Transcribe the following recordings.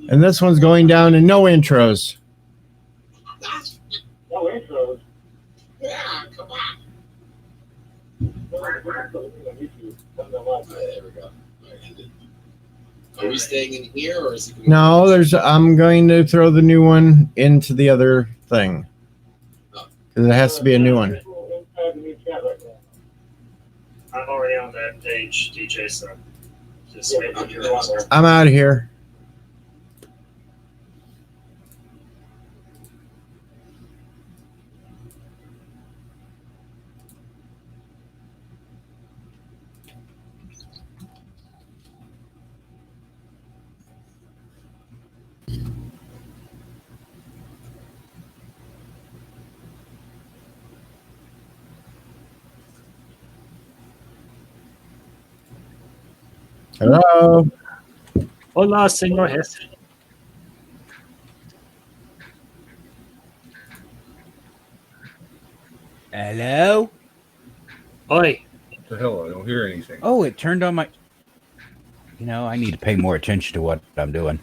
And this one's going down in no intros. No intros. Yeah, come on. There we go. Are we staying in here, or is it? No, I'm going to throw the new one into the other thing. Because it has to be a new one. I'm already on that page, DJ, so just wait for your answer. I'm out of here. Hello. Hola, señor jefe. Hello? Oi. What the hell? I don't hear anything. Oh, it turned on my... I need to pay more attention to what I'm doing.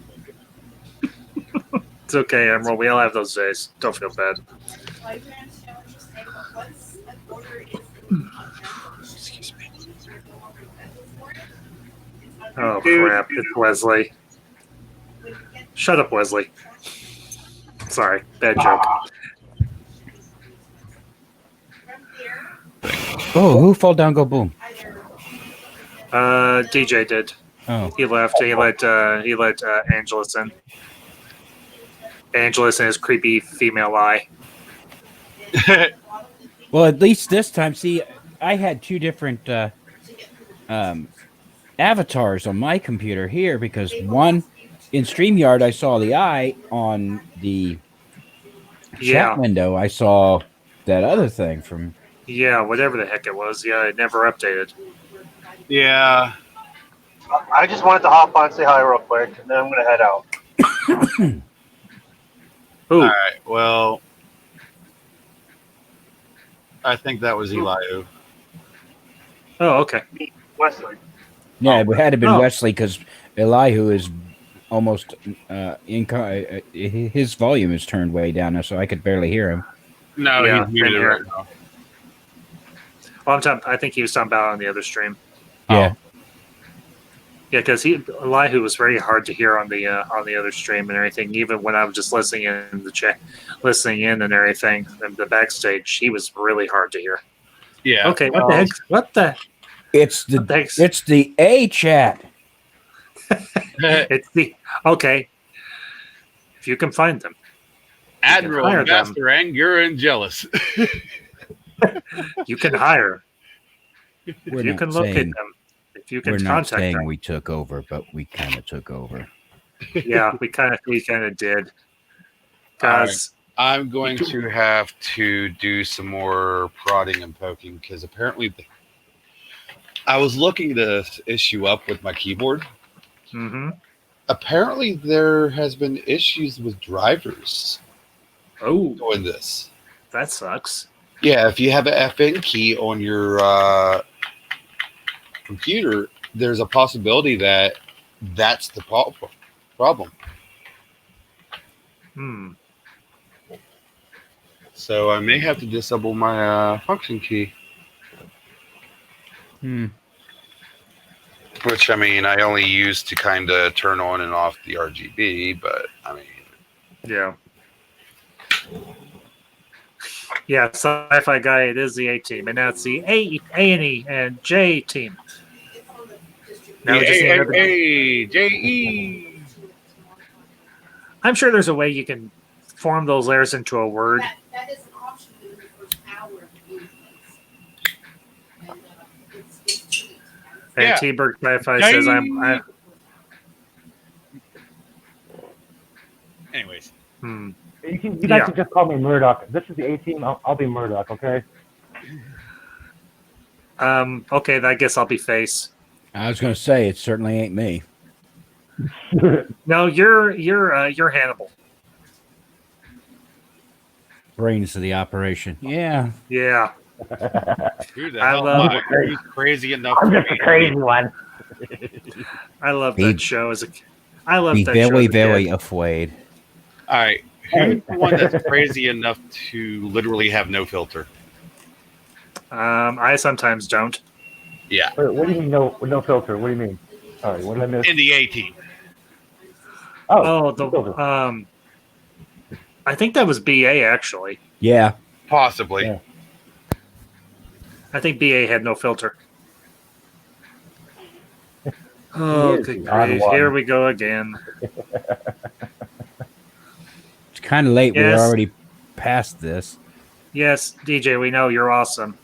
It's okay, Emerald. We all have those days. Don't feel bad. Excuse me. Oh, crap. It's Wesley. Shut up, Wesley. Sorry. Bad joke. Oh, who fall down, go boom? DJ did. Oh. He left. He let Angelus in. Angelus and his creepy female eye. Well, at least this time, see, I had two different avatars on my computer here because one in StreamYard I saw the eye, on the chat window I saw that other thing from. Yeah, whatever the heck it was. Yeah, it never updated. Yeah. I just wanted to hop on, say hi real quick, and then I'm going to head out. Ooh. All right. Well, I think that was Elihu. Oh, okay. Wesley. Yeah, it had to have been Oh. Wesley because Elihu is almost his volume is turned way down now, so I could barely hear him. No, Yeah, he's muted same here. right now. Well, I think he was talking about on the other stream. Yeah. Yeah, because Elihu was very hard to hear on the other stream and everything. Even when I was just listening in the chat, listening in and everything, and the backstage, he was really hard to hear. Yeah. Okay, what the heck? What the? It's What the the heck's- it's the A chat. It's the okay. If you can find them, Admiral, hire them. Master, Anger, and Jealous. you can hire. We're You not can locate saying, them. If you can we're not contact saying them. we took over, but we kind of took over. Yeah, we kind of did. Because I'm going to have to do some more prodding and poking because apparently I was looking this issue up with my keyboard. Apparently there has been issues with drivers oh, doing this. that sucks. Yeah, if you have an FN key on your computer, there's a possibility that that's the problem. Hmm. So I may have to disable my function key. Which, I mean, I only use to kind of turn on and off the RGB, but, I mean... Yeah. Yeah, Sci-Fi Guy, it is the A team, and now it's the A&E and J team. Now we just need another- A-J-E! I'm sure there's a way you can form those layers into a word. That is an option in the first hour of the game. And it's And Yeah. T-Bird Sci-Fi says I Anyways. hmm. You guys Yeah. can just call me Murdoch. This is the A team. I'll be Murdoch, okay? Okay, I guess I'll be face. I was going to say it certainly ain't me. No, you're Hannibal. Brains of the operation. Yeah. Yeah. Who the I hell love- am I? Who's crazy enough I'm to just a be- crazy one. I love He- that show. I love Be that show. very, as a very kid. afraid. All right. Who's the one that's crazy enough to literally have no filter? I sometimes don't. Yeah. Wait, what do you mean no filter? What do you mean? Sorry, what did I miss? In the A team. Oh, Oh, no filter. I think that was BA actually. Yeah. Possibly. Yeah. I think BA had no filter. Oh, is good the odd grief! one. Here we go again. It's kind of late. Yes. We're already past this. Yes, DJ, we know you're awesome.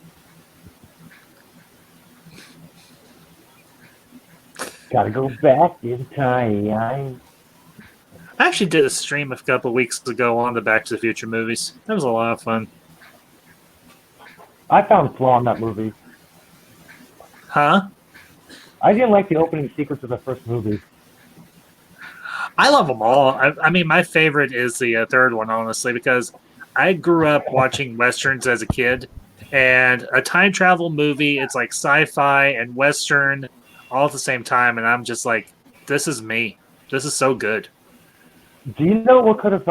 Gotta go back in time. I actually did a stream a couple weeks ago on the Back to the Future movies. That was a lot of fun. I found flaw in that movie. Huh? I didn't like the opening sequence of the first movie. I love them all. I mean, my favorite is the third one, honestly, because I grew up watching westerns as a kid, and a time travel movie, it's like sci-fi and western all at the same time, and I'm just like, this is me. This is so good. Do you know what could have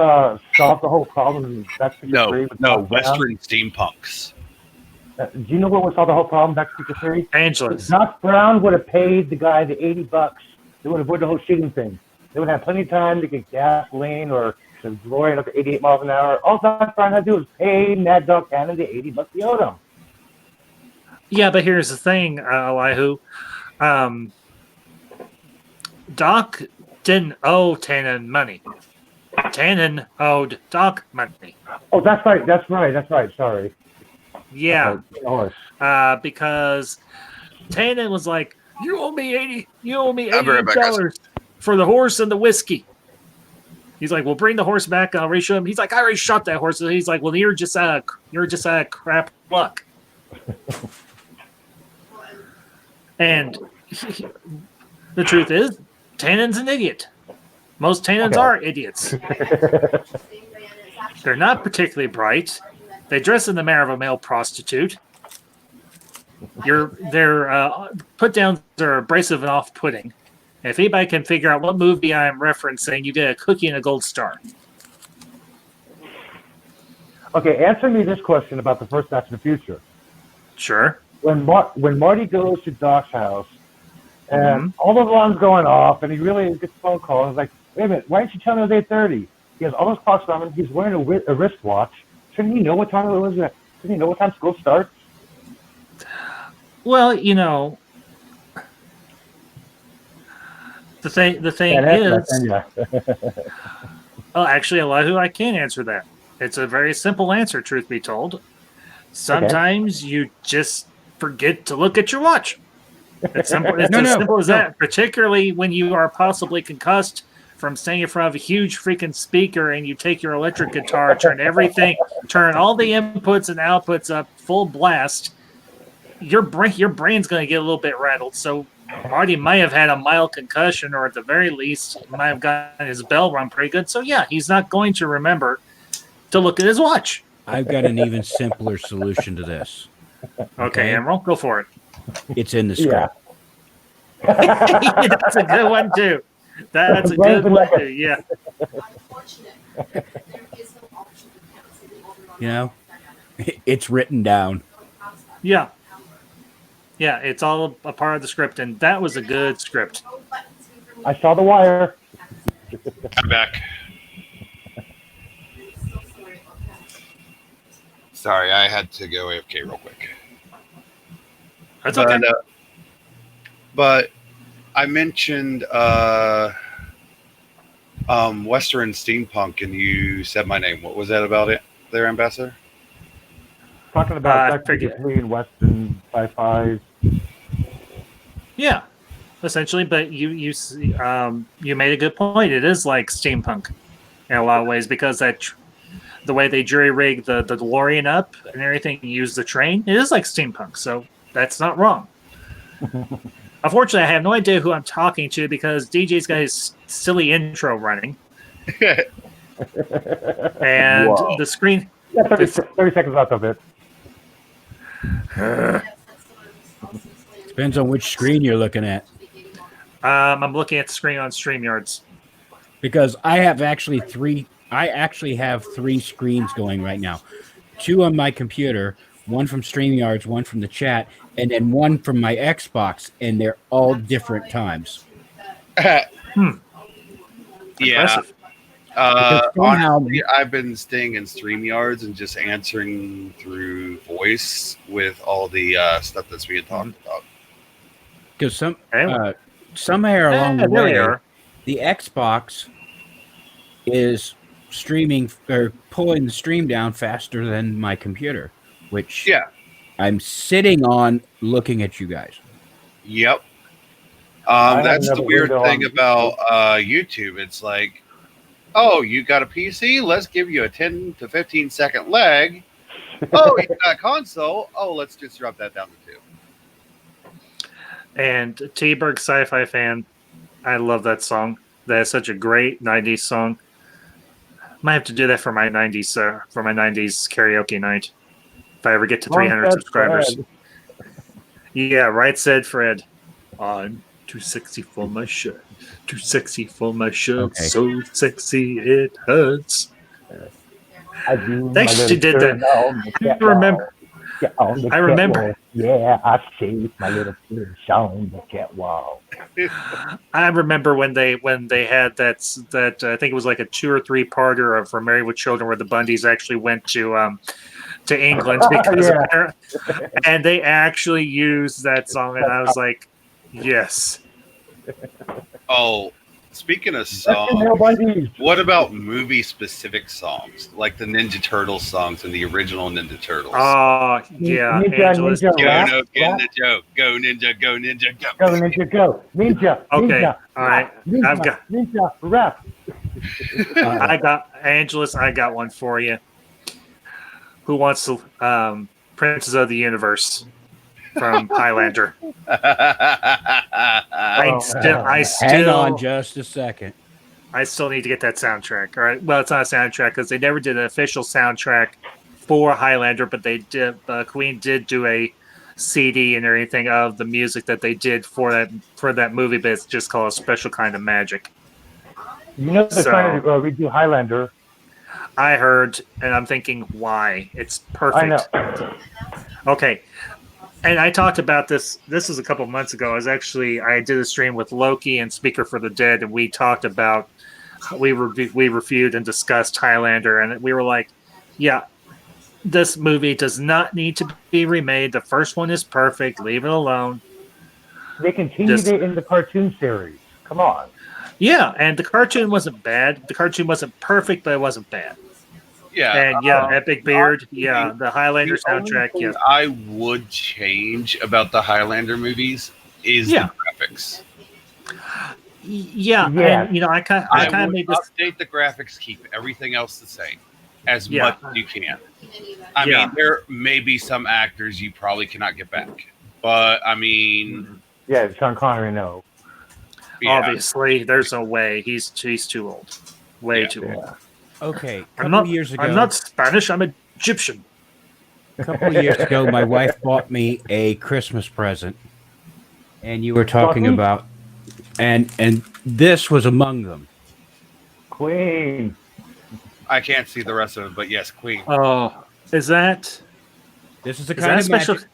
solved the whole problem in Back to the Future No, 3 with no, Doc Brown? Western steampunks. Do you know what would solve the whole problem Back to the Future 3? Angeles. Doc Brown would have paid the guy the $80. They would have avoided the whole shooting thing. They would have plenty of time to get gasoline or the DeLorean up to 88 miles an hour. All Doc Brown had to do was pay Mad Dog Cannon the $80 he owed him. Yeah, but here's the thing, Elihu. Doc didn't owe Tannen money. Tannen owed Doc money. Oh, that's right. Sorry. Yeah, Oh, because Tannen was like, "You owe me I'll be right back, $80 for the horse and the whiskey." He's like, "Well, bring the horse back. I'll reshow him." He's like, "I already shot that horse." And he's like, "Well, you're just out of crap luck." And the truth is, Tannen's an idiot. Most Tannens Okay. are idiots. They're not particularly bright. They dress in the manner of a male prostitute. Their put downs are abrasive and off-putting. If anybody can figure out what movie I'm referencing, you get a cookie and a gold star. Okay, answer me this question about the first Back to the Future. Sure. When Marty goes to Doc's house, and Mhm. all the alarms going off, and he really gets a phone call, and he's like, "Wait a minute, why didn't you tell me it was 8:30?" He has all those clocks on him. He's wearing a wristwatch. Shouldn't he know what time it was? Shouldn't he know what time school starts? Well, you know, the thing is, oh, actually, Elihu, I can answer that. It's a very simple answer, truth be told. Sometimes you just forget to look at your watch. It's simple. It's as simple as that. Particularly when you are possibly concussed from standing in front of a huge freaking speaker and you take your electric guitar, turn all the inputs and outputs up full blast. Your brain's going to get a little bit rattled. So Marty might have had a mild concussion, or at the very least, might have gotten his bell rung pretty good. So yeah, he's not going to remember to look at his watch. I've got an even simpler solution to this. Okay, Emerald, go for it. It's in the script. That's a good one too. That's a good one too. Yeah. You know, it's written down. Yeah. Yeah, it's all a part of the script, and that was a good script. I saw The Wire. I'm back. Sorry, I had to go AFK real quick. That's okay. But I mentioned Western steampunk, and you said my name. What was that about it, there, Ambassador? Talking about I Back to the figured- Future and Western sci-fi. Yeah, essentially. But you made a good point. It is like steampunk in a lot of ways because the way they jury rig the DeLorean up and everything, use the train. It is like steampunk. So that's not wrong. Unfortunately, I have no idea who I'm talking to because DJ's got his silly intro running, and Whoa. the screen. Yeah, 30 seconds left of it. Depends on which screen you're looking at. I'm looking at the screen on StreamYards. because I actually have three screens going right now. 2 on my computer, one from StreamYards, one from the chat, and then one from my Xbox, and they're all different times. Yeah. Impressive. Somehow- Honestly, I've been staying in StreamYards and just answering through voice with all the stuff that's being talked about. Because Hey. somewhere along the there we way, are. the Xbox is streaming or pulling the stream down faster than my computer, which Yeah. I'm sitting on looking at you guys. Yep. I have That's the another weird window thing on- about YouTube. It's like, oh, you got a PC? Let's give you a 10 to 15 second lag. Oh, you got a console? Oh, let's just drop that down to 2. And T-Berg Sci-Fi fan, I love that song. That is such a great 90s song. Might have to do that for my 90s karaoke night. If I ever get to 300 Long said subscribers. Fred. Yeah, right said Fred. I'm too sexy for my shirt. Too sexy for my shirt. Okay. So sexy it hurts. I do Thanks, my she little did turn that. on the catwalk. remember- Get on the I remember. catwalk. Yeah, I shaved my little fish on the catwalk. I remember when they had that I think it was like a 2 or 3 parter of From Married with Children where the Bundys actually went to England because Yeah. and they actually used that song and I was like, yes. Oh, speaking of That's the songs, Nail Bundies. what about movie specific songs like the Ninja Turtles songs and the original Ninja Turtles? Oh yeah, Ninja, Angela's- ninja. Go, rap, no, get rap. the joke. Go, Ninja, go, Ninja, go. Go, ninja, go. Ninja. Okay, Ninja, all right. Ninja, I've got ninja, rap. I got Angelus. I got one for you. Who wants to Princess of the Universe from Highlander? I Oh, still Hang on just a second. I still need to get that soundtrack. All right. Well, it's not a soundtrack because they never did an official soundtrack for Highlander, but they did. Queen did do a CD and everything of the music that they did for that movie, but it's just called A Special Kind of Magic. You know they're So- trying to redo Highlander. I heard, and I'm thinking, why? It's perfect. I know. Okay. And I talked about this. This was a couple months ago. I did a stream with Loki and Speaker for the Dead, and we talked about we reviewed and discussed Highlander, and we were like, yeah, this movie does not need to be remade. The first one is perfect. Leave it alone. They continued Just- it in the cartoon series. Come on. Yeah, and the cartoon wasn't bad. The cartoon wasn't perfect, but it wasn't bad. Yeah. And yeah, Epic Beard. Yeah, the Highlander The only soundtrack. thing Yes. I would change about the Highlander movies is Yeah. the graphics. Yeah, Yeah. and I kind I of would made this. update the graphics, keep everything else the same as Yeah. much as you can. I Yeah. mean, there may be some actors you probably cannot get back, but I mean, Yeah, Sean Connery, no. yeah. Obviously, there's no way. He's too old. Way Yeah. too old. Okay, a I'm couple not. years ago, I'm not Spanish. I'm Egyptian. a couple of years ago, my wife bought me a Christmas present, and you were talking Lucky. about, and this was among them. Queen. I can't see the rest of it, but yes, Queen. Oh, is that This is the is kind that of special? magic.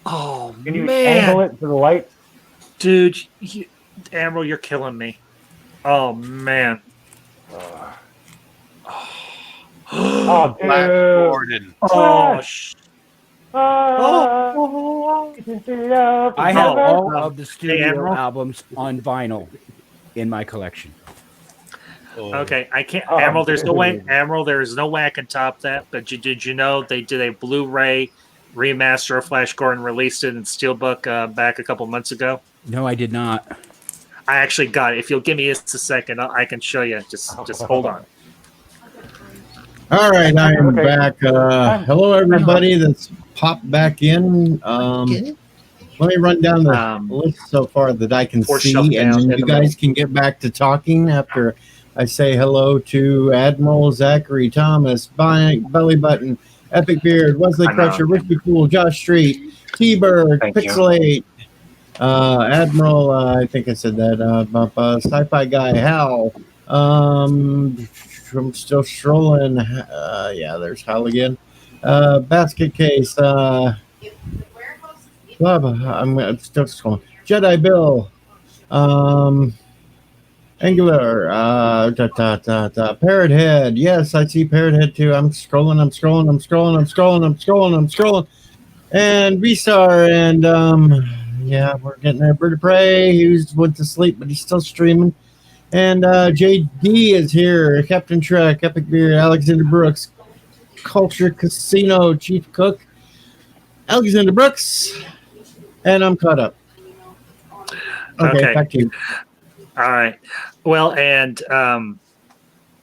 Oh Can you angle man, it to the light? dude, Admiral, you're killing me. Oh man. Oh, Black dude. Gordon. Oh, I have Oh, all of the studio Admiral? albums on vinyl in my collection. Oh. okay. I can't. Oh, Admiral, there's no way. dude. Admiral, there is no way I can top that. But did you know they did a Blu-ray remaster of Flash Gordon, released it in Steelbook back a couple months ago? No, I did not. I actually got it. If you'll give me just a second, I can show you. Just hold on. All right, I am Okay. back. Hello, everybody that's popped back in. Let me run down the list so far that I can Or see, shelf and down then in you the guys can get back to talking after I say hello to Admiral, Zachary Thomas, Belly Button, Epic Beard, Wesley I know. Crusher, Whiskey Cool, Josh Street, T-Bird, Thank you. Pixelate, Admiral, I think I said that, Sci-Fi Guy, Hal, I'm still strolling. Yeah, there's Hal again. Basket case. Blah, blah, I'm still scrolling. Jedi Bill. Angular. Parrot Head. Yes, I see Parrot Head too. I'm scrolling. And V-Star. And yeah, we're getting there. Bird of Prey. He went to sleep, but he's still streaming. And JD is here. Captain Trek, Epic Beer, Alexander Brooks, Culture Casino, Chief Cook, Alexander Brooks, and I'm caught up. Okay. Back to you. All right. Well, and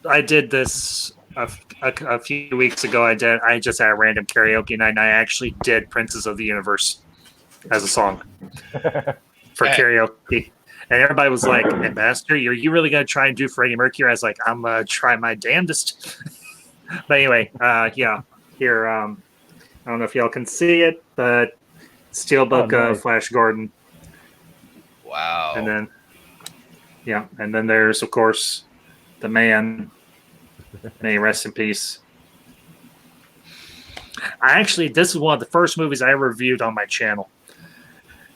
I did this a few weeks ago. I just had a random karaoke night, and I actually did "Princes of the Universe" as a song for karaoke. And everybody was like, Ambassador, are you really going to try and do Freddie Mercury? I was like, I'm going to try my damnedest. But anyway, yeah, here, I don't know if y'all can see it, but Steelbook nice. Flash Gordon. Wow. And then, yeah, and then there's, of course, the man. May he rest in peace. This is one of the first movies I ever reviewed on my channel.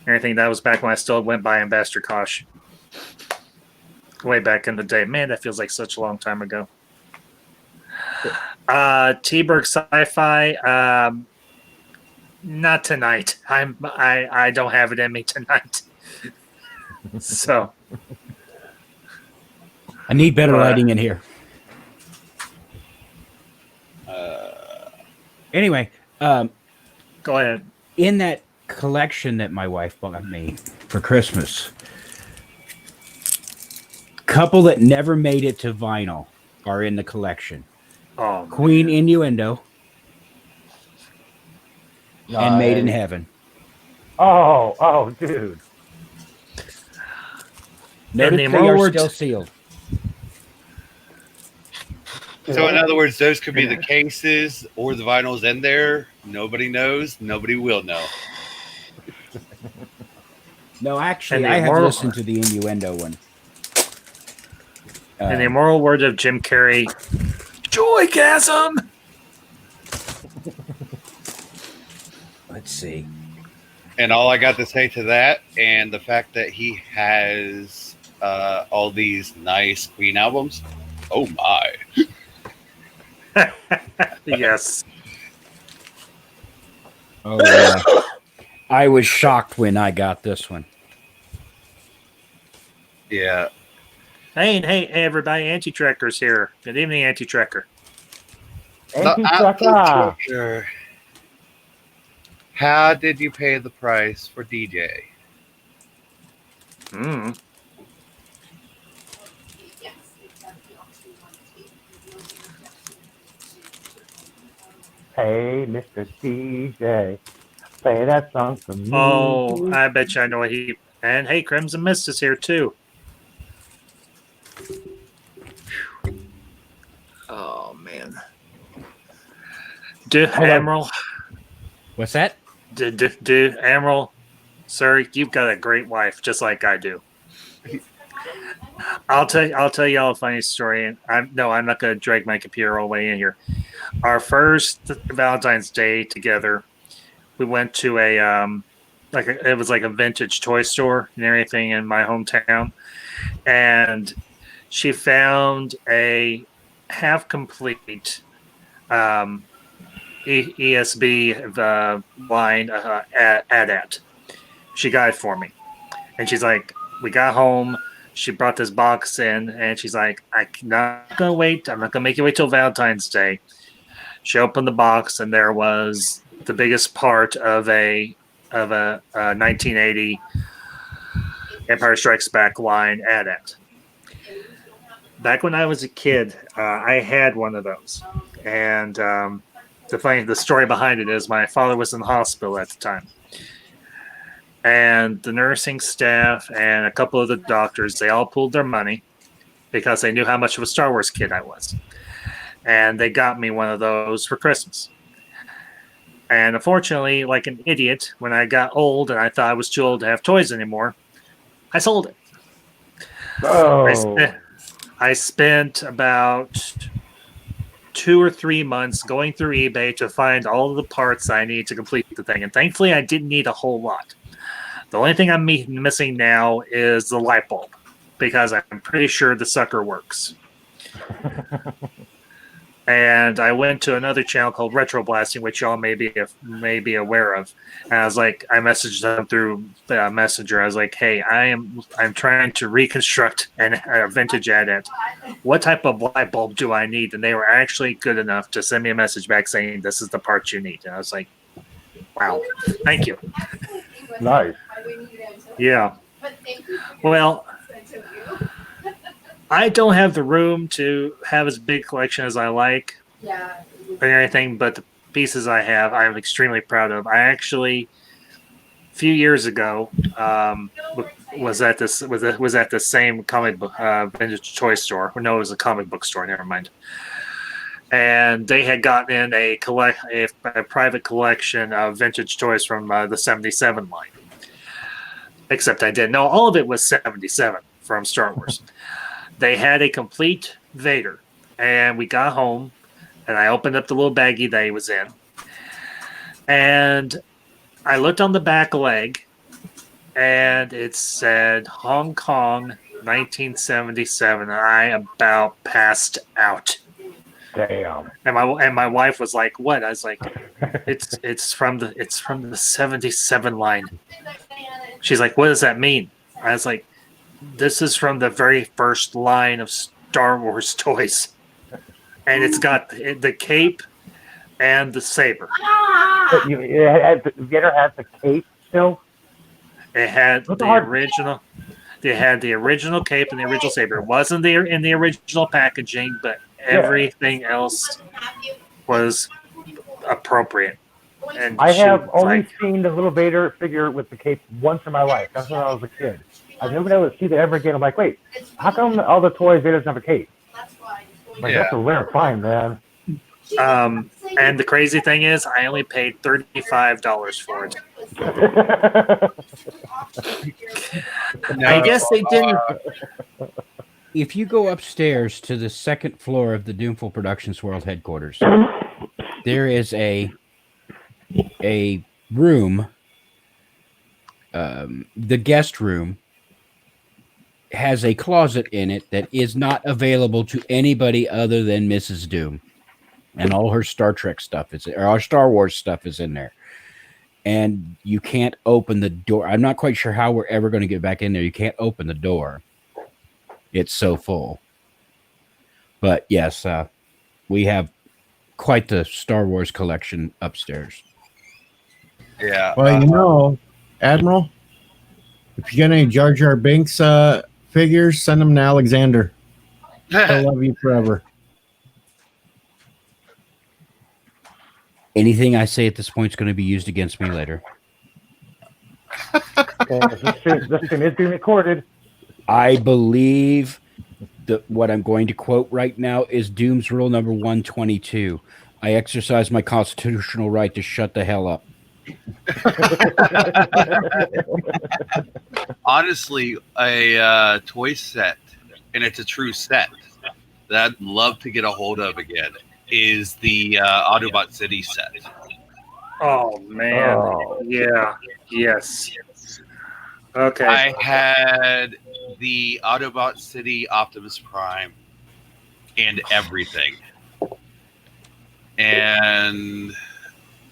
I think that was back when I still went by Ambassador Kosh. Way back in the day. Man, that feels like such a long time ago. T-Berg Sci-Fi. Not tonight. I don't have it in me tonight. So. I need better lighting in here. Anyway. Go ahead. In that collection that my wife bought me for Christmas, couple that never made it to vinyl are in the collection. Oh, Queen Innuendo and Made in Heaven. Oh, dude. Noted the they are awards- still sealed. So in other words, those could be the cases or the vinyls in there. Nobody knows. Nobody will know. No, actually, And the I have immoral- listened to the Innuendo one. In the immortal words of Jim Carrey, Joygasm! Let's see. And all I got to say to that, and the fact that he has all these nice Queen albums. Oh my! Yes. Oh, yeah. I was shocked when I got this one. Yeah. Hey, everybody. Anti-Trekker's here. Good evening, Anti-Trekker. Anti-Trucker. How did you pay the price for DJ? Mm. Hey, Mr. DJ, play that song for me. Oh, I bet you I know what he... And hey, Crimson Mist is here, too. Oh, man. Admiral... What's that? Admiral, sir, you've got a great wife, just like I do. I'll tell y'all a funny story. And I'm not going to drag my computer all the way in here. Our first Valentine's Day together, we went to it was like a vintage toy store and everything in my hometown, and she found a half complete ESB line AT-AT. She got it for me, and she's like, we got home. She brought this box in, and she's like, I'm not gonna wait. I'm not gonna make you wait till Valentine's Day. She opened the box, and there was the biggest part of a 1980 Empire Strikes Back line AT-AT. Back when I was a kid, I had one of those, and the story behind it is my father was in the hospital at the time. And the nursing staff and a couple of the doctors, they all pulled their money because they knew how much of a Star Wars kid I was. And they got me one of those for Christmas. And unfortunately, like an idiot, when I got old and I thought I was too old to have toys anymore, I sold it. Oh. I spent about 2 or 3 months going through eBay to find all of the parts I need to complete the thing. And thankfully, I didn't need a whole lot. The only thing I'm missing now is the light bulb, because I'm pretty sure the sucker works. And I went to another channel called Retro Blasting, which y'all may be aware of. And I was like, I messaged them through Messenger. I was like, hey, I'm trying to reconstruct a vintage edit. What type of light bulb do I need? And they were actually good enough to send me a message back saying this is the part you need. And I was like, wow, thank you. Nice. Yeah. But thank you for your Well, sense of you. I don't have the room to have as big collection as I like Yeah. or anything, but the pieces I have, I'm extremely proud of. I actually, a few years ago, was at the same comic book vintage toy store. No, it was a comic book store. Never mind. And they had gotten in a private collection of vintage toys from the 77 line. Except I didn't know all of it was 77 from Star Wars. They had a complete Vader, and we got home, and I opened up the little baggie that he was in, and I looked on the back leg, and it said Hong Kong 1977, and I about passed out. Damn. And my wife was like, "What?" I was like, "It's from the 77 line." She's like, "What does that mean?" I was like, "This is from the very first line of Star Wars toys, and it's got the cape and the saber. But Vader has the cape still. It had What's the hard- original. They had the original cape and the original saber. It wasn't there in the original packaging, but everything else was appropriate. And I have shoot, only like, seen the little Vader figure with the cape once in my life. That's when I was a kid. I've never been able to see that ever again. I'm like, wait, how come all the toys Vader doesn't have a cape? That's why it's going Like, Yeah. that's a rare find, man. and the crazy thing is, I only paid $35 for it. I guess they didn't. If you go upstairs to the second floor of the Doomful Productions World headquarters, there is a room. The guest room has a closet in it that is not available to anybody other than Mrs. Doom, and all her Star Trek stuff is, or our Star Wars stuff is in there. And you can't open the door. I'm not quite sure how we're ever going to get back in there. You can't open the door. It's so full. But yes, we have quite the Star Wars collection upstairs. Yeah. Well, you know, Admiral, if you get any Jar Jar Binks figures, send them to Alexander. I love you forever. Anything I say at this point is going to be used against me later. This thing is being recorded. I believe that what I'm going to quote right now is Doom's rule number 122. I exercise my constitutional right to shut the hell up. Honestly, a toy set, and it's a true set that I'd love to get a hold of again, is the Autobot City set. Oh man, Oh. yeah, yes. Okay, I had the Autobot City Optimus Prime and everything, and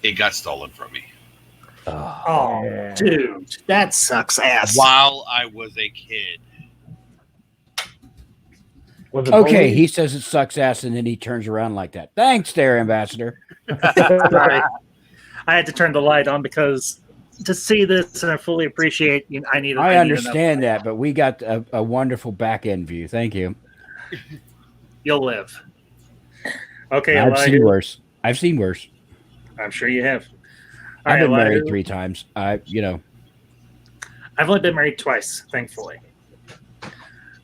it got stolen from me oh man. dude, that sucks ass. while I was a kid. Was it Okay, bullied? he says it sucks ass, and then he turns around like that. Thanks, there, Ambassador. Sorry. I had to turn the light on because to see this and I fully appreciate. I need. I understand that, but we got a wonderful back end view. Thank you. You'll live. Okay, I've Elihu, seen worse. I've seen worse. I'm sure you have. All I've right, been married Elihu, 3 times. I've only been married twice, thankfully.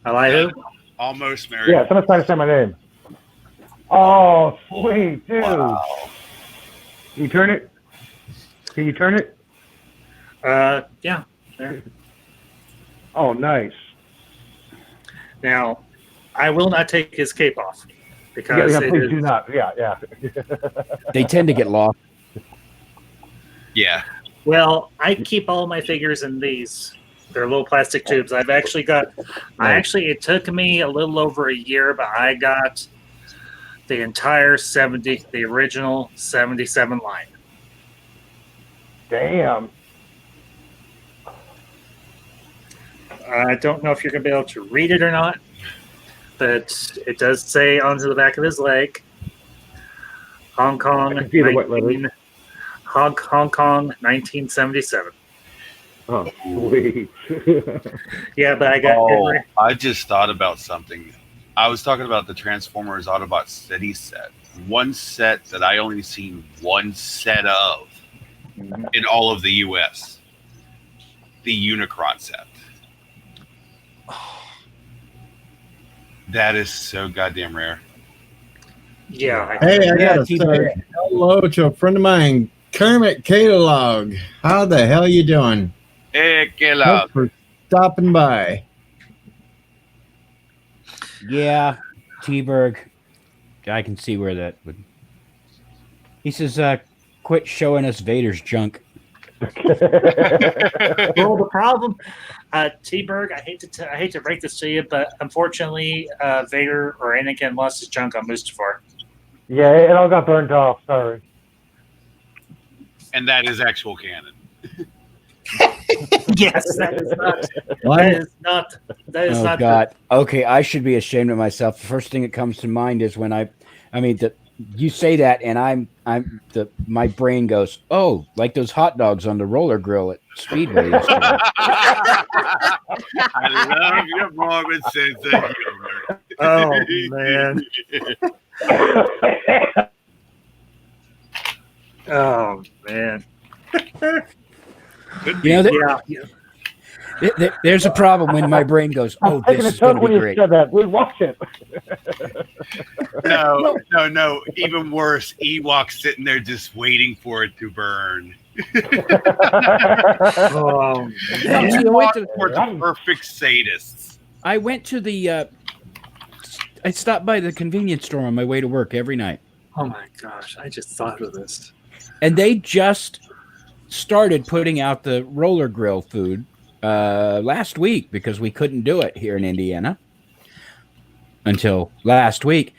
Elihu, Almost married. Yeah, someone's trying to say my name. Oh, sweet, dude. Can you turn it? Can you turn it? yeah. There. Oh, nice. Now, I will not take his cape off because Yeah, it please is- do not. Yeah. They tend to get lost. Yeah. well, I keep all my figures in these. They're little plastic tubes. I've actually got. It took me a little over a year, but I got the entire the original 77 line. Damn. I don't know if you're going to be able to read it or not, but it does say onto the back of his leg, Hong Kong, I can see the white letters. Hong Kong, 1977. Oh, sweet. Yeah, but I got. Oh, I just thought about something. I was talking about the Transformers Autobot City set. One set that I only seen one set of in all of the US. The Unicron set. That is so goddamn rare. Yeah, Hey, I Yeah, gotta T-Bird. say hello to a friend of mine, Kermit Catalog. How the hell you doing? Hey, Kayla. Thanks for stopping by. Yeah, T-Berg. I can see where that would. He says, quit showing us Vader's junk. well, the problem, T-Berg, I hate to break this to you, but unfortunately, Vader or Anakin lost his junk on Mustafar. Yeah, it all got burned off. Sorry. And that is actual canon. Yes, that is not. What? That is not. That is Oh not. God. Okay, I should be ashamed of myself. The first thing that comes to mind is when you say that, and my brain goes, oh, like those hot dogs on the roller grill at Speedway yesterday. I love your morbid sense of humor. Oh man. Oh man. Could You know, Yeah. there's a problem when my brain goes, oh, I this was is taking going a to when be you great. said that. We watch it. No. Even worse, Ewok sitting there just waiting for it to burn. Oh, See, I went to- We're the perfect sadists. I went to the. I stopped by the convenience store on my way to work every night, oh my gosh! I just thought of this. and they just started putting out the roller grill food last week because we couldn't do it here in Indiana until last week.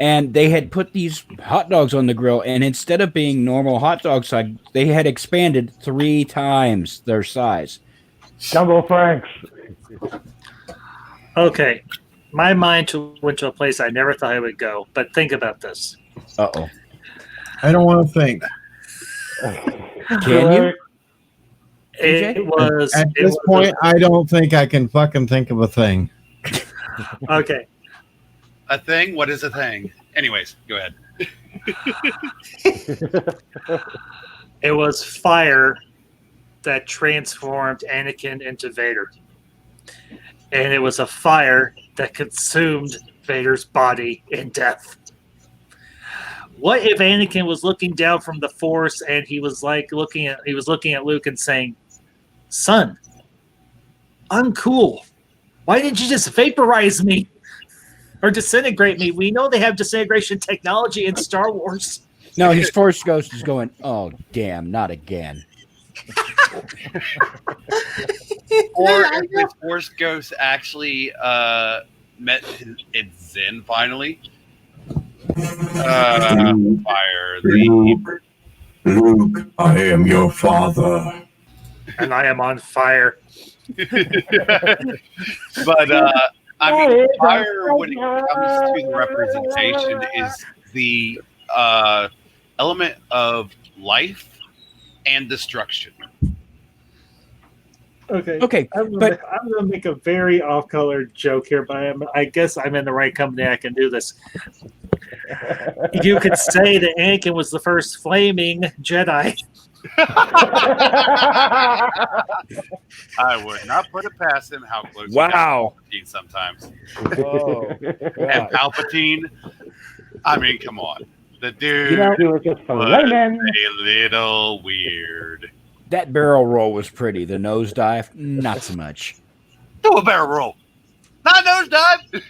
And they had put these hot dogs on the grill, and instead of being normal hot dog size, they had expanded 3 times their size. Jumbo Franks. Okay, my mind went to a place I never thought I would go. But think about this. Uh-oh. I don't want to think. Can you? It was At it this was point, I don't think I can fucking think of a thing. okay. A thing? What is a thing? Anyways, go ahead. It was fire that transformed Anakin into Vader. And it was a fire that consumed Vader's body in death. What if Anakin was looking down from the Force and he was looking at Luke and saying, "Son, I'm cool. Why didn't you just vaporize me or disintegrate me? We know they have disintegration technology in Star Wars." No, his Force Ghost is going, oh, damn, not again. Or if this Force Ghost actually met its Zen finally. Fire the Luke, I am your father. And I am on fire. But I mean, fire when it comes to the representation is the element of life and destruction. Okay, I'm but going to make a very off-color joke here, but I guess I'm in the right company. I can do this. You could say that Anakin was the first flaming Jedi. I would not put it past him how close he wow. got to Palpatine sometimes. Oh, And Palpatine, I mean, come on. The dude You know, You were just was flaming. a little weird. that barrel roll was pretty. The nosedive, not so much. Do a barrel roll. Not nosedive.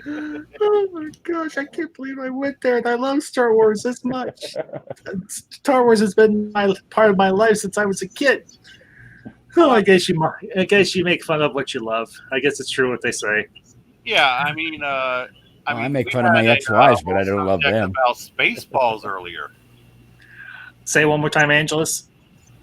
Oh my gosh, I can't believe I went there. And I love Star Wars this much. Star Wars has been part of my life since I was a kid. Oh, I guess you make fun of what you love. I guess it's true what they say. Yeah, I mean, I make we fun of my had a, ex-wives, but I whole don't love subject them. About Spaceballs earlier. Say it one more time, Angelus.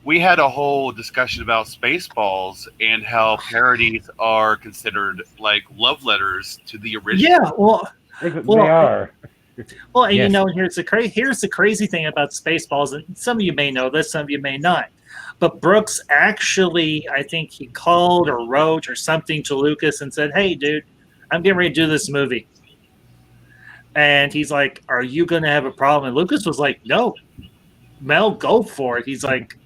We had a whole discussion about Spaceballs and how parodies are considered like love letters to the original. Yeah, well, They are. Well, and Yes. you know, here's the crazy thing about Spaceballs, and some of you may know this, some of you may not. But Brooks actually, I think he called or wrote or something to Lucas and said, "Hey, dude, I'm getting ready to do this movie." And he's like, "Are you going to have a problem?" And Lucas was like, "No, Mel, go for it." He's like,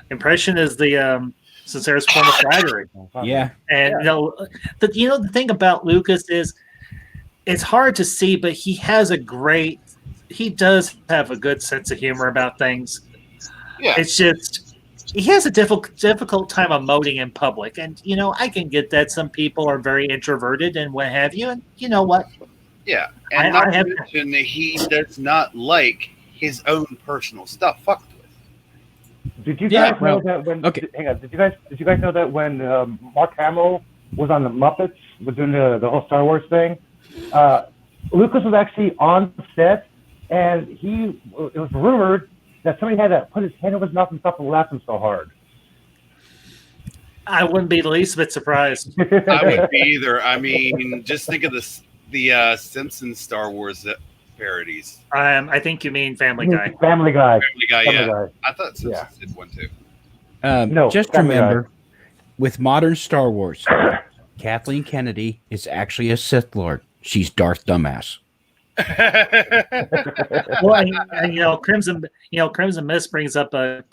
"Impression is the sincerest form of flattery." Yeah. And the thing about Lucas is it's hard to see, but he does have a good sense of humor about things. Yeah. It's just he has a difficult time emoting in public, and I can get that some people are very introverted and what have you, and you know what? Yeah, and not to mention that he does not like his own personal stuff fucked with. Did you guys know that when? Okay. Hang on. Did you guys know that when Mark Hamill was on the Muppets, was doing the whole Star Wars thing? Lucas was actually on set, and it was rumored that somebody had to put his hand over his mouth and stop from laughing so hard. I wouldn't be the least bit surprised. I wouldn't be either. I mean, just think of the Simpsons Star Wars parodies. I think you mean Family Guy. Family Guy. Family Guy, Family yeah. Guy. I thought Simpsons did one too. No, just Family remember, with modern Star Wars, Kathleen Kennedy is actually a Sith Lord. She's Darth Dumbass. Well, and Crimson Mist brings up a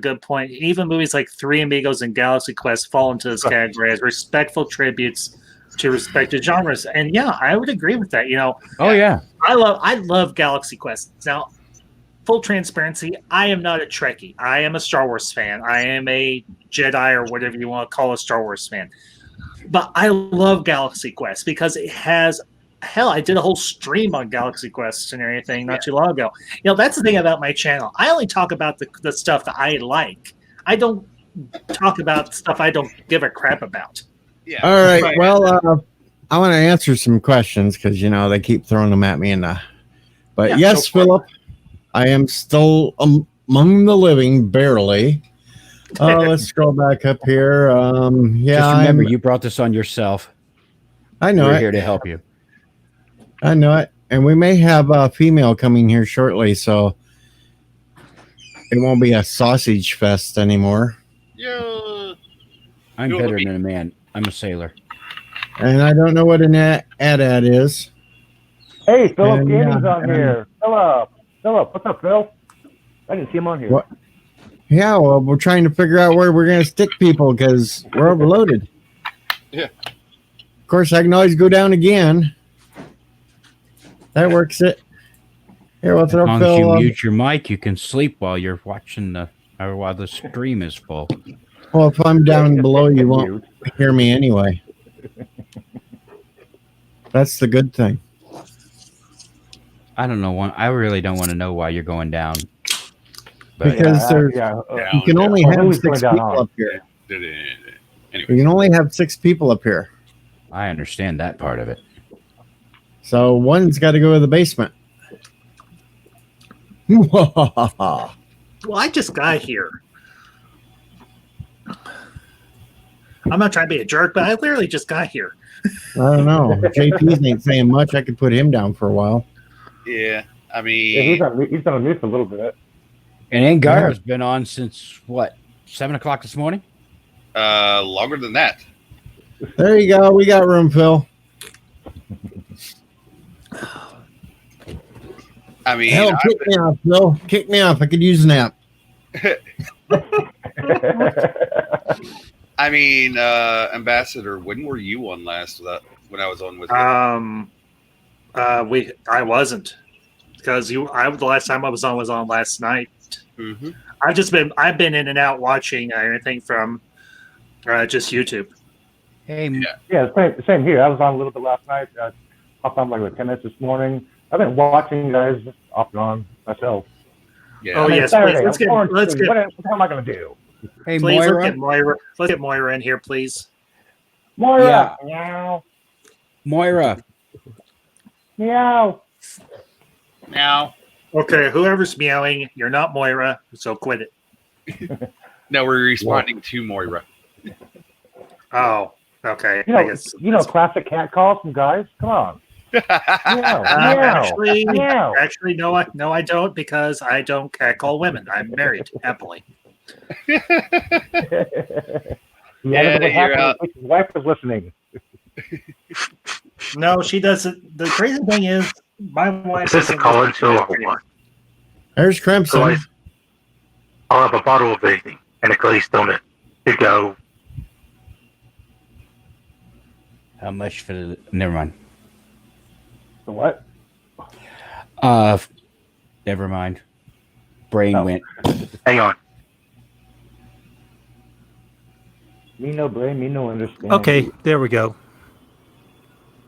good point. Even movies like Three Amigos and Galaxy Quest fall into this category as respectful tributes to respected genres. And yeah, I would agree with that. Oh yeah, I love Galaxy Quest. Now, full transparency, I am not a Trekkie. I am a Star Wars fan. I am a Jedi or whatever you want to call a Star Wars fan. But I love Galaxy Quest because it has. Hell, I did a whole stream on Galaxy Quest and everything not too long ago. That's the thing about my channel. I only talk about the stuff that I like. I don't talk about stuff I don't give a crap about. Yeah. All right. Well, I want to answer some questions because they keep throwing them at me, but yes, Philip, I am still among the living, barely. Let's scroll back up here. Just remember, you brought this on yourself. I know. We're here to help you. I know it, and we may have a female coming here shortly, so it won't be a sausage fest anymore. Yeah. I'm better than a man. I'm a sailor. And I don't know what an ad is. Hey, Philip And, Gaming's on here. Philip, what's up, Phil? I didn't see him on here. What? Yeah, well, we're trying to figure out where we're going to stick people because we're overloaded. Yeah. Of course, I can always go down again. That works it. Here, what's As up, long as Phil? you mute your mic, you can sleep while you're watching while the stream is full. Well, if I'm down below, you won't hear me anyway. That's the good thing. I don't know. I really don't want to know why you're going down. Because you can only have 6 people up here. You can only have 6 people up here. I understand that part of it. So one's got to go to the basement. Well, I just got here. I'm not trying to be a jerk, but I literally just got here. I don't know. JP's ain't saying much. I could put him down for a while. Yeah, I mean, he's on mute for a little bit. And Angara's been on since what, 7 o'clock this morning? Longer than that. There you go. We got room, Phil. I mean, hell, kick me off, Phil. Kick me off. I could use a nap. I mean, Ambassador, when were you on last? When I was on with you? I wasn't because the last time I was on last night. Mm-hmm. I've been in and out watching everything from Just YouTube. Hey, Yeah, same here. I was on a little bit last night. Hopped on like 10 minutes this morning. I've been watching you guys off and on myself. Yeah. Oh, I mean, yes, Saturday, please. Let's I'm get- quarantined. let's get- What the hell am I going to do? hey, Please, let's Moira. get Moira. Let's get Moira in here, please. Moira! Yeah. Meow. Moira. Meow. Now, Okay, whoever's meowing, you're not Moira, so quit it. no, we're responding to Moira. Oh, okay. You I know, guess. classic cat calls from guys? Come on. Meow. Meow. Meow. Actually, no, I don't, because I don't catcall women. I'm married happily. Yeah, Yeah, what you're happened out. is his wife was listening. No, she doesn't. The crazy thing is, my wife. This is doesn't Colin, listen to so me. There's So Crimson. I'll have a bottle of anything and a glazed donut to go. How much for the? Never mind. The what? Never mind. Brain Oh. went. Hang on. Me no brain, me no understand. Okay, there we go.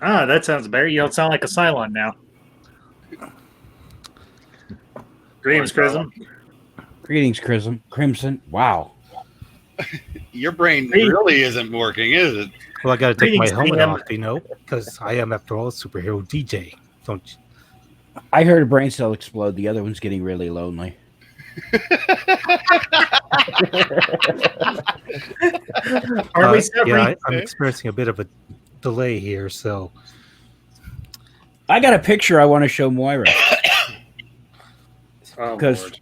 Ah, that sounds better. You don't sound like a Cylon now. Greetings, Chrism. Greetings, Crimson. Wow. Your brain really isn't working, is it? Well, I got to take my Greetings, helmet Sam. off, because I am, after all, a superhero DJ. Don't you? I heard a brain cell explode. The other one's getting really lonely. Are we separate? Yeah, I'm experiencing a bit of a delay here, so I got a picture I want to show Moira. Oh, Because Lord.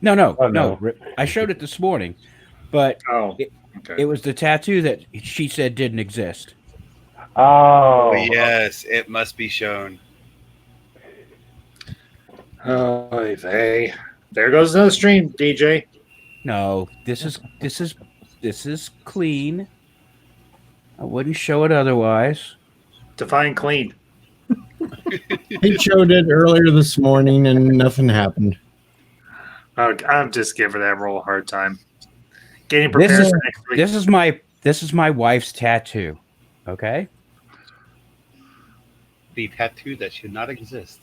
no, Oh, no. I showed it this morning, but Oh, it okay. was the tattoo that she said didn't exist. Oh. Oh, yes, it must be shown. Oh, they. There goes another stream, DJ. No, this is clean. I wouldn't show it otherwise. Define clean. He showed it earlier this morning and nothing happened. Oh, I'm just giving Emerald a hard time. Getting prepared for next week. This is my wife's tattoo. Okay? The tattoo that should not exist.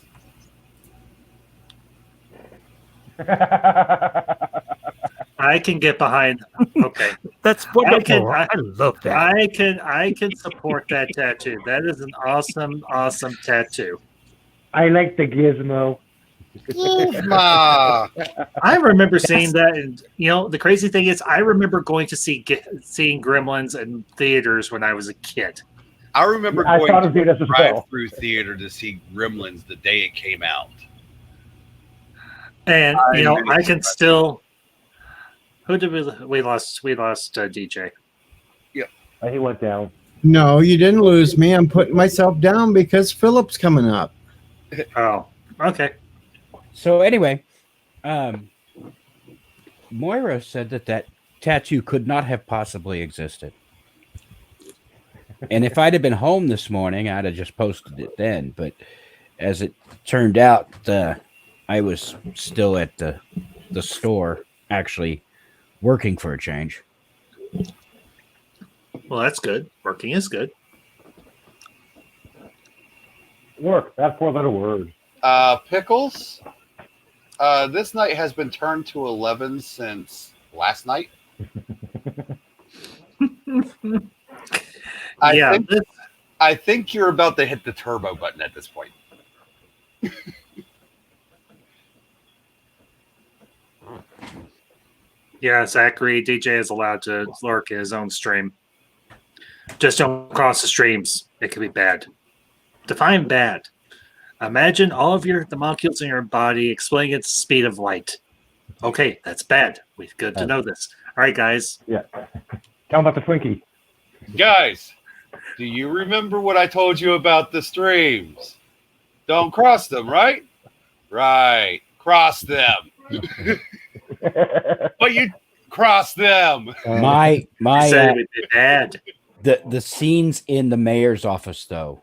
I can get behind. Okay, that's wonderful. I I love that. I can support that tattoo. That is an awesome tattoo. I like the gizmo. Ah, I remember seeing that, and the crazy thing is, I remember going to seeing Gremlins in theaters when I was a kid. I remember I going saw to the theaters a as well. drive-through theater to see Gremlins the day it came out. And I I really can still. Who did we lost? We lost DJ. He went down. No, you didn't lose me. I'm putting myself down because Philip's coming up. Oh, okay. So anyway, Moira said that tattoo could not have possibly existed. And if I'd have been home this morning, I'd have just posted it then. But as it turned out, I was still at the store, actually working for a change. Well, that's good. Working is good. Work. That's 4-letter word. Pickles. This night has been turned to 11 since last night. I think you're about to hit the turbo button at this point. Yeah, Zachary, DJ is allowed to lurk in his own stream. Just don't cross the streams. It could be bad. Define bad. Imagine all of the molecules in your body exploding at the speed of light. Okay, that's bad. Good to know this. All right, guys. Yeah. Tell him about the Twinkie. Guys, do you remember what I told you about the streams? Don't cross them, right? Right. Cross them. But you cross them. My You said it would be bad. the scenes in the mayor's office, though.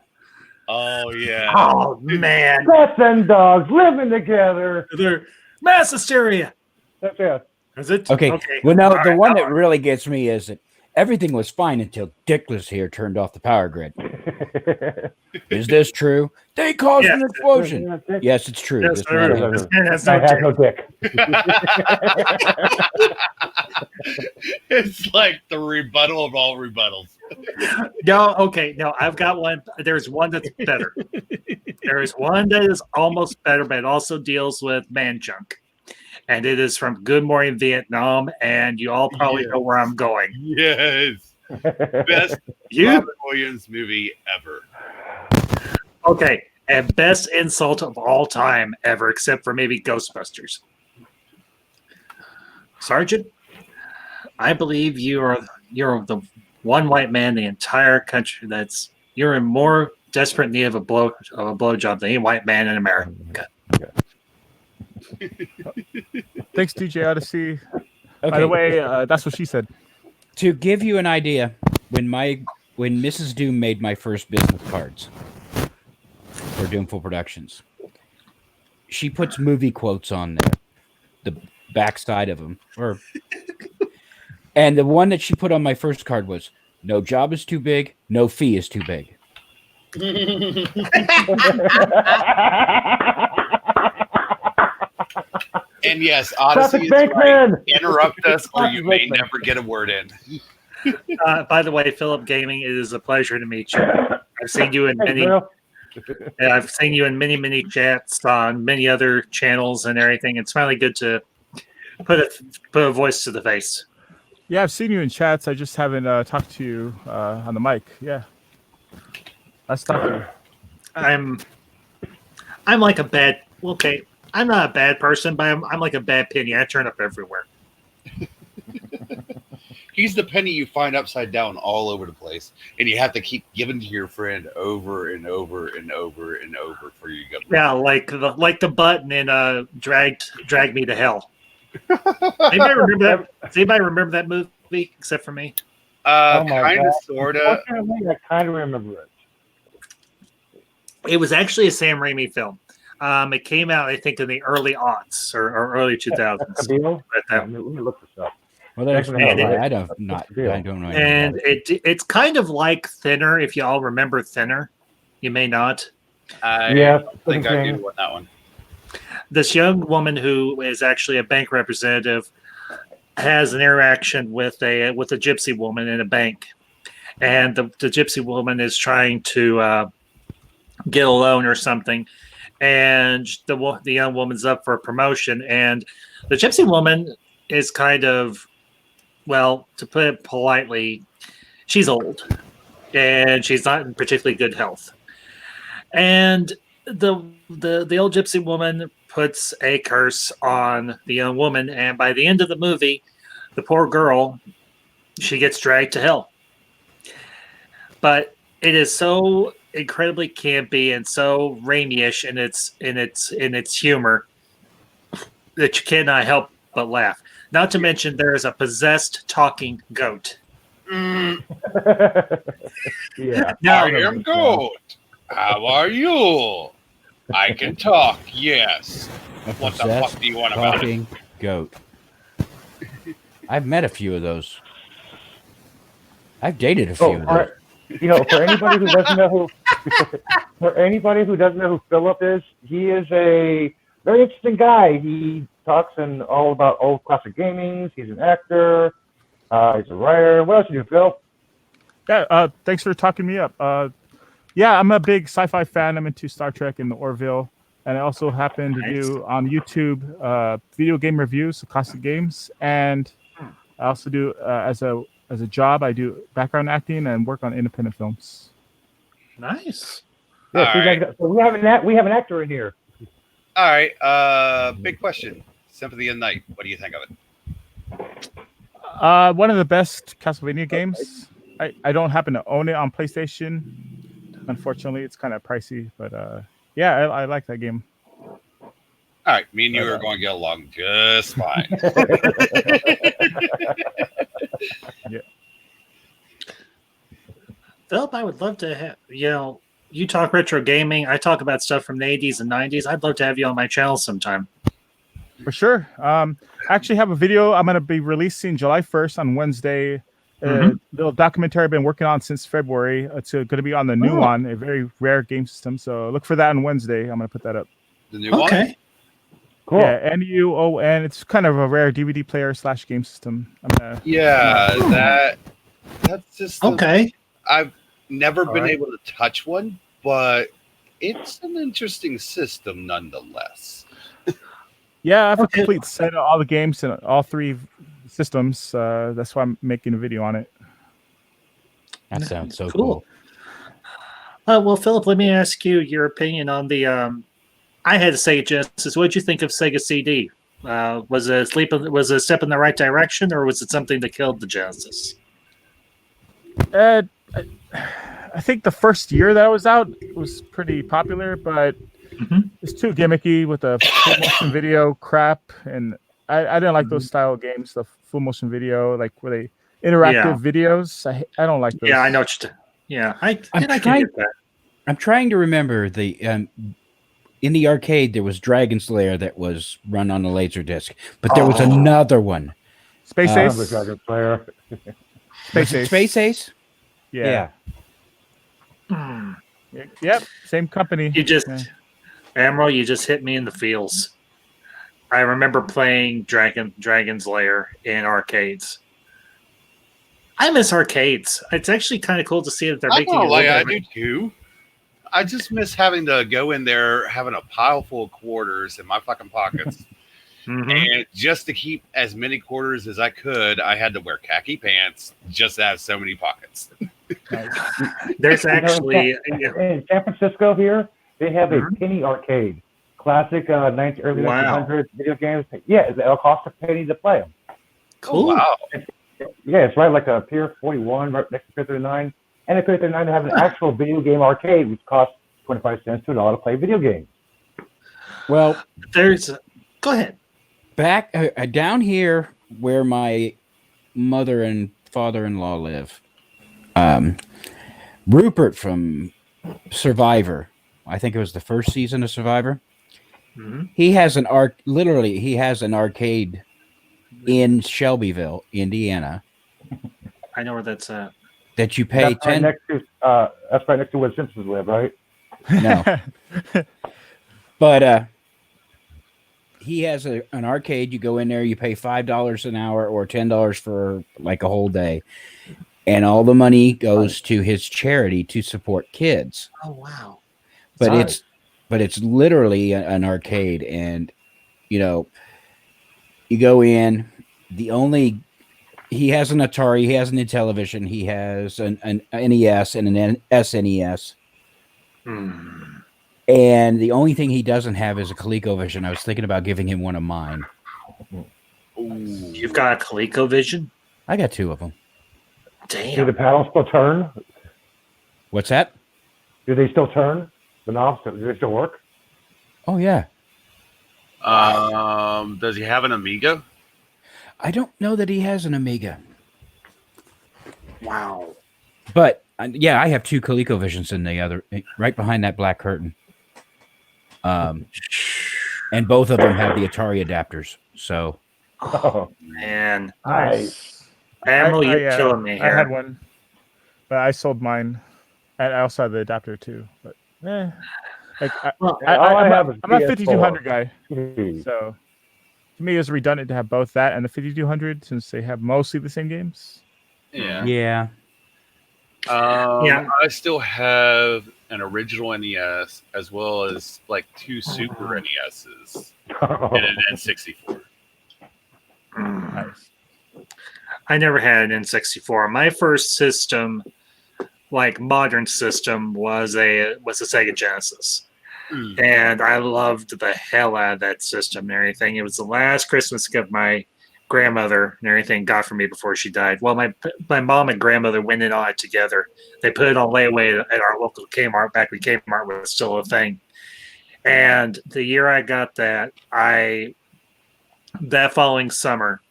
Oh, yeah. Oh, man. Cats and dogs living together. They're mass hysteria. That's it. Is it? Okay. Okay. Well, no, All the right, one now- that really gets me is that Everything was fine until Dickless here turned off the power grid. Is this true? They caused an explosion. Yes, it's true. Yes, This man this man has no I have dick. no dick. It's like the rebuttal of all rebuttals. No, okay, no, I've got one. There's one that's better. There is one that is almost better, but it also deals with man junk. And it is from Good Morning Vietnam, and you all probably know where I'm going. Yes. Best You? Robin Williams movie ever. Okay, and best insult of all time ever, except for maybe Ghostbusters. Sergeant, I believe you're the one white man in the entire country you're in more desperate need of a blowjob than any white man in America. Thanks, DJ Odyssey. Okay. By the way, that's what she said. To give you an idea, when Mrs. Doom made my first business cards for Doomful Productions, she puts movie quotes on there, the backside of them, and the one that she put on my first card was, "No job is too big, no fee is too big." And yes, Odyssey is right. Interrupt us or you may never get a word in. By the way, Philip Gaming, it is a pleasure to meet you. I've seen you in many many chats on many other channels and everything. It's finally good to put a voice to the face. Yeah, I've seen you in chats. I just haven't talked to you on the mic. Yeah. Let's talk to you. I'm like a bad. Okay, I'm not a bad person, but I'm like a bad penny. I turn up everywhere. He's the penny you find upside down all over the place, and you have to keep giving to your friend over and over and over and over for you to go. Yeah, like the button in Drag Me to Hell. Anybody remember that? Does anybody remember that movie except for me? Kind of, sorta. I kind of remember it. It was actually a Sam Raimi film. It came out, I think, in the early aughts or early 2000s. Let me look this up. Well, there's I don't know. And it's kind of like Thinner. If you all remember Thinner, you may not. I think I do want that one. This young woman who is actually a bank representative has an interaction with a gypsy woman in a bank, and the gypsy woman is trying to get a loan or something, and the young woman's up for a promotion, and the gypsy woman is kind of, well, to put it politely, she's old and she's not in particularly good health, and the old gypsy woman puts a curse on the young woman, and by the end of the movie, the poor girl, she gets dragged to hell. But it is so incredibly campy and so Raimi-ish in its humor that you cannot help but laugh. Not to mention there is a possessed talking goat. Yeah. Now, I am goat. How are you? I can talk, yes. What the fuck do you want about it? Talking goat. I've met a few of those. I've dated a few of those. For anybody who doesn't know who Philip is, he is a very interesting guy. He talks all about old classic gaming. He's an actor. He's a writer. What else do you do, Phil? Yeah, thanks for talking me up. Yeah, I'm a big sci-fi fan. I'm into Star Trek and the Orville. And I also happen to do on YouTube video game reviews of classic games. And I also do, as a job, I do background acting and work on independent films. Nice. Yeah, so we have an actor in here. All right. Big question. Symphony of the Night. What do you think of it? One of the best Castlevania games. I don't happen to own it on PlayStation. Unfortunately, it's kind of pricey, but yeah, I like that game. All right, me and you are going to get along just fine. Yeah. Philip, I would love to have, you talk retro gaming. I talk about stuff from the 80s and 90s. I'd love to have you on my channel sometime. For sure. I actually have a video I'm going to be releasing July 1st on Wednesday little documentary I've been working on since February. It's going to be on the new one, a very rare game system. So look for that on Wednesday. I'm going to put that up. The new one? Okay. Cool. Yeah, NUON. It's kind of a rare DVD player / game system. That's just okay. I've never been able to touch one, but it's an interesting system nonetheless. Yeah, I have a complete set of all the games and all 3 systems. That's why I'm making a video on it. That sounds so cool. Well, Philip, let me ask you your opinion on the. I had a Sega Genesis. What did you think of Sega CD? Was it a step in the right direction, or was it something that killed the Genesis? I think the first year that I was out was pretty popular, but it's too gimmicky with the full motion video crap, and I didn't like those style of games. The full motion video, like where they interactive videos. I don't like those. Yeah, I know what you're I can get that. I'm trying to remember the in the arcade there was Dragon's Lair that was run on a laser disc, but there was another one. Space Ace. Dragon's Lair. Space Ace. Yeah. Yep. Same company. Admiral, you just hit me in the feels. I remember playing Dragon's Lair in arcades. I miss arcades. It's actually kind of cool to see that they're making it. I do too. I just miss having to go in there, having a pile full of quarters in my fucking pockets. And just to keep as many quarters as I could, I had to wear khaki pants just to have so many pockets. There's actually in San Francisco here, they have a penny arcade, classic early 1900s video games. Yeah, it'll cost a penny to play them. Cool. Oh, wow. Yeah, it's right like a Pier 41 right next to Pier 39. And at Pier 39 they have an actual video game arcade which costs 25 cents to $1 to play video games. Well, go ahead. Back down here where my mother and father-in-law live, Rupert from Survivor, I think it was the first season of Survivor. He has an he has an arcade in Shelbyville, Indiana. I know where that's at. That you pay that's right next to that's right next to where Simpsons live, right? No. But he has an arcade. You go in there, you pay $5 an hour or $10 for like a whole day, and all the money goes to his charity to support kids. Oh wow! But it's literally an arcade, and you go in. He has an Atari, he has an Intellivision, he has an NES and an SNES. And the only thing he doesn't have is a ColecoVision. I was thinking about giving him one of mine. You've got a ColecoVision? I got 2 of them. Damn. Do the paddles still turn? What's that? Do they still turn? The knobs, do they still work? Oh, yeah. Does he have an Amiga? I don't know that he has an Amiga. Wow. But, yeah, I have 2 ColecoVisions in the other, right behind that black curtain. And both of them have the Atari adapters. So, oh man, nice. Admiral, you're killing me here. I had one, but I sold mine. I also had the adapter too. But I'm a 5200 guy, so to me it's redundant to have both that and the 5200 since they have mostly the same games. Yeah. I still have an original NES as well as like 2 Super NESs and an N64. Nice. I never had an N64. My first system, like modern system, was a Sega Genesis. And I loved the hell out of that system and everything. It was the last Christmas gift my grandmother and everything got for me before she died. Well, my mom and grandmother went in on it together. They put it on layaway at our local Kmart back when Kmart was still a thing. And the year I got that, that following summer,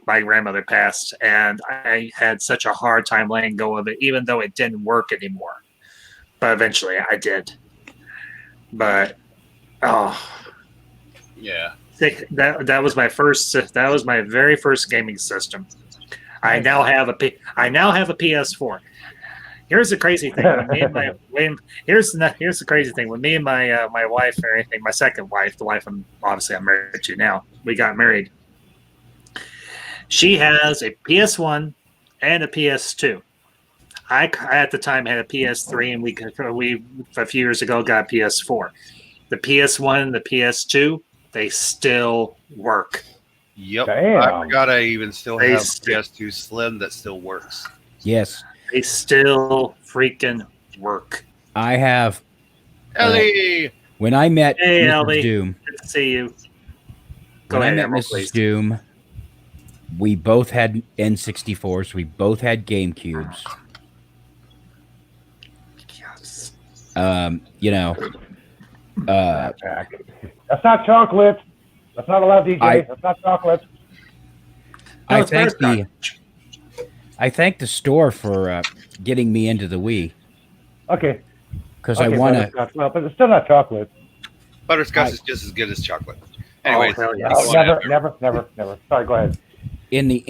my grandmother passed, and I had such a hard time letting go of it, even though it didn't work anymore. But eventually I did. But yeah, that was my first. That was my very first gaming system. I now have a PS4. Here's the crazy thing. Here's the crazy thing. When me and my my wife or anything, my second wife, the wife I'm married to now, we got married. She has a PS1 and a PS2. I at the time had a PS3, and we a few years ago got a PS4. The PS1 and the PS2, they still work. Yep. Damn. I forgot I even still They have still- PS2 Slim that still works. Yes, They still freaking work. I have. Ellie! When I met Hey, Mrs. Ellie. Doom, Good to see you. Go when ahead, I met Emerald, Mrs. please. Doom, we both had N64s. We both had GameCubes. Yes. You know, Jack. That's not chocolate. That's not allowed, DJ. That's not chocolate. No, I it's thank butterscotch. I thank the store for getting me into the Wii Okay. because Okay, I want to. butterscotch. Well, but it's still not chocolate. Butterscotch is just as good as chocolate. Oh, Anyways, hell yeah. Oh, never. Sorry, go ahead. In the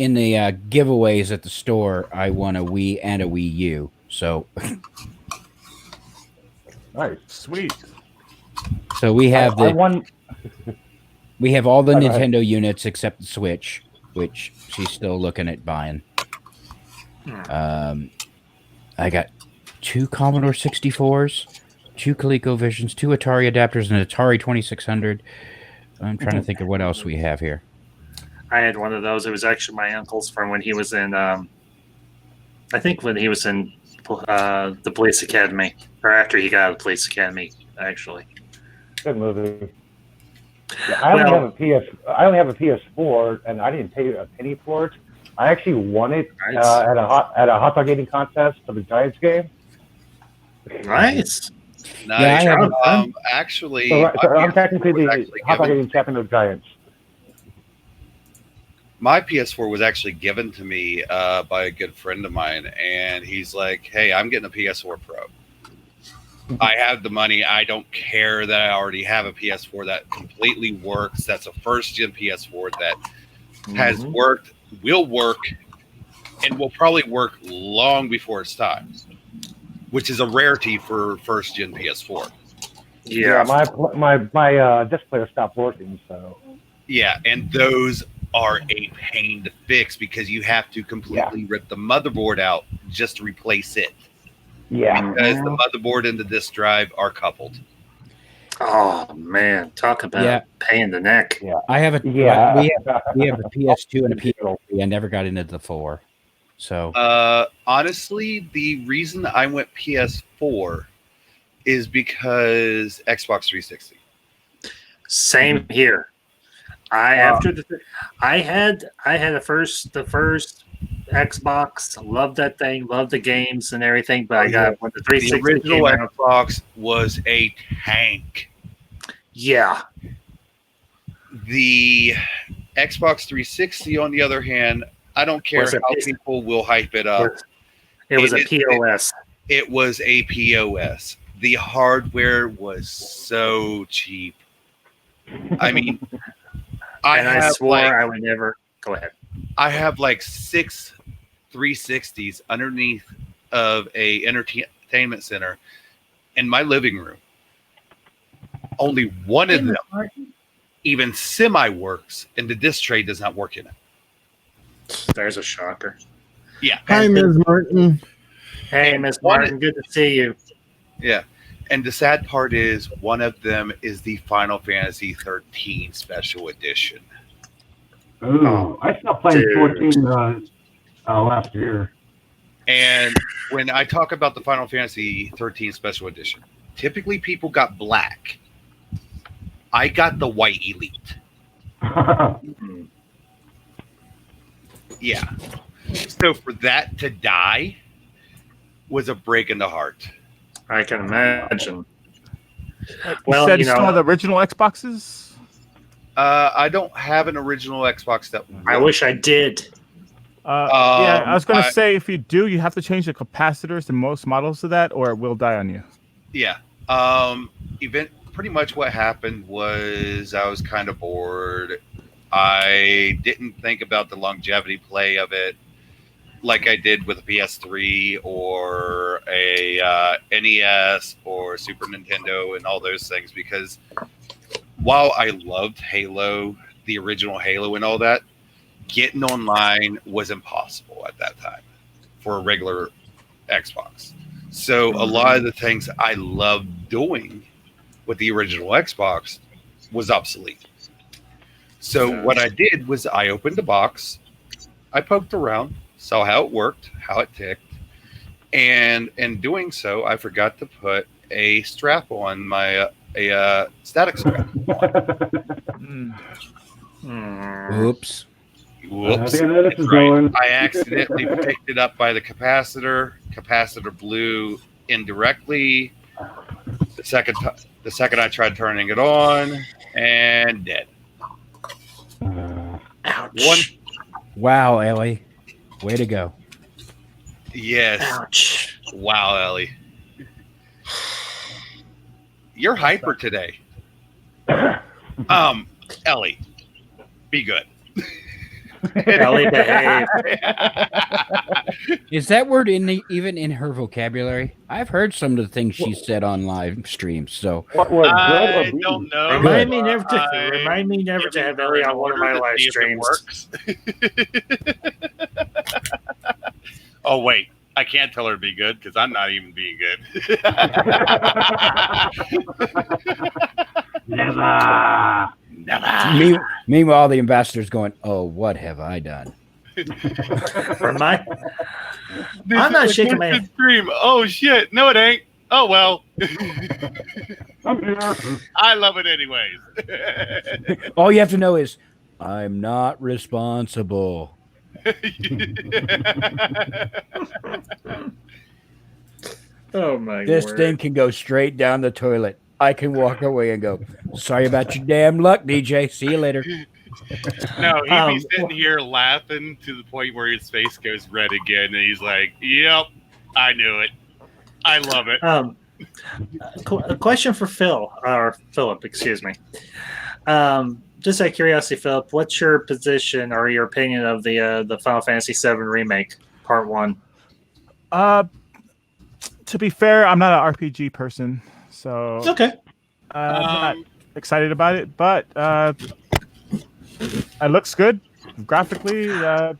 giveaways at the store, I won a Wii and a Wii U. So Nice. Sweet. we have I the won. we have all the Go ahead. Nintendo units except the Switch, which she's still looking at buying. I got 2 Commodore 64s, 2 ColecoVisions, 2 Atari adapters, and an Atari 2600. I'm trying to think of what else we have here. I had one of those. It was actually my uncle's from when he was in, I think when he was in the police academy, or after he got out of the police academy, actually. Good movie. Yeah, I only have a PS4, and I didn't pay a penny for it. I actually won it Nice. at a hot dog eating contest for the Giants game. Nice. nice. Yeah, I have Actually, So, my I'm PS4 technically was the actually hot dog given- eating champion of the Giants. my PS4 was actually given to me by a good friend of mine, and he's like, "Hey, I'm getting a PS4 Pro. I have the money. I don't care that I already have a PS4 that completely works. That's a first gen PS4 that has worked, will work, and will probably work long before it's time, which is a rarity for first gen PS4. Yeah. My disc player stopped working, so Yeah, and those are a pain to fix because you have to completely rip the motherboard out just to replace it. yeah. Because the motherboard and the disk drive are coupled. Oh man, talk about Yeah. pain in the neck. I have a Yeah. we have a PS2 and a PS3. I never got into the 4. So Honestly, the reason I went PS4 is because Xbox 360. Same here. I had the first Xbox, loved that thing, loved the games and everything, but I got when the The 360 original came out. Xbox was a tank. Yeah. The Xbox 360, on the other hand, I don't care Was a how piece- people will hype it up. It was a It- POS. It was a POS. The hardware was so cheap. I mean, And I have swore like, I would never go ahead. I have like 6 360s underneath of a entertainment center in my living room. Only one of them even semi works, and the disc tray does not work in it. There's a shocker. Yeah. Hi, Ms. Martin. Hey, Miss One- Martin, good to see you. Yeah. And the sad part is one of them is the Final Fantasy 13 Special Edition. Ooh, I stopped playing Dude. 14 last year. And when I talk about the Final Fantasy 13 Special Edition, typically people got black. I got the white elite. Yeah. So for that to die was a break in the heart. I can imagine. Well, you said you still know, have the original Xboxes? I don't have an original Xbox that. I wish I did. Yeah, I was going to I- say, if you do, you have to change the capacitors to most models of that, or it will die on you. Yeah. Pretty much what happened was I was kind of bored. I didn't think about the longevity play of it. like I did with a PS3 or a NES or Super Nintendo and all those things, because while I loved Halo, the original Halo and all that, getting online was impossible at that time for a regular Xbox. So a lot of the things I loved doing with the original Xbox was obsolete. So what I did was I opened the box, I poked around, saw how it worked, how it ticked, and in doing so, I forgot to put a strap on my a static strap. Oops. Whoops. I know this is Right. going. I accidentally picked it up by the capacitor. Capacitor blew indirectly. The second I tried turning it on, and dead. Ouch. Wow, Ellie. Way to go. Yes. Ouch. Wow, Ellie. You're hyper today. Ellie, be good. Ellie, behave. Is that word even in her vocabulary? I've heard some of the things she said on live streams. So What was good or I B? don't know. Remind me never to have Ellie on one of my live streams. Oh wait, I can't tell her to be good because I'm not even being good. Never. Meanwhile, the ambassador's going, "Oh, what have I done?" I'm not shaking my head. Scream! Oh shit! No, it ain't. Oh well. I'm here. I love it anyways. All you have to know is, I'm not responsible. Oh my This word. thing can go straight down the toilet. I can walk away and go, "Sorry about your damn luck, DJ. See you later." No, he'd be sitting here laughing to the point where his face goes red again, and he's like, "Yep, I knew it. I love it." A question for Phil, or Philip, excuse me. Just out of curiosity, Philip, what's your position or your opinion of the Final Fantasy VII Remake Part 1? To be fair, I'm not an RPG person, so Okay. I'm not excited about it. But it looks good graphically. I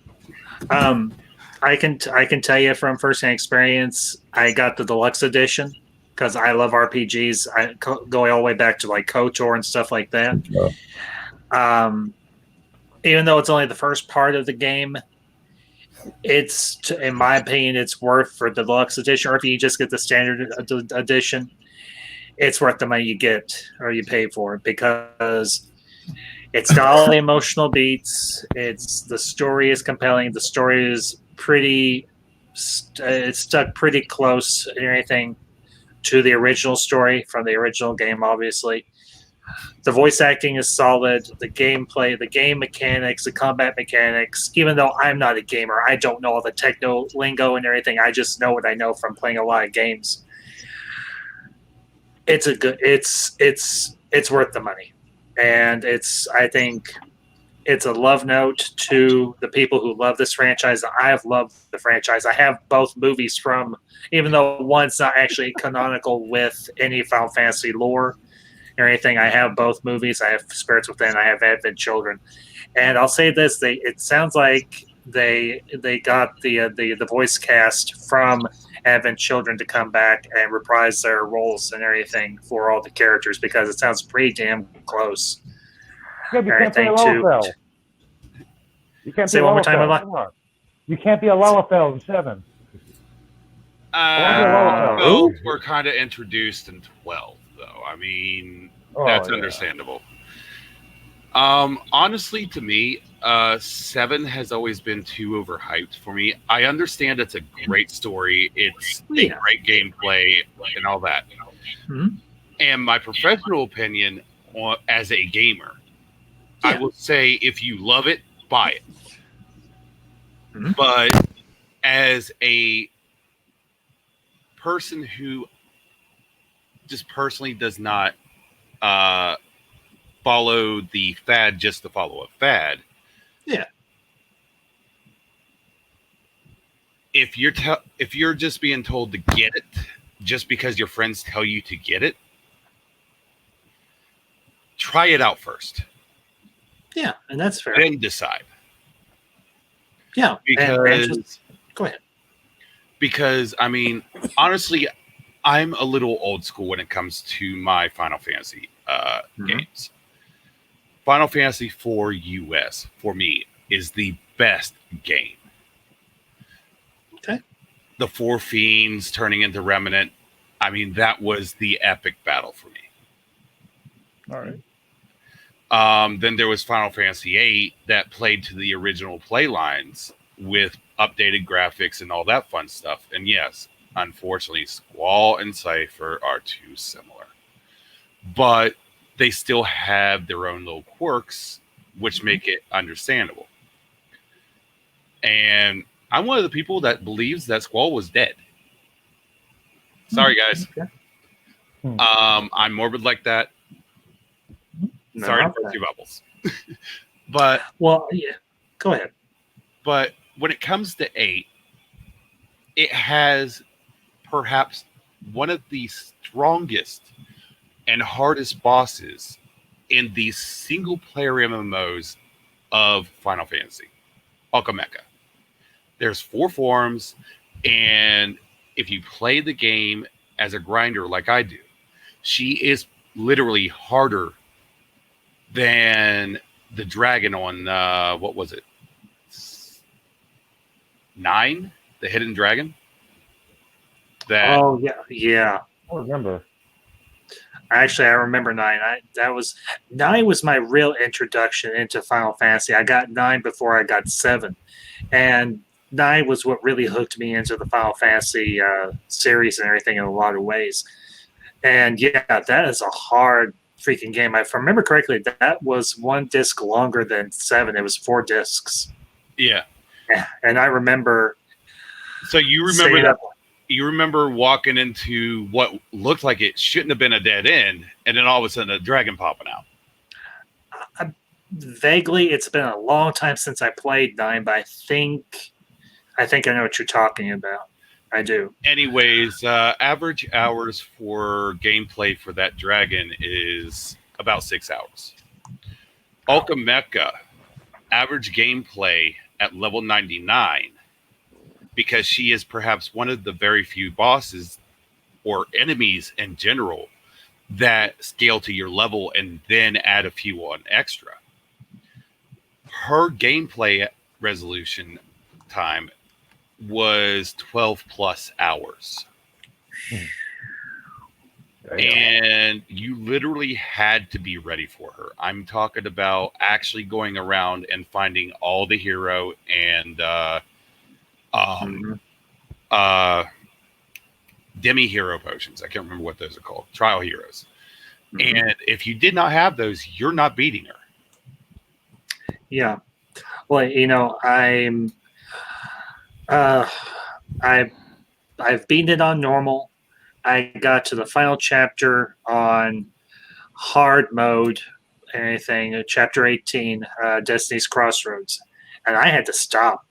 can tell you from firsthand experience, I got the deluxe edition because I love RPGs. Going all the way back to like KOTOR and stuff like that. Even though it's only the first part of the game, in my opinion, it's worth for the deluxe edition. Or if you just get the standard edition, it's worth the money you get or you pay for it because it's got all the emotional beats. The story is compelling. The story is pretty. It's stuck pretty close and everything to the original story from the original game. Obviously, the voice acting is solid. The gameplay, the game mechanics, the combat mechanics. Even though I'm not a gamer, I don't know all the techno lingo and everything. I just know what I know from playing a lot of games. It's a good. It's worth the money. And I think it's a love note to the people who love this franchise. I have loved the franchise. I have both movies from, even though one's not actually canonical with any Final Fantasy lore or anything, I have both movies. I have Spirits Within, I have Advent Children. And I'll say this, it sounds like they got the voice cast from Advent Children to come back and reprise their roles and everything for all the characters because it sounds pretty damn close. Yeah, you can't be a Lalafell. You can't Say be one more time, Lalafell. Come on. You can't be a Lalafell in 7. Both were kind of introduced in 12, though. I mean, that's understandable. Honestly, to me, 7 has always been too overhyped for me. I understand it's a great story, it's a great gameplay, and all that. Mm-hmm. And my professional opinion as a gamer, I will say if you love it, buy it. Mm-hmm. But as a person who just personally does not follow the fad just to follow a fad. Yeah. if you're just being told to get it just because your friends tell you to get it, try it out first. Yeah, and that's fair. Then decide. Yeah, because go ahead. Because I mean, honestly, I'm a little old school when it comes to my Final Fantasy games. Final Fantasy IV US for me is the best game. Okay. The Four Fiends turning into Remnant. I mean, that was the epic battle for me. All right. Then there was Final Fantasy VIII that played to the original play lines with updated graphics and all that fun stuff. And yes, unfortunately, Squall and Cypher are too similar. But they still have their own little quirks, which make it understandable. And I'm one of the people that believes that Squall was dead. Sorry, guys. Okay. I'm morbid like that. No, Sorry to not burst your bubbles. But well, yeah. Go ahead. But when it comes to 8, it has perhaps one of the strongest and hardest bosses in the single-player MMOs of Final Fantasy, Alchemeka. There's 4 forms, and if you play the game as a grinder like I do, she is literally harder than the dragon on, what was it? 9? The hidden dragon? Oh, yeah. I don't remember. Actually, I remember 9. 9 was my real introduction into Final Fantasy. I got 9 before I got 7. And 9 was what really hooked me into the Final Fantasy series and everything in a lot of ways. And yeah, that is a hard freaking game. If I remember correctly, that was 1 disc longer than 7. It was 4 discs. Yeah. And I remember. So you remember that? You remember walking into what looked like it shouldn't have been a dead end, and then all of a sudden a dragon popping out. Vaguely, it's been a long time since I played 9, but I think I know what you're talking about. I do. Anyways, average hours for gameplay for that dragon is about 6 hours. Alchemeka, average gameplay at level 99, because she is perhaps one of the very few bosses or enemies in general that scale to your level and then add a few on extra. Her gameplay resolution time was 12 plus hours. And you literally had to be ready for her. I'm talking about actually going around and finding all the hero and demi-hero potions. I can't remember what those are called. Trial heroes. And if you did not have those, you're not beating her. Yeah. Well, you know, I've beaten it on normal. I got to the final chapter on hard mode, anything, chapter 18, Destiny's Crossroads, and I had to stop.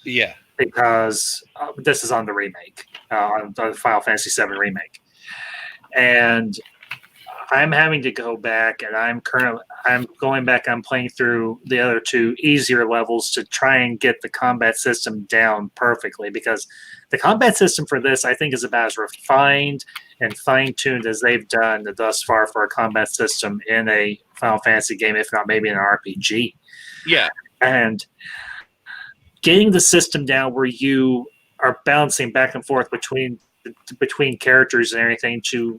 Yeah. Because this is on the remake, on the Final Fantasy VII remake. And I'm having to go back, and I'm going back, I'm playing through the other 2 easier levels to try and get the combat system down perfectly, because the combat system for this, I think, is about as refined and fine-tuned as they've done thus far for a combat system in a Final Fantasy game, if not maybe an RPG. Yeah. And getting the system down where you are bouncing back and forth between characters and everything to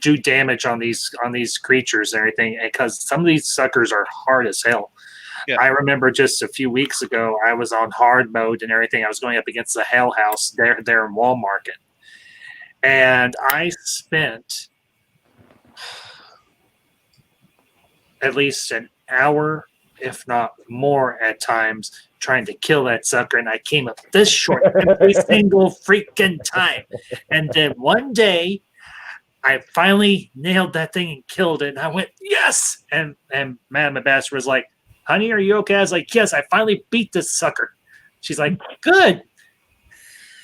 do damage on these creatures and everything, because some of these suckers are hard as hell. Yeah. I remember just a few weeks ago, I was on hard mode and everything. I was going up against the Hell House there in Wall Market, and I spent at least an hour, if not more, at times trying to kill that sucker, and I came up this short every single freaking time. And then one day, I finally nailed that thing and killed it, and I went, yes! And Madame Ambassador was like, honey, are you okay? I was like, yes, I finally beat this sucker. She's like, good.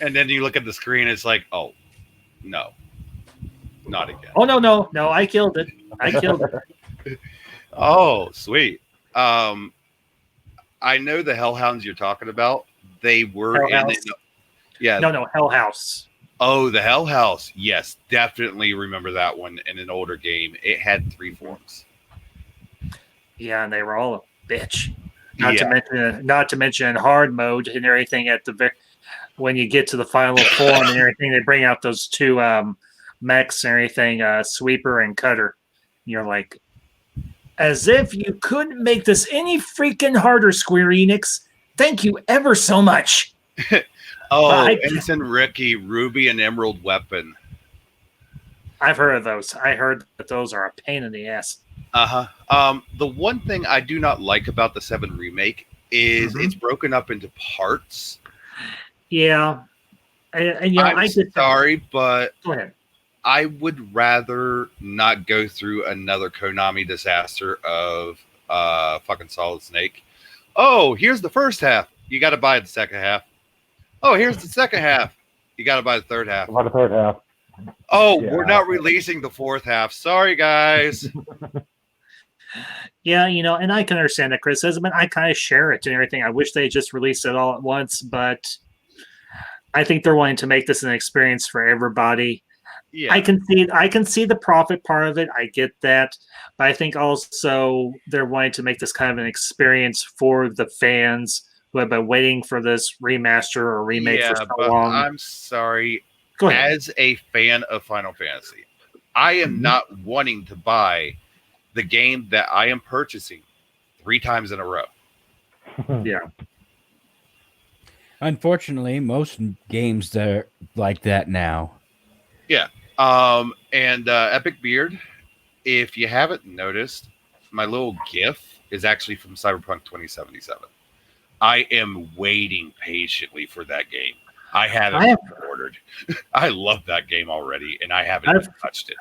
And then you look at the screen, it's like, oh, no, not again. Oh no! I killed it. I killed it. Oh, sweet. I know the Hellhounds you're talking about. They were Hell in House? it. Yeah. No, Hell House. Oh, the Hell House. Yes, definitely remember that one in an older game. It had 3 forms. Yeah, and they were all a bitch. Not to mention hard mode and everything at the when you get to the final form and everything, they bring out those 2 mechs and everything, Sweeper and Cutter. You're like, as if you couldn't make this any freaking harder, Square Enix. Thank you ever so much. Ensign Ricky, Ruby and Emerald Weapon. I've heard of those. I heard that those are a pain in the ass. The one thing I do not like about the 7 remake is it's broken up into parts. Yeah. And I'm sorry, but go ahead. I would rather not go through another Konami disaster of fucking Solid Snake. Oh, here's the first half. You got to buy the second half. Oh, here's the second half. You got to buy the third half. About the third half. Oh, Yeah. we're not releasing the fourth half. Sorry, guys. Yeah, and I can understand that criticism, and I kind of share it and everything. I wish they just released it all at once, but I think they're wanting to make this an experience for everybody. Yeah. I can see the profit part of it. I get that, but I think also they're wanting to make this kind of an experience for the fans who have been waiting for this remaster or remake for so but long. I'm sorry. Go ahead. As a fan of Final Fantasy, I am not wanting to buy the game that I am purchasing 3 times in a row. Yeah. Unfortunately, most games are like that now. Yeah. And Epic Beard, if you haven't noticed, my little GIF is actually from Cyberpunk 2077. I am waiting patiently for that game. I haven't ordered. I love that game already, and I haven't even touched it.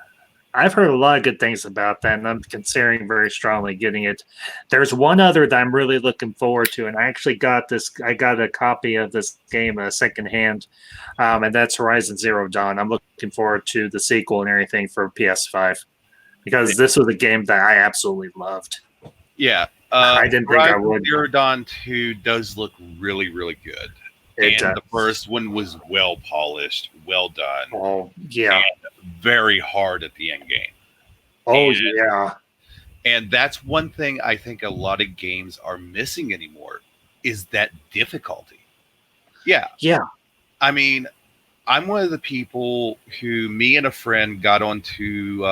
I've heard a lot of good things about that, and I'm considering very strongly getting it. There's one other that I'm really looking forward to, and I actually got this. I got a copy of this game secondhand, and that's Horizon Zero Dawn. I'm looking forward to the sequel and everything for PS5 because this was a game that I absolutely loved. Yeah, I didn't think I would. Zero Dawn 2 does look really, really good. It and does. The first one was well polished, well done. Oh, yeah. And very hard at the end game. Oh, yeah. And that's one thing I think a lot of games are missing anymore is that difficulty. Yeah. Yeah. I mean, I'm one of the people who, me and a friend got onto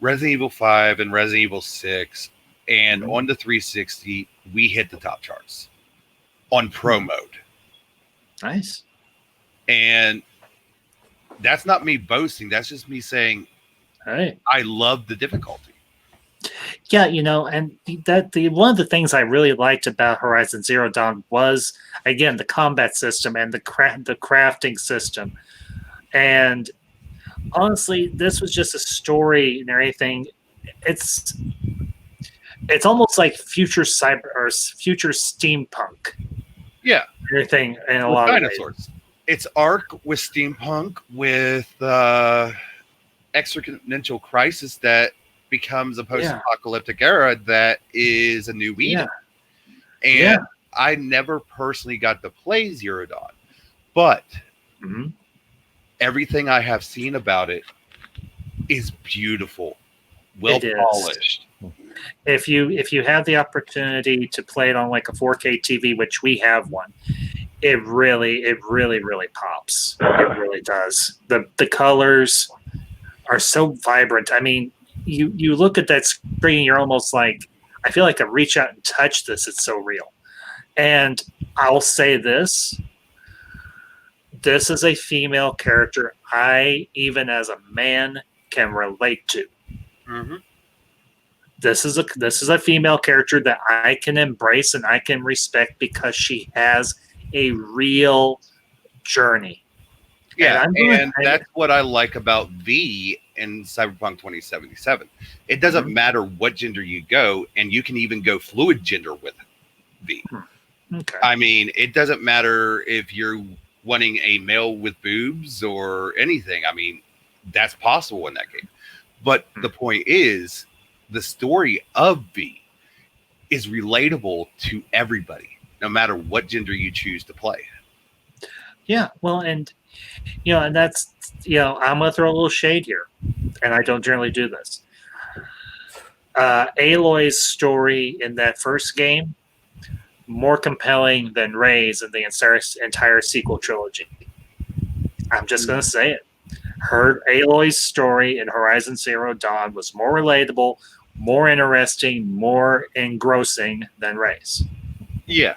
Resident Evil 5 and Resident Evil 6, and on the 360, we hit the top charts on pro mode. Nice. And that's not me boasting. That's just me saying, hey, I love the difficulty. Yeah, and one of the things I really liked about Horizon Zero Dawn was, again, the combat system and the crafting system. And honestly, this was just a story and everything. It's almost like future cyber or future steampunk. Yeah, everything in a with lot dinosaurs. of ways. It's Ark with steampunk with exponential crisis that becomes a post-apocalyptic era that is a new Eden. And I never personally got to play Zero Dawn, but everything I have seen about it is beautiful, well polished. If you have the opportunity to play it on like a 4K TV, which we have one, it really pops. It really does. The colors are so vibrant. I mean, you look at that screen, you're almost like, I feel like I reach out and touch this. It's so real. And I'll say this is a female character I, even as a man, can relate to. This is a female character that I can embrace and I can respect because she has a real journey. Yeah, and that's what I like about V in Cyberpunk 2077. It doesn't matter what gender you go, and you can even go fluid gender with V. Okay. I mean, it doesn't matter if you're wanting a male with boobs or anything. I mean, that's possible in that game. But the point is, the story of V is relatable to everybody, no matter what gender you choose to play. Yeah, well, and and that's I'm gonna throw a little shade here, and I don't generally do this. Aloy's story in that first game more compelling than Rey's in the entire sequel trilogy. I'm just gonna say it. Aloy's story in Horizon Zero Dawn was more relatable, more interesting, more engrossing than Rey's. Yeah.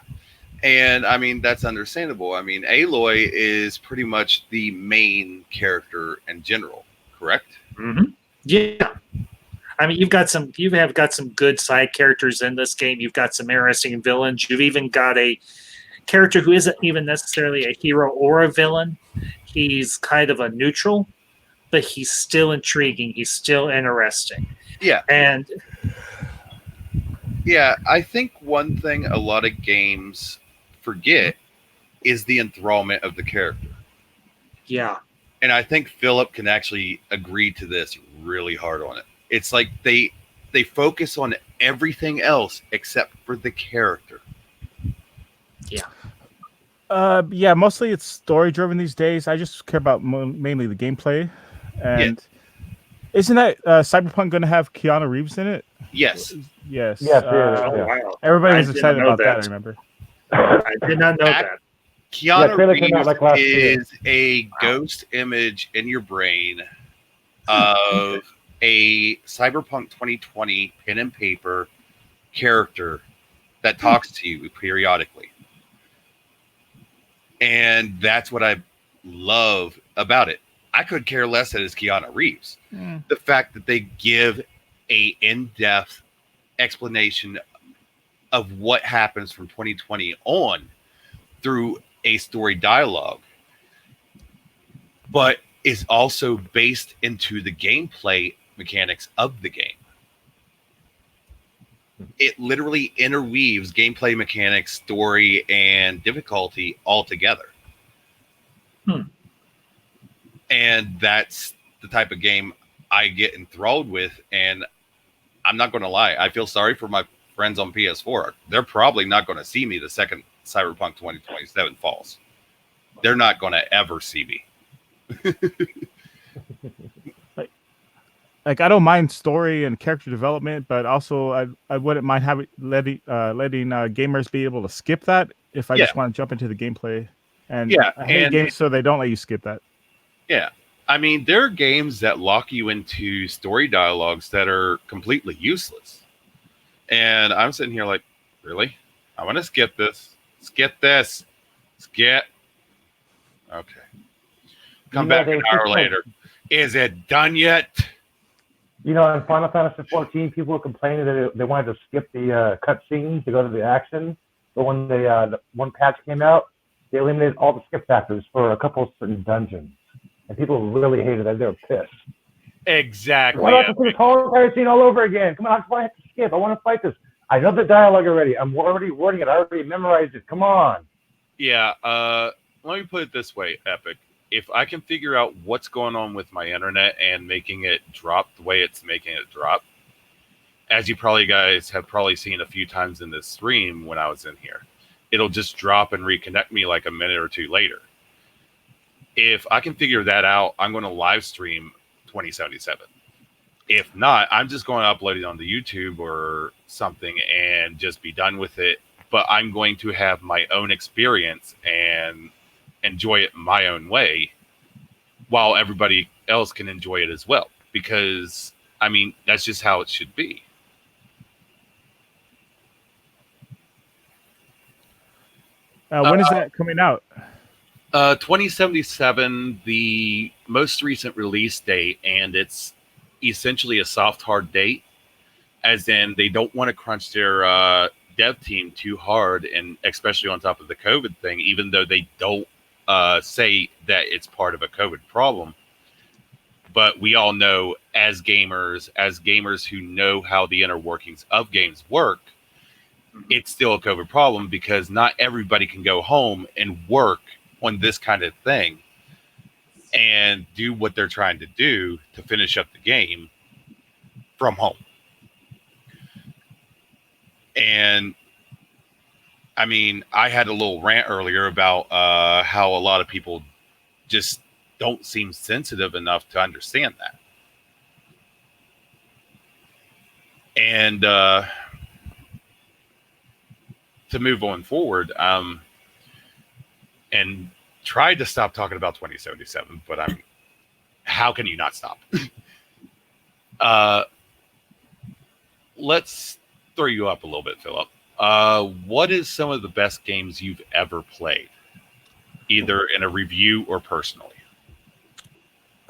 And I mean, that's understandable. I mean, Aloy is pretty much the main character in general, correct? Mm-hmm. Yeah. I mean, you have got some good side characters in this game. You've got some interesting villains. You've even got a character who isn't even necessarily a hero or a villain. He's kind of a neutral, but he's still intriguing. He's still interesting. Yeah. And yeah, I think one thing a lot of games forget is the enthrallment of the character. Yeah. And I think Philip can actually agree to this really hard on it. It's like they focus on everything else except for the character. Yeah. Yeah, mostly it's story driven these days. I just care about mainly the gameplay. And isn't that Cyberpunk going to have Keanu Reeves in it? Yes. Yes. Yes, wow. Everybody was I did excited not know about that. I that. remember. I did not know that. Keanu trailer came out Reeves like last year. is a ghost image in your brain of a Cyberpunk 2020 pen and paper character that talks to you periodically. And that's what I love about it. I could care less that it's Keanu Reeves. The fact that they give a in-depth explanation of what happens from 2020 on through a story dialogue, but is also based into the gameplay mechanics of the game. It literally interweaves gameplay mechanics, story, and difficulty all together. And that's the type of game I get enthralled with. And I'm not going to lie, I feel sorry for my friends on PS4. They're probably not going to see me the second Cyberpunk 2027 falls. They're not going to ever see me. Like I don't mind story and character development, but also I wouldn't mind letting gamers be able to skip that if I just want to jump into the gameplay. And I hate games so they don't let you skip that. Yeah. I mean, there are games that lock you into story dialogues that are completely useless. And I'm sitting here like, really? I want to skip this. Skip this. Skip. Okay. Come back an hour later. Is it done yet? You know, in Final Fantasy 14, people were complaining that they wanted to skip the cutscenes to go to the action. But when the one patch came out, they eliminated all the skip factors for a couple of certain dungeons. And people really hated that. They were pissed. Exactly. Why do I have to see this whole entire scene all over again? Come on, I have to skip. I want to fight this. I know the dialogue already. I'm already wording it. I already memorized it. Come on. Yeah. Let me put it this way, Epic. If I can figure out what's going on with my internet and making it drop the way it's making it drop, as you probably guys have probably seen a few times in this stream when I was in here, it'll just drop and reconnect me like a minute or two later. If I can figure that out, I'm going to live stream 2077. If not, I'm just going to upload it onto YouTube or something and just be done with it. But I'm going to have my own experience and enjoy it my own way while everybody else can enjoy it as well. Because, I mean, that's just how it should be. When is that coming out? 2077, the most recent release date, and it's essentially a soft hard date, as in they don't want to crunch their dev team too hard, and especially on top of the COVID thing, even though they don't say that it's part of a COVID problem. But we all know as gamers who know how the inner workings of games work, it's still a COVID problem because not everybody can go home and work on this kind of thing and do what they're trying to do to finish up the game from home. And I mean, I had a little rant earlier about how a lot of people just don't seem sensitive enough to understand that. And to move on forward, and tried to stop talking about 2077, but how can you not stop? Let's throw you up a little bit, Philip. What is some of the best games you've ever played, either in a review or personally?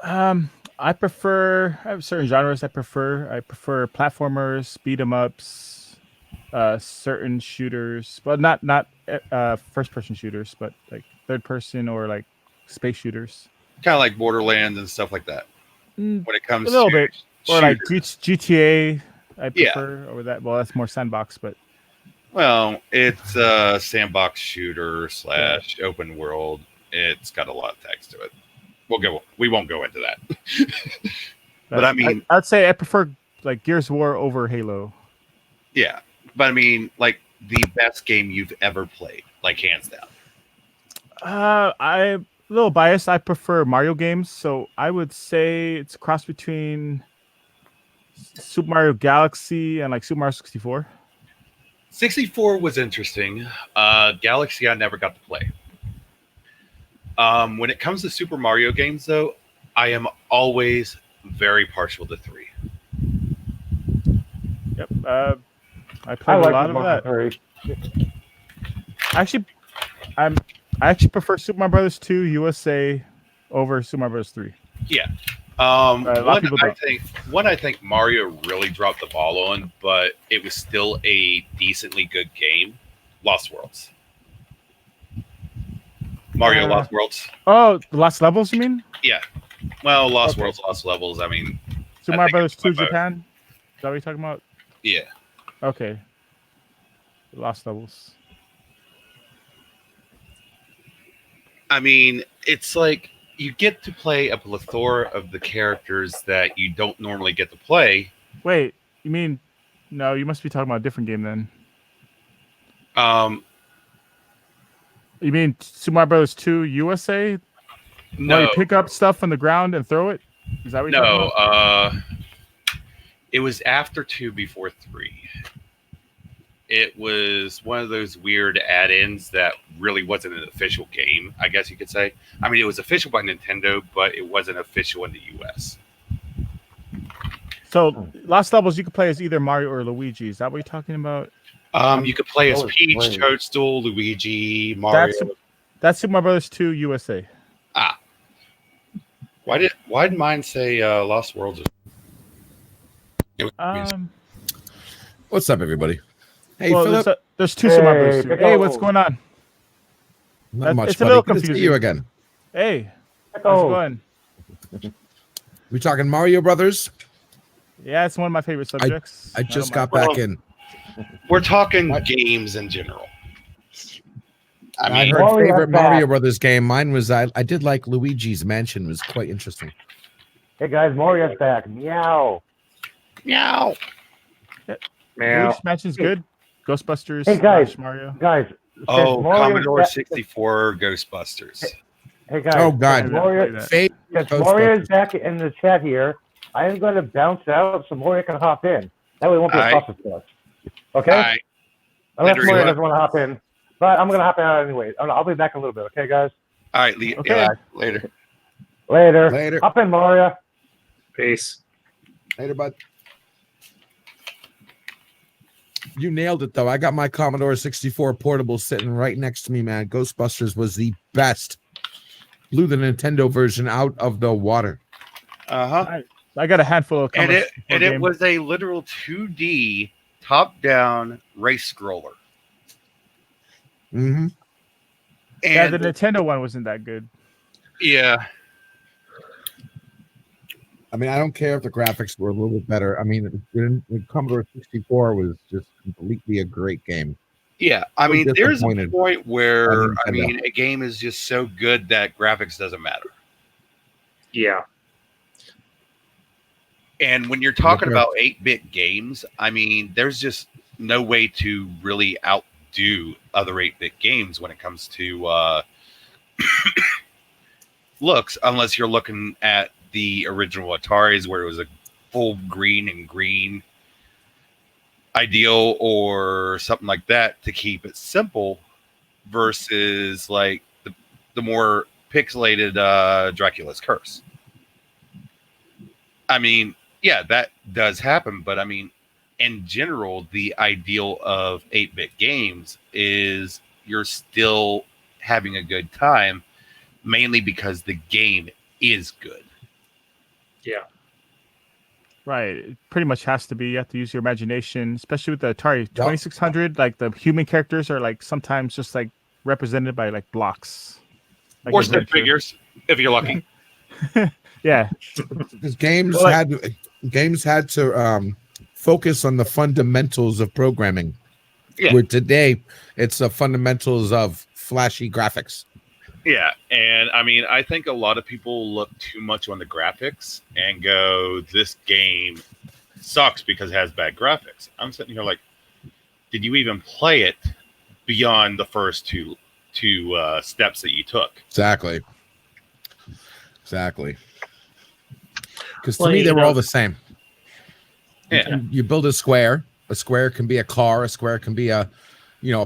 I have certain genres I prefer. I prefer platformers, beat 'em ups, certain shooters. Well, not first person shooters, but like third person or like space shooters. Kind of like Borderlands and stuff like that. When it comes A little to bit, or like shooters. GTA, I prefer over that. Well, that's more sandbox, but Well, it's a sandbox shooter / open world. It's got a lot of text to it. We won't go into that. But I mean, I'd say I prefer like Gears of War over Halo. yeah. But I mean, like the best game you've ever played, like hands down. I'm a little biased. I prefer Mario games, so I would say it's a cross between Super Mario Galaxy and like Super Mario 64. 64 was interesting. Galaxy, I never got to play. When it comes to Super Mario games, though, I am always very partial to 3. Yep. I played like a lot of Mario that. 3. I actually prefer Super Mario Brothers 2 USA over Super Mario Bros. 3. Yeah. A lot of people don't. One I think Mario really dropped the ball on, but it was still a decently good game. Lost Worlds. Mario Lost Worlds. Oh, the Lost Levels, you mean? Yeah. Well, Lost Worlds, Lost Levels. I mean, Super Mario Brothers 2 Japan? Is that what you're talking about? yeah. Okay. Lost Levels. I mean, it's like you get to play a plethora of the characters that you don't normally get to play. Wait, you mean... No, you must be talking about a different game then. You mean Super Mario Bros. 2 USA? No. Where you pick up stuff on the ground and throw it? Is that what you're talking about? It was after 2 before 3. It was one of those weird add-ins that really wasn't an official game, I guess you could say. I mean, it was official by Nintendo, but it wasn't official in the US. So, Lost Levels, you could play as either Mario or Luigi. Is that what you're talking about? You could play as Oh, Peach, great. Toadstool, Luigi, Mario. That's Super Mario Bros. 2 USA. Why did mine say Lost Worlds? What's up, everybody? Hey, well, Philip. there's 2 Super Mario Bros. 2. Hey, what's going on? Not much, it's a buddy. little Good to see confusing. you again. Hey, how's it going? We talking Mario Brothers? Yeah, it's one of my favorite subjects. I just don't got mind. back in. We're talking games in general. I heard favorite Mario Brothers game. Mine was I did like Luigi's Mansion. Was quite interesting. Hey guys, Mario's back. Meow. Meow. Luigi's Mansion's good. Ghostbusters. Hey guys, Mario. guys. Oh, since Mario's Commodore back- 64 Ghostbusters. Hey guys. Oh, God. Since Mario, Fake since Ghostbusters. Mario's back in the chat here, I am going to bounce out so Mario can hop in. That way it won't be a Alright. process for us. Okay? Alright. Unless Later, Mario you doesn't want to hop in. But I'm going to hop out anyway. I'll be back in a little bit. Okay, guys? All right, Okay. later. Later. Hop in, Mario. Peace. Later, bud. You nailed it, though. I got my Commodore 64 portable sitting right next to me, man. Ghostbusters was the best. Blew the Nintendo version out of the water. Uh-huh. I got a handful of And Commodore it was a literal 2D top-down race scroller. Mm-hmm. Yeah, And the Nintendo one wasn't that good. yeah, I mean, I don't care if the graphics were a little bit better. I mean, the Commodore 64 was just completely a great game. Yeah, I So mean, there's a disappointed point where by I Nintendo. mean, a game is just so good that graphics doesn't matter. Yeah. And when you're talking Okay. about 8-bit games, I mean, there's just no way to really outdo other 8-bit games when it comes to looks, unless you're looking at the original Ataris where it was a full green and green ideal or something like that to keep it simple versus like the more pixelated Dracula's Curse. I mean, yeah, that does happen, but I mean, in general, the ideal of 8-bit games is you're still having a good time, mainly because the game is good. Yeah. Right. It pretty much has to be. You have to use your imagination, especially with the Atari 2600. Like the human characters are like sometimes just like represented by like blocks. Like Or in stick Venture. figures, if you're lucky. Yeah. Because games Well, had to focus on the fundamentals of programming. Yeah. Where today it's the fundamentals of flashy graphics. Yeah, and I mean, I think a lot of people look too much on the graphics and go, "This game sucks because it has bad graphics." I'm sitting here like, did you even play it beyond the first two steps that you took? Exactly. Because to Well, me, you they were know- all the same. Yeah. You build a square. A square can be a car. A square can be a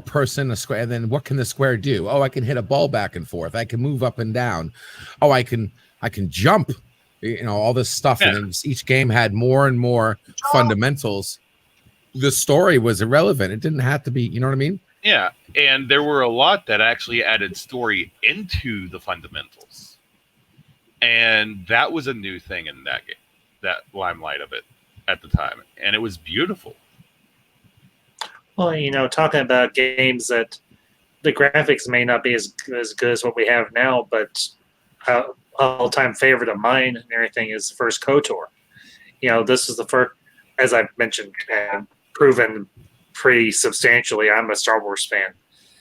person. A square. And then what can the square do? Oh, I can hit a ball back and forth. I can move up and down. Oh, I can jump. All this stuff. Yeah. And then each game had more and more fundamentals. The story was irrelevant. It didn't have to be. You know what I mean? Yeah, and there were a lot that actually added story into the fundamentals, and that was a new thing in that game, that limelight of it at the time, and it was beautiful. Well, talking about games that the graphics may not be as good as what we have now, but all-time favorite of mine and everything is the first KOTOR. This is the first, as I've mentioned, and proven pretty substantially, I'm a Star Wars fan.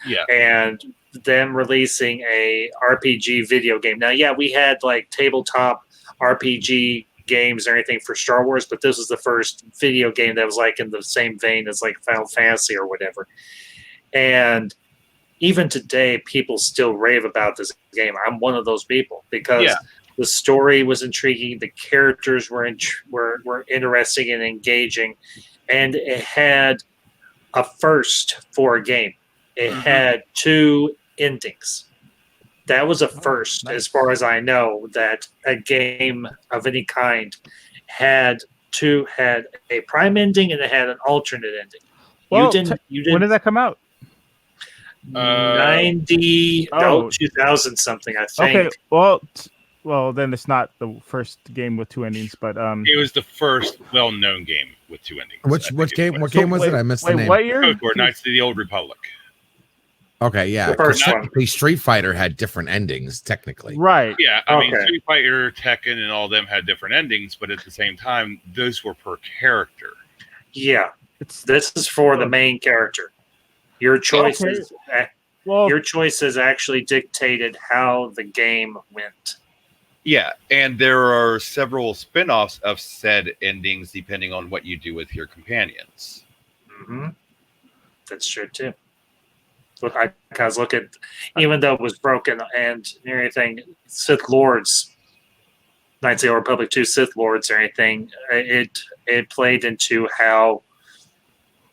Yeah. And them releasing a RPG video game. Now, yeah, we had like tabletop RPG games and everything for Star Wars, but this was the first video game that was like in the same vein as like Final Fantasy or whatever. And even today, people still rave about this game. I'm one of those people because the story was intriguing, the characters were interesting and engaging, and it had a first for a game. It had 2 endings. That was a first, as far as I know, that a game of any kind had a prime ending and it had an alternate ending. Well, you didn't. When did that come out? 2000 something, I think. Okay. Well, then it's not the first game with 2 endings, but It was the first well-known game with 2 endings. What game was it? I missed the name. What year? KOTOR, Knights of the Old Republic. Okay, yeah. The first 'cause one. technically, Street Fighter had different endings, technically. Right. Yeah, I mean, Okay. Street Fighter, Tekken, and all of them had different endings, but at the same time, those were per character. Yeah, this is for the main character. Your choices, Well, your choices actually dictated how the game went. Yeah, and there are several spin-offs of said endings depending on what you do with your companions. Mm-hmm. That's true too. Look at, even though it was broken and everything, Sith Lords, Knights of the Old Republic 2 Sith Lords or anything, it played into how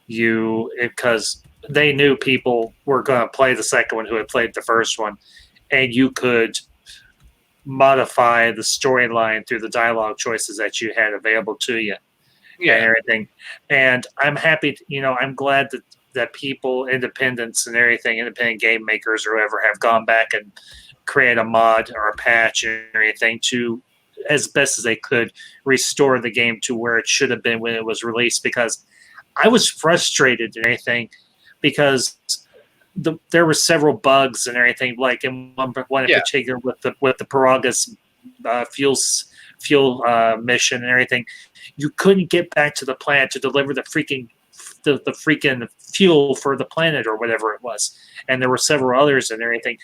because they knew people were going to play the second one who had played the first one, and you could modify the storyline through the dialogue choices that you had available to you and everything. And I'm happy, I'm glad that people, independent game makers or whoever, have gone back and create a mod or a patch or anything to, as best as they could, restore the game to where it should have been when it was released, because I was frustrated and everything because there were several bugs and everything, like in one in particular with the Paragus fuel mission and everything. You couldn't get back to the planet to deliver the freaking the freaking fuel for the planet or whatever it was. And there were several others and everything.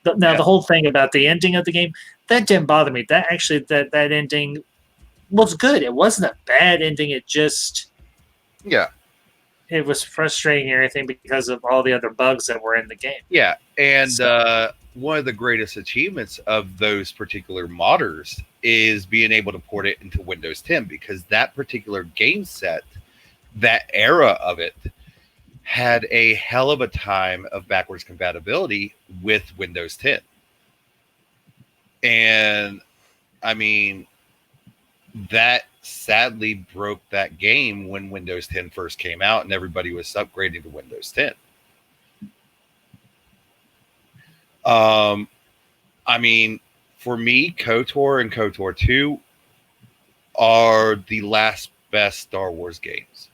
But now the whole thing about the ending of the game, that didn't bother me. That actually that ending was good. It wasn't a bad ending. It just it was frustrating and everything because of all the other bugs that were in the game. Yeah, and one of the greatest achievements of those particular modders is being able to port it into Windows 10, because that particular game set, that era of it, had a hell of a time of backwards compatibility with Windows 10. And I mean, that sadly broke that game when Windows 10 first came out and everybody was upgrading to Windows 10. I mean, for me, KOTOR and KOTOR 2 are the last best Star Wars games.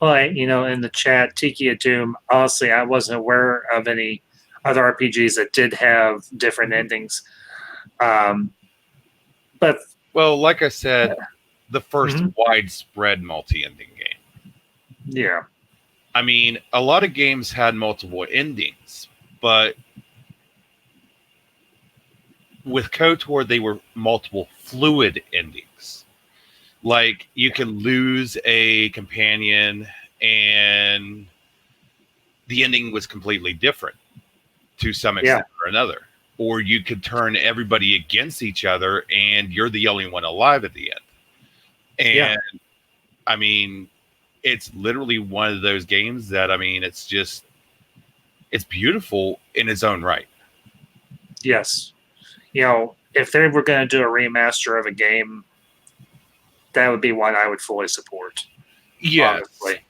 Well, in the chat, Tiki of Doom, honestly, I wasn't aware of any other RPGs that did have different endings. But well, like I said, the first widespread multi-ending game. Yeah. I mean, a lot of games had multiple endings, but with KOTOR, they were multiple fluid endings. Like, you can lose a companion and the ending was completely different to some extent or another. Or you could turn everybody against each other and you're the only one alive at the end. And I mean, it's literally one of those games that, I mean, it's beautiful in its own right. Yes. If they were going to do a remaster of a game, that would be one I would fully support. Yes.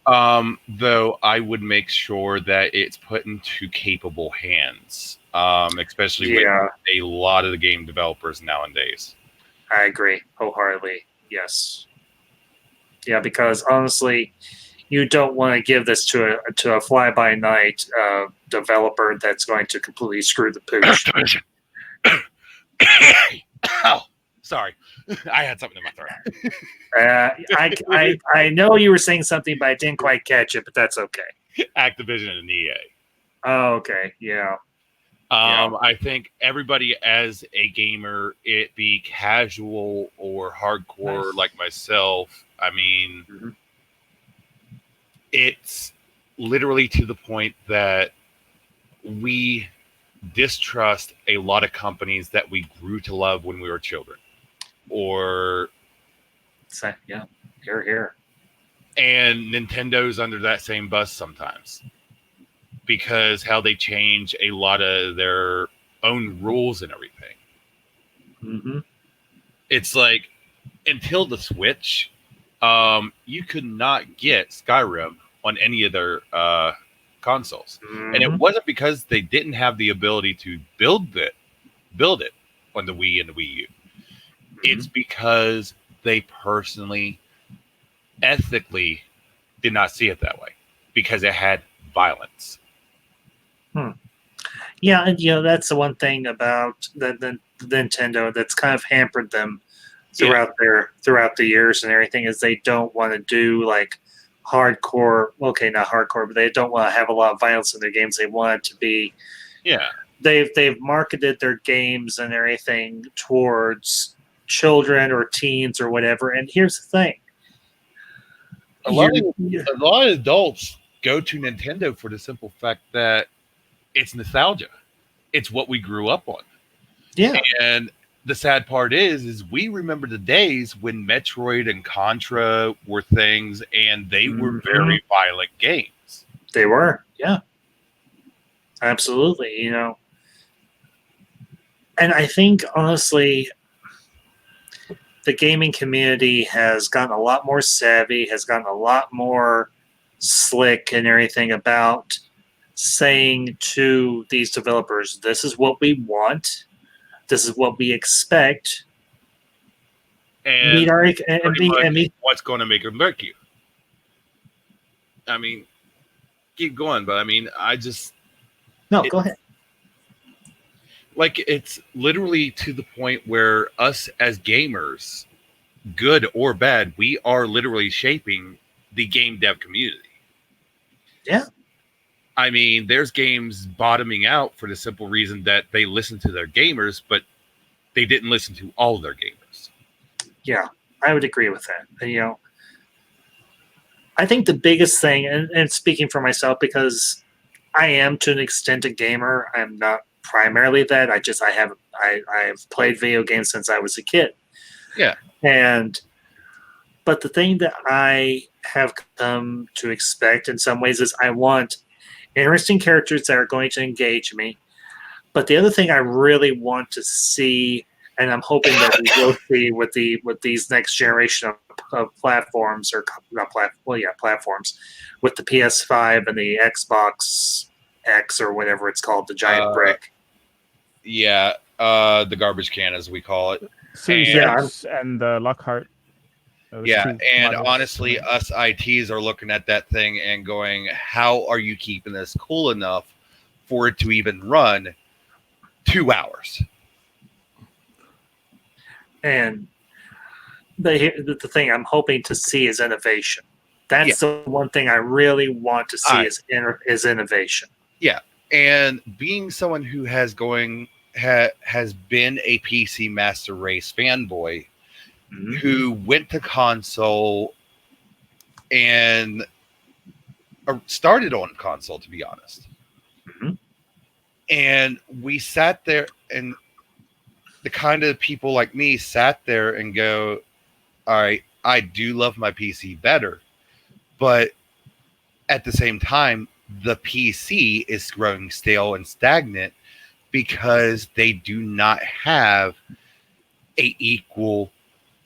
Though I would make sure that it's put into capable hands, especially with a lot of the game developers nowadays. I agree wholeheartedly. Yes. Yeah, because honestly, you don't want to give this to a fly-by-night developer that's going to completely screw the pooch. Oh, sorry. I had something in my throat. I know you were saying something, but I didn't quite catch it, but that's okay. Activision and EA. Oh, okay. Yeah. I think everybody as a gamer, it be casual or hardcore like myself, I mean, it's literally to the point that we distrust a lot of companies that we grew to love when we were children. Or here. And Nintendo's under that same bus sometimes, because how they change a lot of their own rules and everything. It's like, until the Switch, you could not get Skyrim on any of their consoles. And it wasn't because they didn't have the ability to build it on the Wii and the Wii U. It's because they personally, ethically, did not see it that way, because it had violence. Yeah, and that's the one thing about the Nintendo that's kind of hampered them throughout the years and everything, is they don't want to do like hardcore. Okay, not hardcore, but they don't want to have a lot of violence in their games. They want it to be. Yeah. They've marketed their games and everything towards children or teens or whatever. And here's the thing: a lot of adults go to Nintendo for the simple fact that it's nostalgia. It's what we grew up on. Yeah. And the sad part is we remember the days when Metroid and Contra were things, and they were very violent games. They were, yeah. Absolutely, And I think, honestly, the gaming community has gotten a lot more savvy, has gotten a lot more slick and everything about saying to these developers, this is what we want, this is what we expect, and what's going to make or break you. I mean, keep going, but I mean, go ahead. Like, it's literally to the point where us as gamers, good or bad, we are literally shaping the game dev community. Yeah. I mean, there's games bottoming out for the simple reason that they listen to their gamers, but they didn't listen to all their gamers. Yeah, I would agree with that. You know, I think the biggest thing, and speaking for myself, because I am to an extent a gamer, I'm not primarily that. I've played video games since I was a kid. Yeah. But the thing that I have come to expect in some ways is I want interesting characters that are going to engage me. But the other thing I really want to see, and I'm hoping that we will see with these next generation of platforms, or not platforms, with the PS5 and the Xbox X or whatever it's called, the giant brick. Yeah, the garbage can, as we call it. Series And- X and the Lockhart. Those Yeah, two and models. honestly, us ITs are looking at that thing and going, how are you keeping this cool enough for it to even run 2 hours? And the thing I'm hoping to see is innovation. That's the one thing I really want to see is innovation. Yeah, and being someone who has been a PC Master Race fanboy, who went to console and started on console, to be honest. And we sat there, and the kind of people like me sat there and go, all right, I do love my PC better, but at the same time, the PC is growing stale and stagnant because they do not have a equal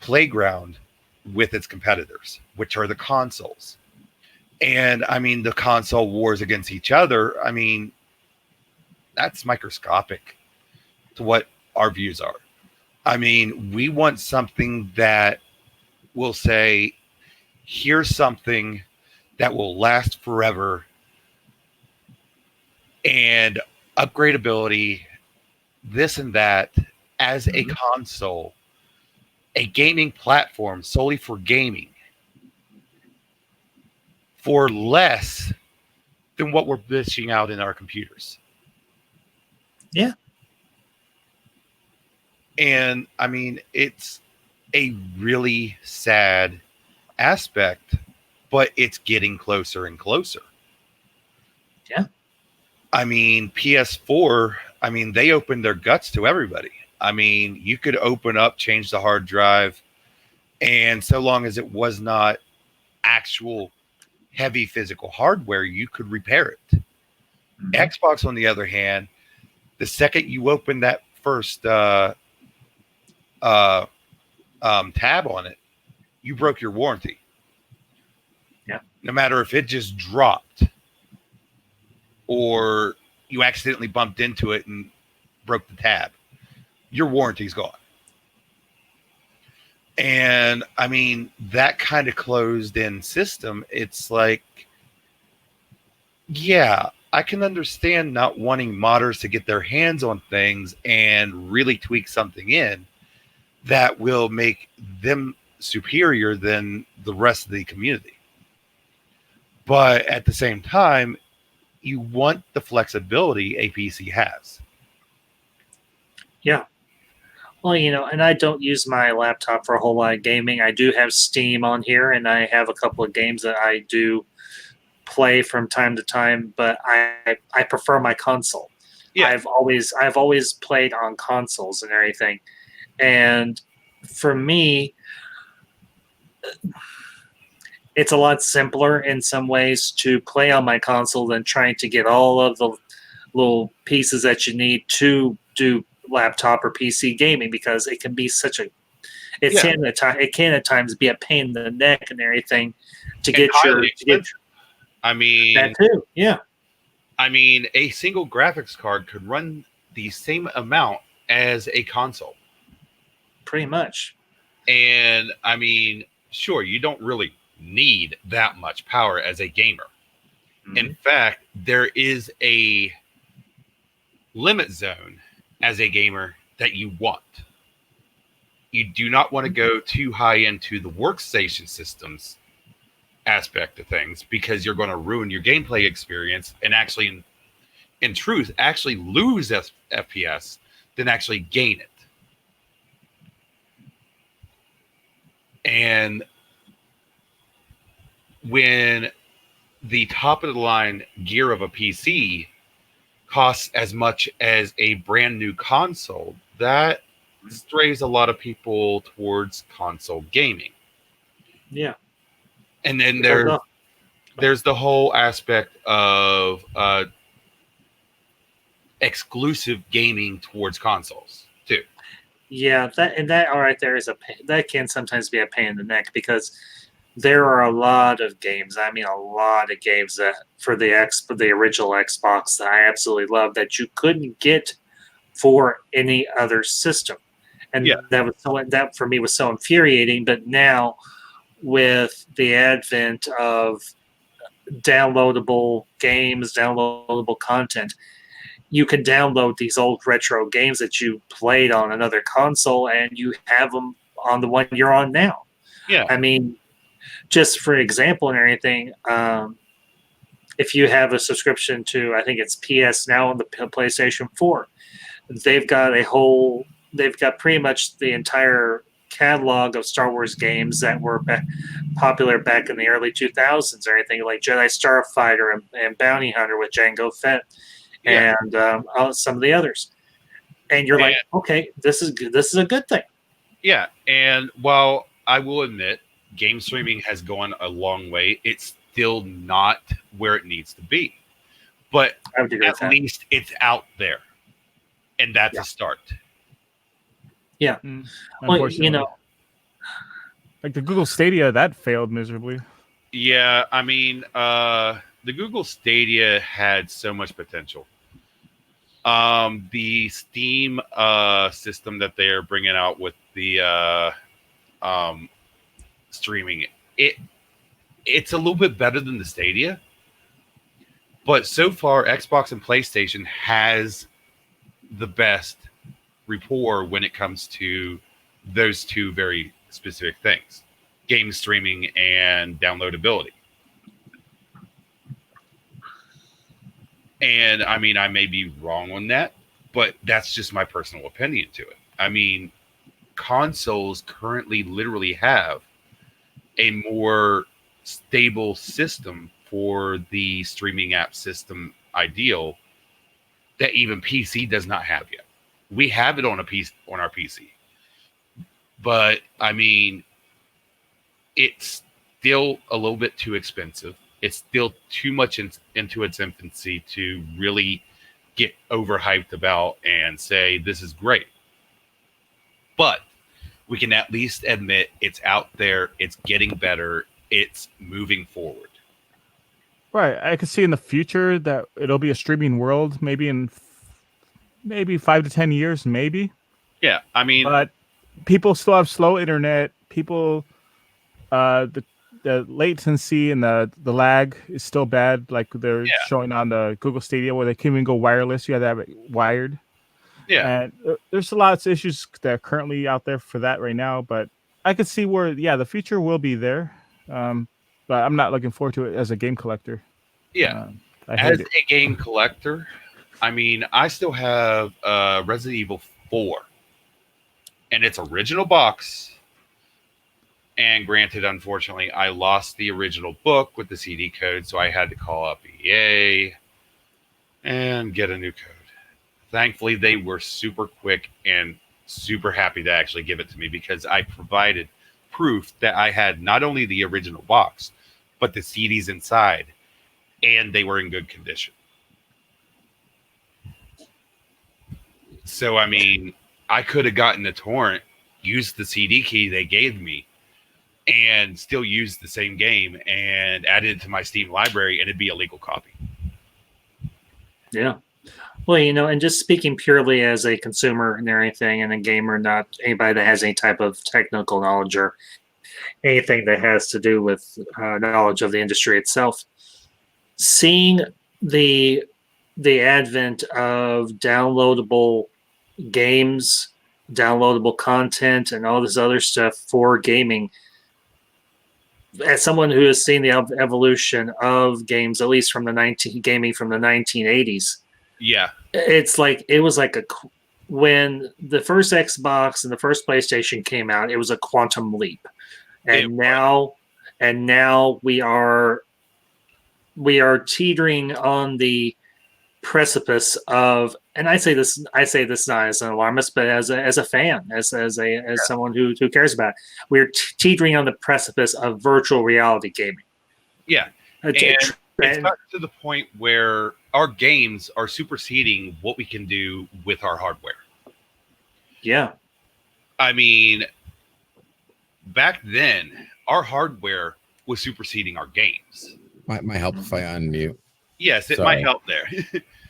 playground with its competitors, which are the consoles. And I mean, the console wars against each other, I mean, that's microscopic to what our views are. I mean, we want something that will say, here's something that will last forever, and upgradability, this and that, as a console, a gaming platform solely for gaming, for less than what we're dishing out in our computers. Yeah. And I mean, it's a really sad aspect, but it's getting closer and closer. Yeah. I mean, PS4, I mean, they opened their guts to everybody. I mean, you could open up, change the hard drive, and so long as it was not actual heavy physical hardware, you could repair it. Xbox, on the other hand, the second you open that first tab on it, you broke your warranty. Yeah. No matter if it just dropped or you accidentally bumped into it and broke the tab, your warranty's gone. And I mean, that kind of closed in system, it's like, yeah, I can understand not wanting modders to get their hands on things and really tweak something in that will make them superior than the rest of the community. But at the same time, you want the flexibility a PC has. Yeah. Well, you know, and I don't use my laptop for a whole lot of gaming. I do have Steam on here, and I have a couple of games that I do play from time to time, but I prefer my console. Yeah. I've always played on consoles and everything. And for me, it's a lot simpler in some ways to play on my console than trying to get all of the little pieces that you need to do laptop or PC gaming, because it can be it can at times be a pain in the neck and everything to get I mean, that too. Yeah. I mean, a single graphics card could run the same amount as a console. Pretty much. And I mean, sure, you don't really need that much power as a gamer. In fact, there is a limit zone as a gamer that you want. You do not want to go too high into the workstation systems aspect of things because you're going to ruin your gameplay experience and actually, in truth, actually lose FPS than actually gain it. And when the top of the line gear of a PC costs as much as a brand new console, that strays a lot of people towards console gaming. Yeah. And then there's the whole aspect of exclusive gaming towards consoles too. Yeah, that all right there is that can sometimes be a pain in the neck because there are a lot of games. I mean, a lot of games that for the original Xbox that I absolutely love that you couldn't get for any other system, and that for me was so infuriating. But now, with the advent of downloadable games, downloadable content, you can download these old retro games that you played on another console, and you have them on the one you're on now. Yeah, I mean, just for example and everything, if you have a subscription to, I think it's PS Now on the PlayStation 4, they've got pretty much the entire catalog of Star Wars games that were popular back in the early 2000s or anything like Jedi Starfighter and Bounty Hunter with Jango Fett and some of the others. And you're like, okay, this is a good thing. Yeah, and while I will admit game streaming has gone a long way, it's still not where it needs to be. But at least it's out there. And that's a start. Yeah. Well, you know, like the Google Stadia, that failed miserably. Yeah, I mean, the Google Stadia had so much potential. The Steam system that they're bringing out with the streaming, it's a little bit better than the Stadia, but so far Xbox and PlayStation has the best rapport when it comes to those two very specific things: game streaming and downloadability. And I mean, I may be wrong on that, but that's just my personal opinion to it. I mean, consoles currently literally have a more stable system for the streaming app system ideal that even PC does not have yet. We have it on our PC, but I mean, it's still a little bit too expensive. It's still too much into its infancy to really get overhyped about and say this is great. But we can at least admit it's out there, it's getting better, it's moving forward. Right. I could see in the future that it'll be a streaming world, maybe in 5 to 10 years, maybe. Yeah, I mean, but people still have slow internet. People, the latency and the lag is still bad. Like they're showing on the Google Stadia where they can't even go wireless. You have to have it wired. Yeah, and there's a lot of issues that are currently out there for that right now. But I could see where the future will be there. But I'm not looking forward to it as a game collector. Yeah, as a game collector, I mean, I still have Resident Evil 4 and its original box. And granted, unfortunately, I lost the original book with the CD code, so I had to call up EA and get a new code. Thankfully, they were super quick and super happy to actually give it to me because I provided proof that I had not only the original box, but the CDs inside, and they were in good condition. So, I mean, I could have gotten a torrent, used the CD key they gave me, and still use the same game and add it to my Steam library, and it'd be a legal copy. Yeah. Well, you know, and just speaking purely as a consumer and everything, and a gamer, not anybody that has any type of technical knowledge or anything that has to do with knowledge of the industry itself, seeing the advent of downloadable games, downloadable content, and all this other stuff for gaming, as someone who has seen the evolution of games, at least from the 1980s, Yeah. it's like it was like when the first Xbox and the first PlayStation came out, it was a quantum leap, and now we are teetering on the precipice of, and I say this not as an alarmist, but as a fan, as someone who cares about it. We're teetering on the precipice of virtual reality gaming. Yeah. And it's got to the point where our games are superseding what we can do with our hardware. Yeah. I mean, back then, our hardware was superseding our games. Might help if I unmute. Yes, it might help there.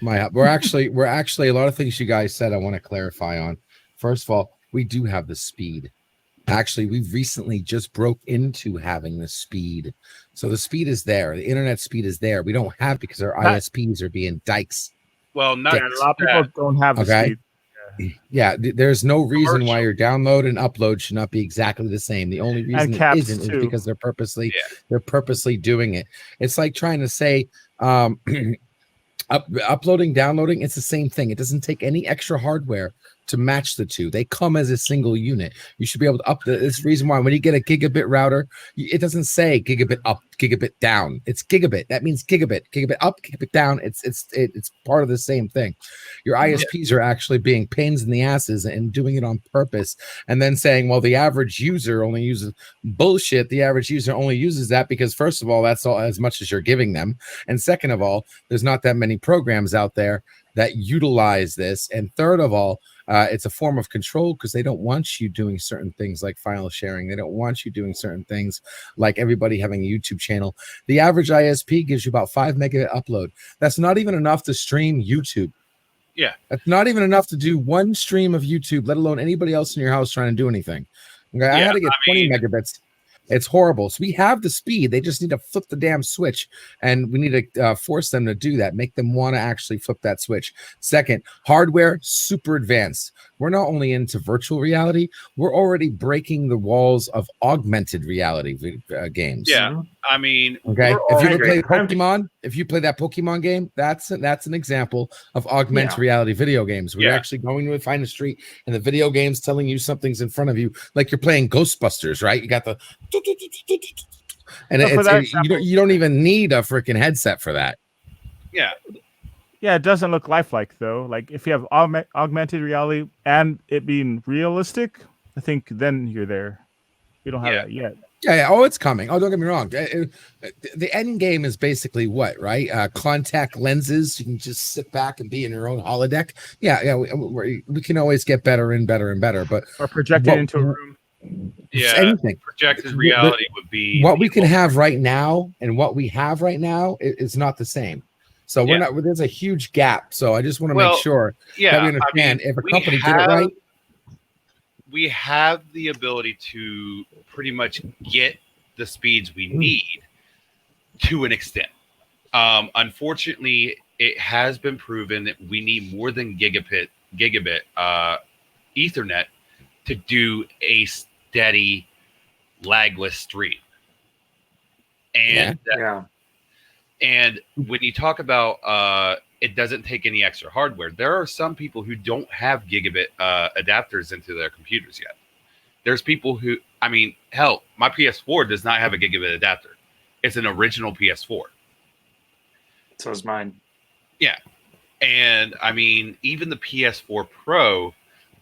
We're actually a lot of things you guys said I want to clarify on. First of all, we do have the speed. Actually, we've recently just broke into having the speed. So the speed is there. The internet speed is there. We don't have because our ISPs are being dykes. Well, not a lot of people don't have the speed. Yeah, there's no reason why your download and upload should not be exactly the same. The only reason it isn't is because they're purposely doing it. It's like trying to say uploading, downloading, it's the same thing. It doesn't take any extra hardware to match the two. They come as a single unit. You should be able to this is the reason why when you get a gigabit router, it doesn't say gigabit up, gigabit down. It's gigabit. That means gigabit up, gigabit down. It's part of the same thing. Your ISPs are actually being pains in the asses and doing it on purpose, and then saying, well, the average user only uses bullshit. The average user only uses that because, first of all, that's all as much as you're giving them, and second of all, there's not that many programs out there that utilize this, and third of all, it's a form of control because they don't want you doing certain things like file sharing. They don't want you doing certain things like everybody having a YouTube channel. The average ISP gives you about 5 megabit upload. That's not even enough to stream YouTube. Yeah. That's not even enough to do one stream of YouTube, let alone anybody else in your house trying to do anything. Okay, I had to get 20 megabits. It's horrible. So we have the speed. They just need to flip the damn switch, and we need to force them to do that. Make them want to actually flip that switch. Second, hardware, super advanced. We're not only into virtual reality, we're already breaking the walls of augmented reality games. Yeah, I mean, okay. If you ever play Pokemon, if you play that Pokemon game, that's an example of augmented reality video games. We're actually going to find a street, and the video game's telling you something's in front of you, like you're playing Ghostbusters, right? You got the and you don't even need a freaking headset for that. Yeah. Yeah, it doesn't look lifelike though. Like if you have augmented reality and it being realistic, I think then you're there. We don't have that yet. Yeah. Oh, it's coming. Oh, don't get me wrong. The end game is basically what, right? Contact lenses. You can just sit back and be in your own holodeck. Yeah. We can always get better and better and better, but or projected into a room. Yeah, anything. Projected reality would be what we can have right now, and what we have right now is not the same. So we're not. There's a huge gap. So I just want to make sure that we understand if a company did it right. We have the ability to pretty much get the speeds we need to an extent. Unfortunately, it has been proven that we need more than gigabit Ethernet to do a steady lagless stream. And and when you talk about it doesn't take any extra hardware, there are some people who don't have gigabit adapters into their computers yet. There's people who, I mean, hell, my PS4 does not have a gigabit adapter. It's an original PS4. So is mine. Yeah. And I mean, even the PS4 Pro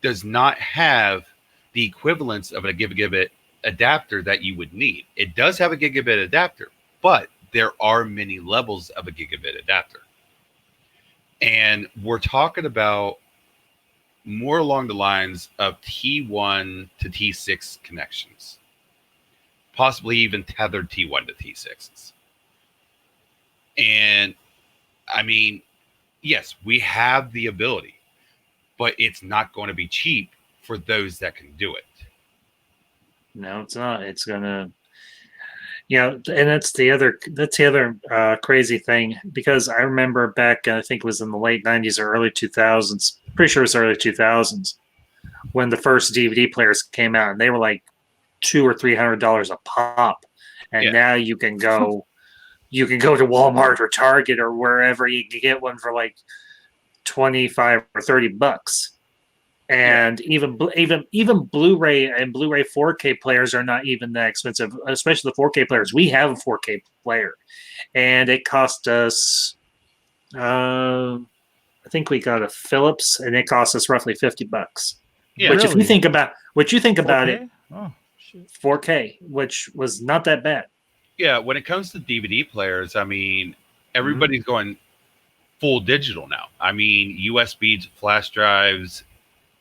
does not have the equivalence of a gigabit adapter that you would need. It does have a gigabit adapter, but there are many levels of a gigabit adapter. And we're talking about more along the lines of T1 to T6 connections, possibly even tethered T1 to T6s. And I mean, yes, we have the ability, but it's not going to be cheap for those that can do it. No, it's not. It's gonna, and that's the other crazy thing, because I remember back, I think it was in the late 90s or early 2000s, pretty sure it was early 2000s, when the first DVD players came out, and they were like $200 or $300 a pop, and Yeah. now you can go to Walmart or Target or wherever you can get one for like 25 or 30 bucks. And even Blu-ray and Blu-ray 4K players are not even that expensive, especially the 4K players. We have a 4K player, and it cost us, I think we got a Philips, and it cost us roughly $50. Yeah. Which, if Really? you think about it, 4K? Oh, shit. 4K, which was not that bad. Yeah, when it comes to DVD players, I mean, everybody's going full digital now. I mean, USB flash drives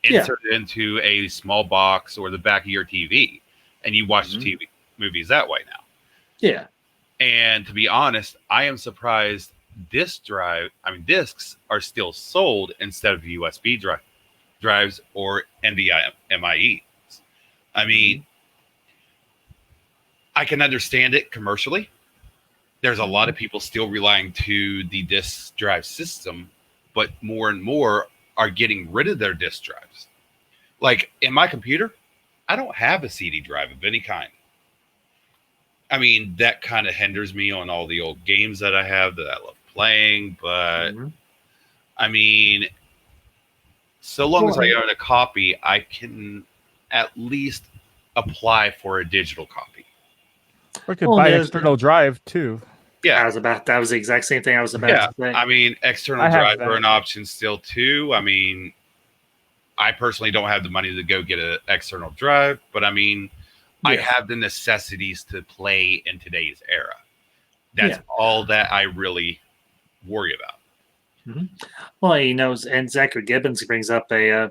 inserted into a small box or the back of your TV, and you watch the TV movies that way now. Yeah. And to be honest, I am surprised discs are still sold instead of USB drives or NVMe. I mean, I can understand it commercially. There's a lot of people still relying to the disk drive system, but more and more are getting rid of their disk drives. Like in my computer, I don't have a CD drive of any kind. I mean, that kind of hinders me on all the old games that I have that I love playing, but I mean, so long as I own a copy, I can at least apply for a digital copy. Or could buy an external drive too. Yeah, that was the exact same thing I was about to say. I mean, external I have drive that. are an option still too. I mean, I personally don't have the money to go get an external drive, but I mean, I have the necessities to play in today's era. That's all that I really worry about. Well, he knows, and Zachary Gibbons brings up a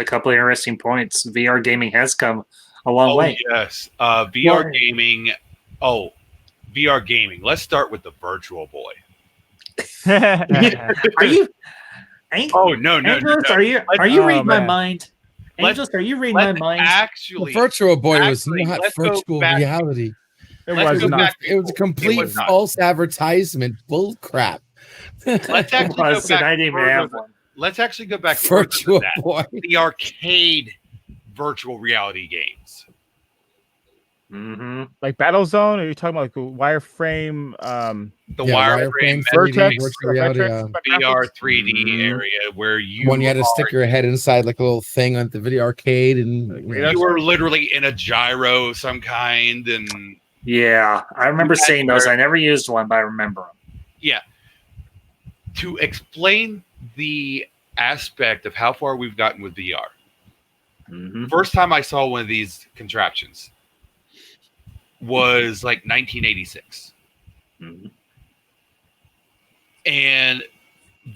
couple of interesting points. VR gaming has come a long way. Yes, VR gaming. Oh, VR gaming. Let's start with the Virtual Boy. Are you? Oh no! Angels, are you reading my mind? Angels, are you reading my mind? Actually, The Virtual Boy was not let's go virtual back- reality. It was not. It was a complete was not. false advertisement. Bull crap. Let's actually go Was, and I back. didn't even further have than- one. Let's actually go back further than Virtual that. Boy. The arcade virtual reality games. Like Battlezone? Or are you talking about like a wireframe? The Yeah, wireframe Vertex, virtual reality. VR 3D area where you When you had to stick your head inside like a little thing on the video arcade, and you were literally in a gyro of some kind, and Yeah, I remember seeing those. I never used one, but I remember them. yeah. To explain the aspect of how far we've gotten with VR. First time I saw one of these contraptions was like 1986. And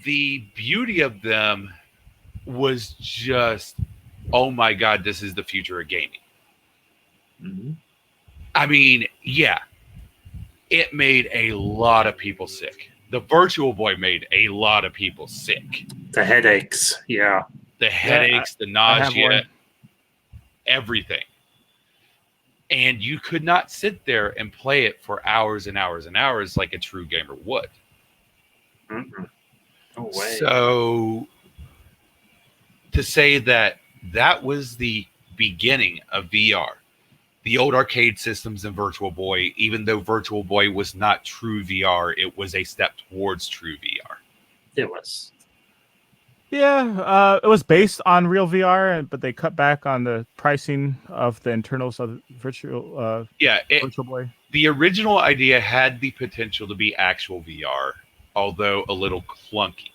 the beauty of them was just, oh my God, this is the future of gaming. I mean, yeah, it made a lot of people sick. The Virtual Boy made a lot of people sick. The headaches, yeah. The headaches, the I have nausea, one. everything. And you could not sit there and play it for hours and hours and hours like a true gamer would. No way. So to say that that was the beginning of VR, the old arcade systems in Virtual Boy, even though Virtual Boy was not true VR, it was a step towards true VR. It was. Yeah, it was based on real VR, but they cut back on the pricing of the internals of the Virtual Boy. The original idea had the potential to be actual VR, although a little clunky.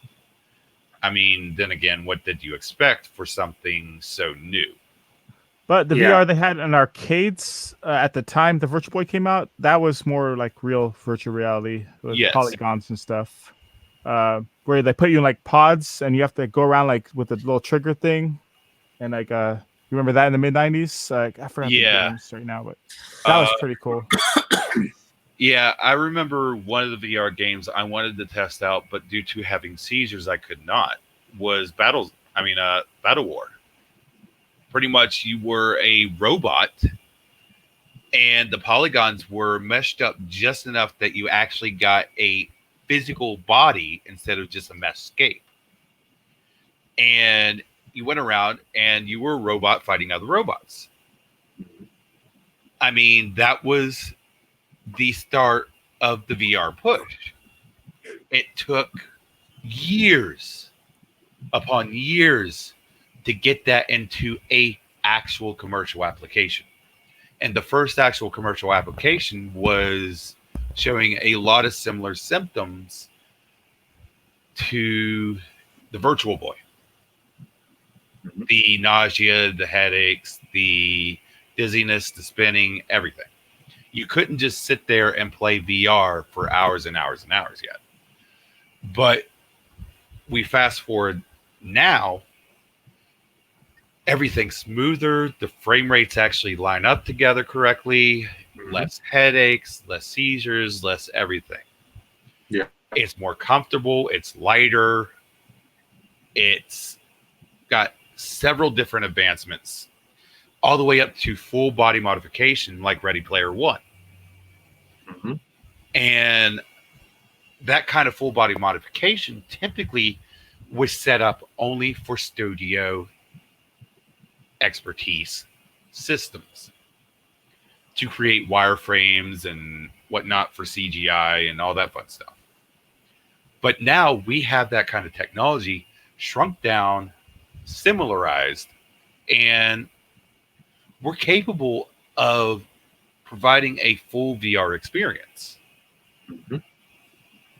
I mean, then again, what did you expect for something so new? But the Yeah. VR they had in arcades at the time the Virtual Boy came out, that was more like real virtual reality with Yes. polygons and stuff. Where they put you in like pods and you have to go around like with a little trigger thing, and like you remember that in the mid-90s? I forgot the Yeah. names right now, but that was pretty cool. Yeah, I remember one of the VR games I wanted to test out, but due to having seizures, I could not. Was Battle War. Pretty much, you were a robot, and the polygons were meshed up just enough that you actually got a physical body instead of just a mesh scape. And you went around, and you were a robot fighting other robots. I mean, that was the start of the VR push. It took years upon years to get that into a actual commercial application. And the first actual commercial application was showing a lot of similar symptoms to the Virtual Boy. The nausea, the headaches, the dizziness, the spinning, everything. You couldn't just sit there and play VR for hours and hours and hours yet. But we fast forward now, everything's smoother. The frame rates actually line up together correctly. Less headaches, less seizures, less everything. Yeah. It's more comfortable. It's lighter. It's got several different advancements, all the way up to full body modification like Ready Player One. Mm-hmm. And that kind of full body modification typically was set up only for studio expertise systems to create wireframes and whatnot for CGI and all that fun stuff. But now we have that kind of technology shrunk down, similarized, and we're capable of providing a full VR experience. Mm-hmm.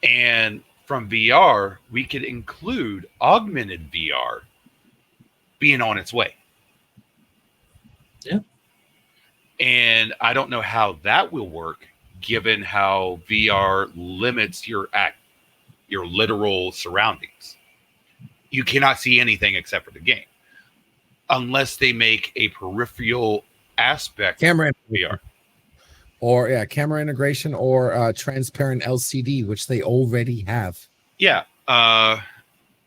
And from VR, we could include augmented VR being on its way. Yeah. And I don't know how that will work, given how VR limits your literal surroundings. You cannot see anything except for the game, unless they make a peripheral aspect Camera of VR. Or camera integration or transparent LCD, which they already have. Yeah,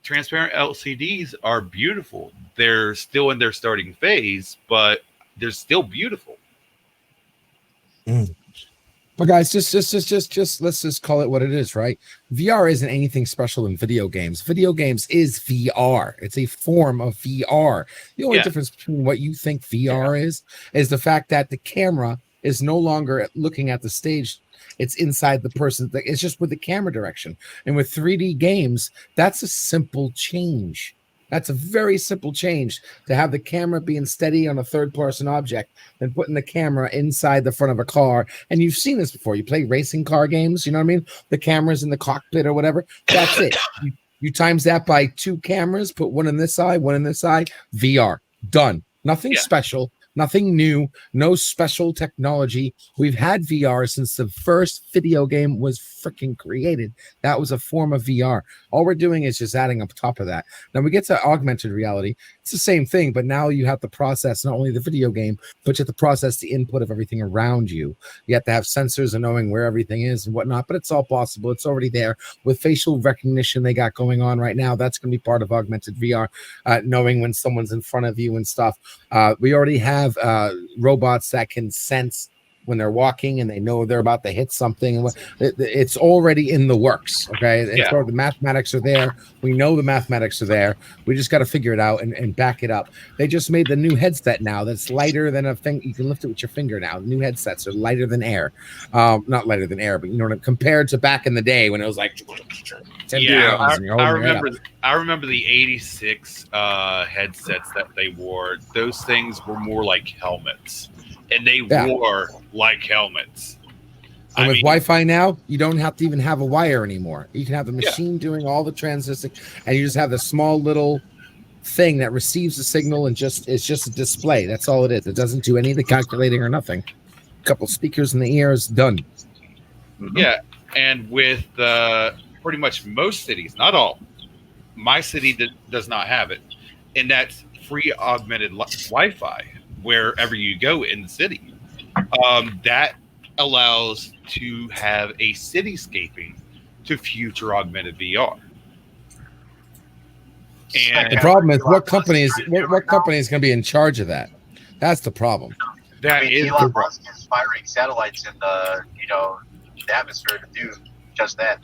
transparent LCDs are beautiful. They're still in their starting phase, but they're still beautiful. But guys, just let's just call it what it is, right? VR isn't anything special in video games. Video games is VR. It's a form of VR. The only difference between what you think VR is the fact that the camera is no longer looking at the stage. It's inside the person. It's just with the camera direction. And with 3D games, that's a simple change. That's a very simple change, to have the camera being steady on a third-person object and putting the camera inside the front of a car. And you've seen this before. You play racing car games, you know what I mean? The camera's in the cockpit or whatever. That's it. You times that by 2 cameras, put one on this side, one on this side, VR. Done. Nothing special. Nothing new, no special technology. We've had VR since the first video game was freaking created. That was a form of VR. All we're doing is just adding up top of that. Now we get to augmented reality. It's the same thing, but now you have to process not only the video game, but you have to process the input of everything around you. You have to have sensors and knowing where everything is and whatnot, but it's all possible. It's already there. With facial recognition they got going on right now, that's going to be part of augmented VR, knowing when someone's in front of you and stuff. We already have robots that can sense when they're walking and they know they're about to hit something. It's already in the works. Okay. The mathematics are there. We know the mathematics are there. We just got to figure it out and back it up. They just made the new headset now that's lighter than a thing. You can lift it with your finger now. The new headsets are lighter than air. Not lighter than air, but you know, compared to back in the day when it was like 10 pounds. I remember the 86 headsets that they wore. Those things were more like helmets. And they wore like helmets. And with Wi-Fi now, you don't have to even have a wire anymore. You can have the machine doing all the transisting, and you just have the small little thing that receives the signal and it's just a display. That's all it is. It doesn't do any of the calculating or nothing. A couple speakers in the ear is done. Mm-hmm. Yeah, and with pretty much most cities, not all, my city does not have it, and that's free augmented Wi-Fi. Wherever you go in the city, that allows to have a cityscaping to future augmented VR. And the problem is what company is going to be in charge of that? That's the problem. Elon Musk is firing satellites in the atmosphere to do just that.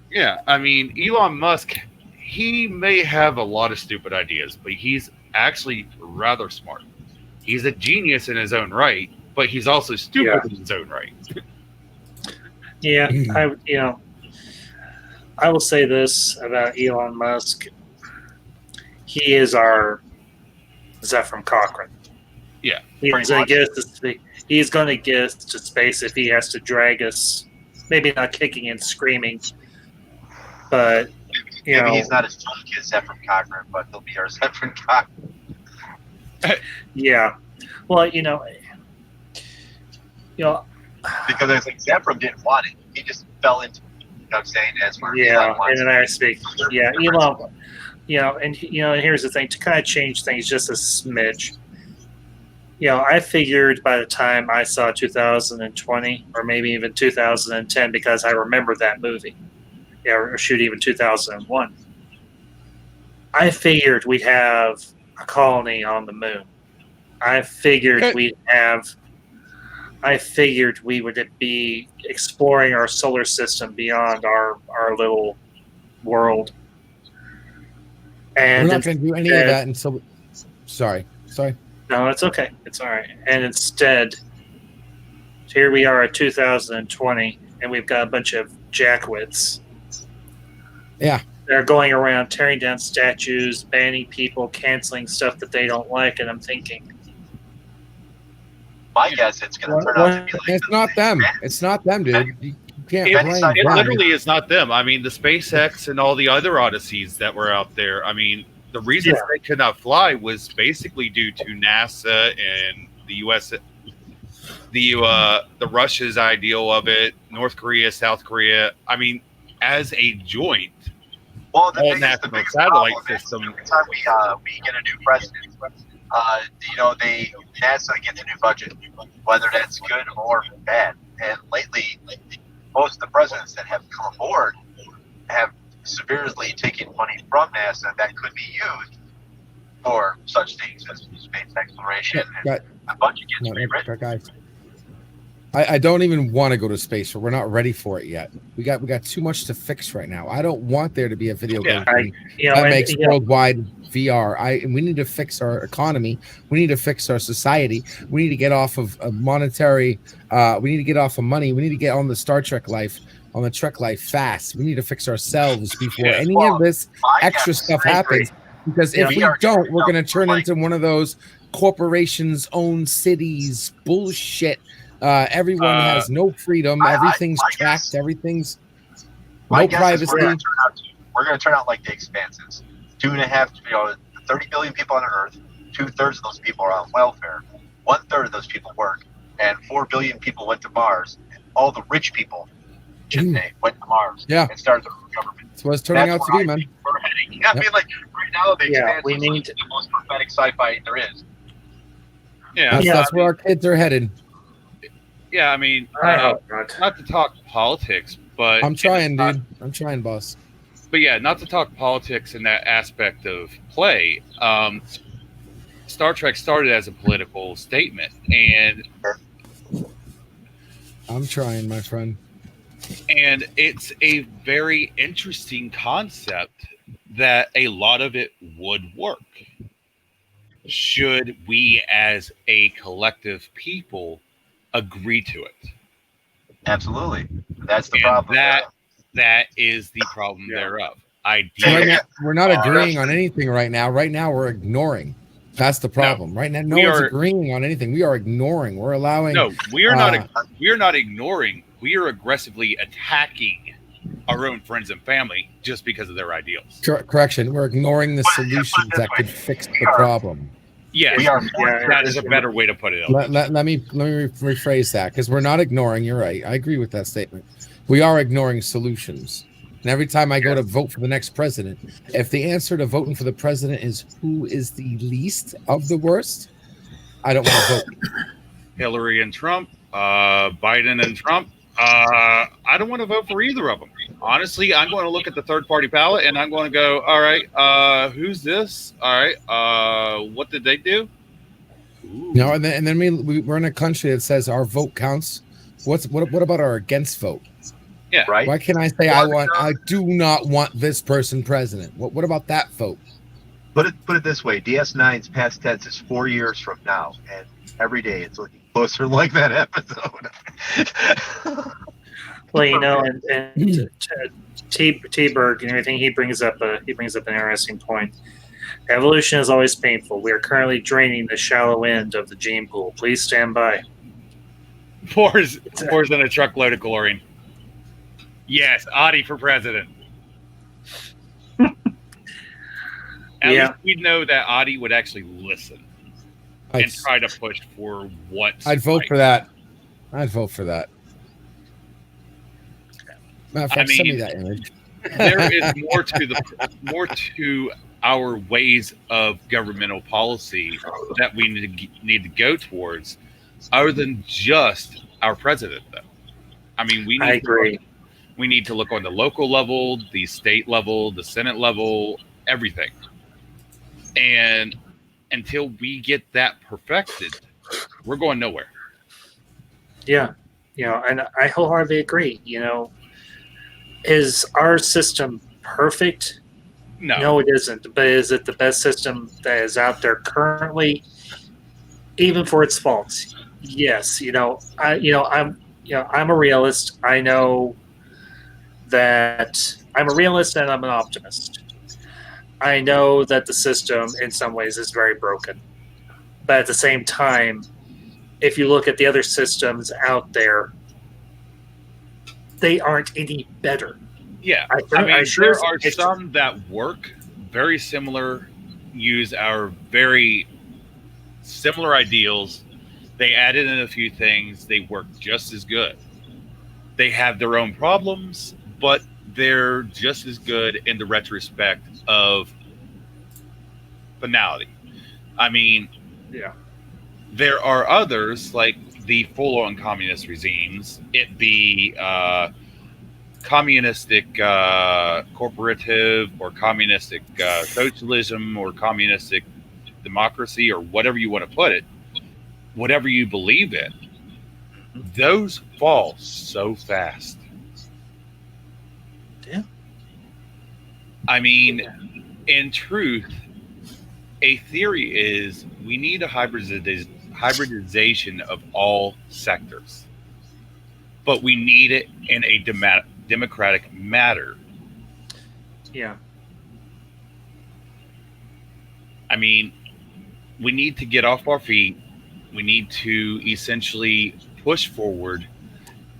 Yeah, I mean, Elon Musk, he may have a lot of stupid ideas, but he's actually rather smart. He's a genius in his own right, but he's also stupid in his own right. Yeah, I will say this about Elon Musk. He is our Zephyr Cochrane. Yeah, he's going to get us to space if he has to drag us. Maybe not kicking and screaming, but maybe he's not as funky as Zephyr Cochrane, but he'll be our Zephyr Cochrane. Yeah, well, because I think Zephyr didn't want it; he just fell into it. You know what I'm saying? As far as yeah, and then I speak. Yeah, Elon. And here's the thing: to kind of change things just a smidge. I figured by the time I saw 2020 or maybe even 2010, because I remember that movie, or shoot, even 2001, I figured we'd have a colony on the moon. I figured we would be exploring our solar system beyond our little world. And we're not going to do any of that until. Sorry. No, it's okay. It's all right. And instead, here we are at 2020, and we've got a bunch of jackwits. Yeah. They're going around tearing down statues, banning people, canceling stuff that they don't like, and I'm thinking, my guess it's going to turn out to be like it's not them. It's not them, dude. You can't blame it them. literally is not them. I mean, the SpaceX and all the other odysseys that were out there. I mean, the reason they could not fly was basically due to NASA and the U.S. The Russia's ideal of it, North Korea, South Korea. I mean, as a joint, all national satellite system. Every time we get a new president, NASA gets a new budget, whether that's good or bad. And lately, most of the presidents that have come aboard have severely taken money from NASA that could be used for such things as space exploration. And the budget gets rewritten. Guys, I don't even want to go to space, or we're not ready for it yet. We got too much to fix right now. I don't want there to be a video game that makes worldwide VR. We need to fix our economy. We need to fix our society. We need to get off of monetary. We need to get off of money. We need to get on the Star Trek life, on the Trek life fast. We need to fix ourselves before any of this extra stuff happens. Because if we don't, we're going to turn into one of those corporations own cities bullshit. Everyone has no freedom. Everything's tracked. Everything's no privacy. We're going to turn out like the Expanses. 2.5, 30 billion people on Earth. 2/3 of those people are on welfare. 1/3 of those people work, and 4 billion people went to Mars. And all the rich people went to Mars. And started their own government. That's what it's turning out to be, man. We're heading. I mean, like right now, the Expanse is the most prophetic sci-fi there is. That's where our kids are headed. Yeah, I mean, not to talk politics, but I'm trying, dude. I'm trying, boss. But yeah, not to talk politics in that aspect of play. Star Trek started as a political statement, and I'm trying, my friend. And it's a very interesting concept that a lot of it would work. Should we, as a collective people, agree to it? Absolutely. That's the problem. That is the problem thereof. We're not agreeing on anything right now. Right now, we're ignoring. That's the problem. Right now, no one's agreeing on anything. We are ignoring. We're allowing. No, we are not. We are not ignoring. We are aggressively attacking our own friends and family just because of their ideals. Correction. We're ignoring the solutions that could fix the problem. Yes, that is a better way to put it. Let me rephrase that, because we're not ignoring. You're right. I agree with that statement. We are ignoring solutions. And every time I go to vote for the next president, if the answer to voting for the president is who is the least of the worst, I don't want to vote. Hillary and Trump, Biden and Trump. I don't want to vote for either of them. Honestly, I'm going to look at the third-party ballot and I'm going to go, all right, who's this? All right, what did they do? No, and then we're in a country that says our vote counts. What about our against vote? Yeah, right. Why can't I say I do not want this person president? What about that vote? Put it this way: DS9's past tense is 4 years from now, and every day it's looking closer like that episode. Well, you know, and T-Berg and everything, he brings up an interesting point. Evolution is always painful. We are currently draining the shallow end of the gene pool. Please stand by. Pours in a truckload of chlorine. Yes, Adi for president. At least we know that Adi would actually listen and try to push for what's I'd vote right. for that. I'd vote for that. Matter of fact, send me mean, that image. There is more to our ways of governmental policy that we need to go towards, other than just our president. Though, I mean, we need to look on the local level, the state level, the Senate level, everything. And until we get that perfected, we're going nowhere. Yeah, you know, and I wholeheartedly agree. You know, is our system perfect? No, it isn't. But is it the best system that is out there currently, even for its faults? Yes. I'm a realist. I know that I'm a realist and I'm an optimist. I know that the system, in some ways, is very broken. But at the same time, if you look at the other systems out there, they aren't any better. Yeah, there are some that work very similar, use our very similar ideals. They added in a few things. They work just as good. They have their own problems, but they're just as good in the retrospect of finality. I mean, there are others like the full-on communist regimes, it be communistic corporative or communistic socialism or communistic democracy or whatever you want to put it, whatever you believe in, those fall so fast. Yeah. I mean, in truth, a theory is we need a hybridization of all sectors, but we need it in a democratic manner. Yeah. I mean, we need to get off our feet. We need to essentially push forward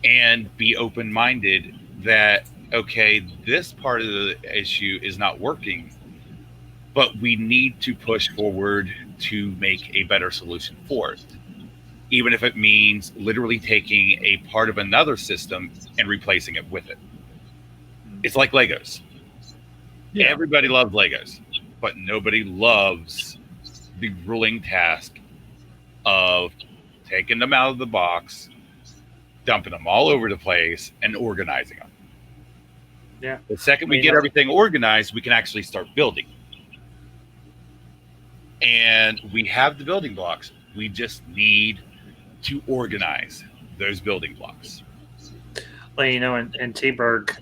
and be open-minded that, okay, this part of the issue is not working, but we need to push forward to make a better solution for it. Even if it means literally taking a part of another system and replacing it with it. It's like Legos. Yeah. Everybody loves Legos, but nobody loves the grueling task of taking them out of the box, dumping them all over the place, and organizing them. Yeah. The second we get everything organized, we can actually start building. And we have the building blocks. We just need to organize those building blocks. Well, you know, and T-Berg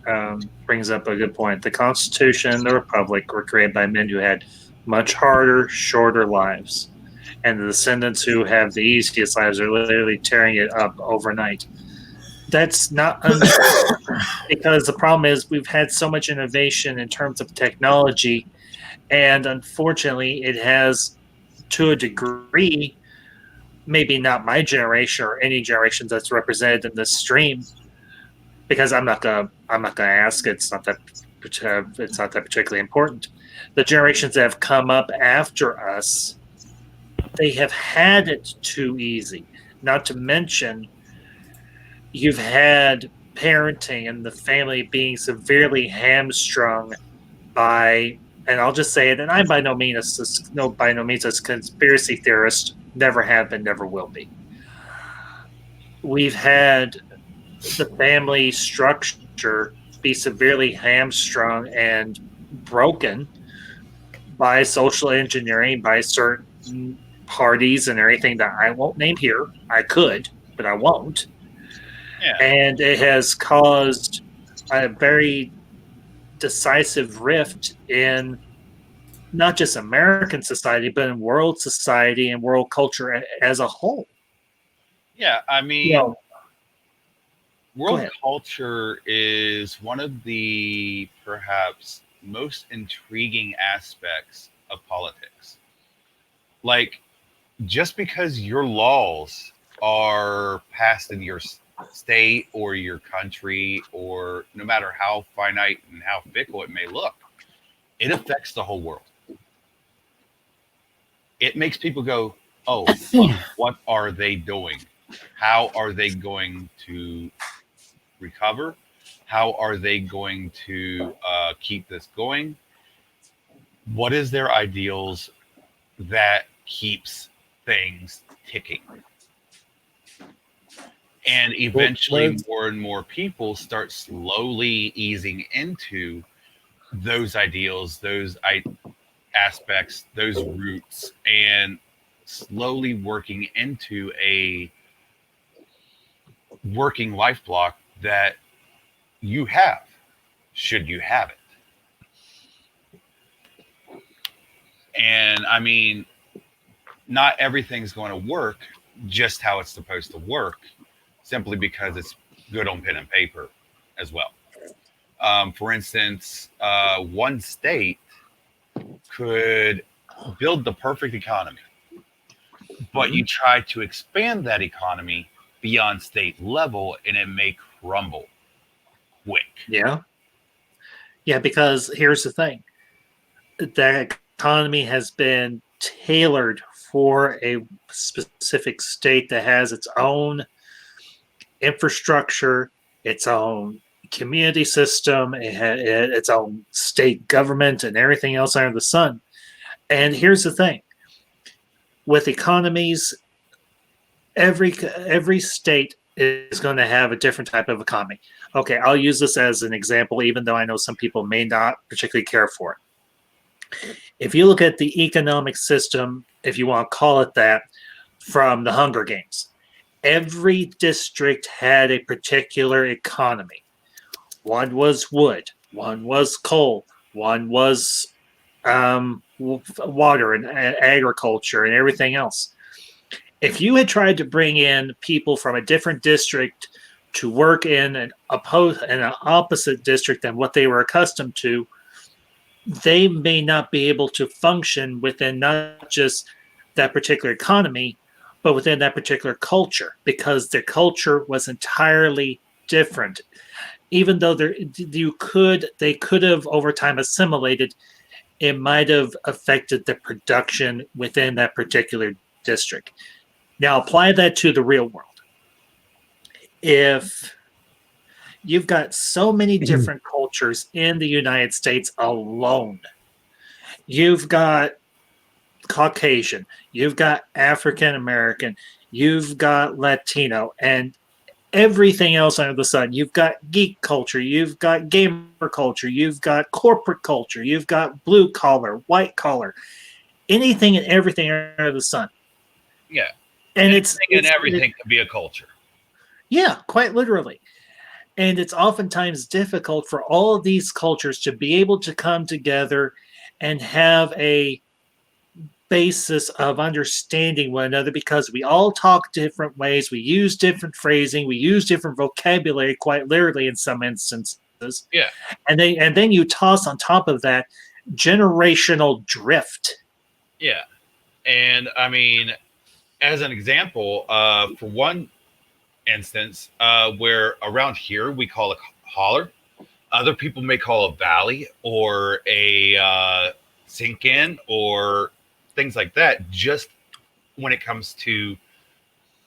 brings up a good point. The Constitution and the Republic were created by men who had much harder, shorter lives. And the descendants who have the easiest lives are literally tearing it up overnight. That's not because the problem is we've had so much innovation in terms of technology, and unfortunately it has, to a degree, maybe not my generation or any generation that's represented in this stream, because I'm not gonna ask. It's not that particularly important. The generations that have come up after us, they have had it too easy. Not to mention, you've had parenting and the family being severely hamstrung by, and I'll just say it, and I'm by no means a conspiracy theorist. Never have been, never will be. We've had the family structure be severely hamstrung and broken by social engineering, by certain parties and everything that I won't name here. I could, but I won't. Yeah. And it has caused a very decisive rift in not just American society, but in world society and world culture as a whole. Yeah, I mean, world ahead. culture is one of the perhaps most intriguing aspects of politics. Like, just because your laws are passed in your state or your country, or no matter how finite and how fickle it may look, it affects the whole world. It makes people go, oh, what are they doing? How are they going to recover? How are they going to keep this going? What is their ideals that keeps things ticking? And eventually more and more people start slowly easing into those ideals, those aspects, those roots, and slowly working into a working life block that you have, should you have it. And I mean, not everything's going to work just how it's supposed to work, simply because it's good on pen and paper as well. For instance, one state could build the perfect economy, but you try to expand that economy beyond state level and it may crumble quick. Yeah. Yeah, because here's the thing. The economy has been tailored for a specific state that has its own infrastructure, its own community system, its own state government, and everything else under the sun. And here's the thing. With economies, every state is going to have a different type of economy. Okay, I'll use this as an example, even though I know some people may not particularly care for it. If you look at the economic system, if you want to call it that, from the Hunger Games, every district had a particular economy. One was wood, one was coal, one was water and agriculture and everything else. If you had tried to bring in people from a different district to work in an opposite district than what they were accustomed to, they may not be able to function within not just that particular economy, but within that particular culture, because their culture was entirely different. Even though they could have over time assimilated, it might have affected the production within that particular district. Now apply that to the real world. If you've got so many different cultures in the United States alone, you've got Caucasian, you've got African American, you've got Latino, and everything else under the sun. You've got geek culture, you've got gamer culture, you've got corporate culture, you've got blue collar, white collar, anything and everything under the sun. Yeah. And everything can be a culture. Yeah, quite literally. And it's oftentimes difficult for all of these cultures to be able to come together and have a basis of understanding one another, because we all talk different ways, we use different phrasing, we use different vocabulary, quite literally in some instances. Yeah. And then you toss on top of that generational drift. Yeah. And I mean, as an example, for one instance, where around here we call a holler, other people may call a valley or a sink in or things like that, just when it comes to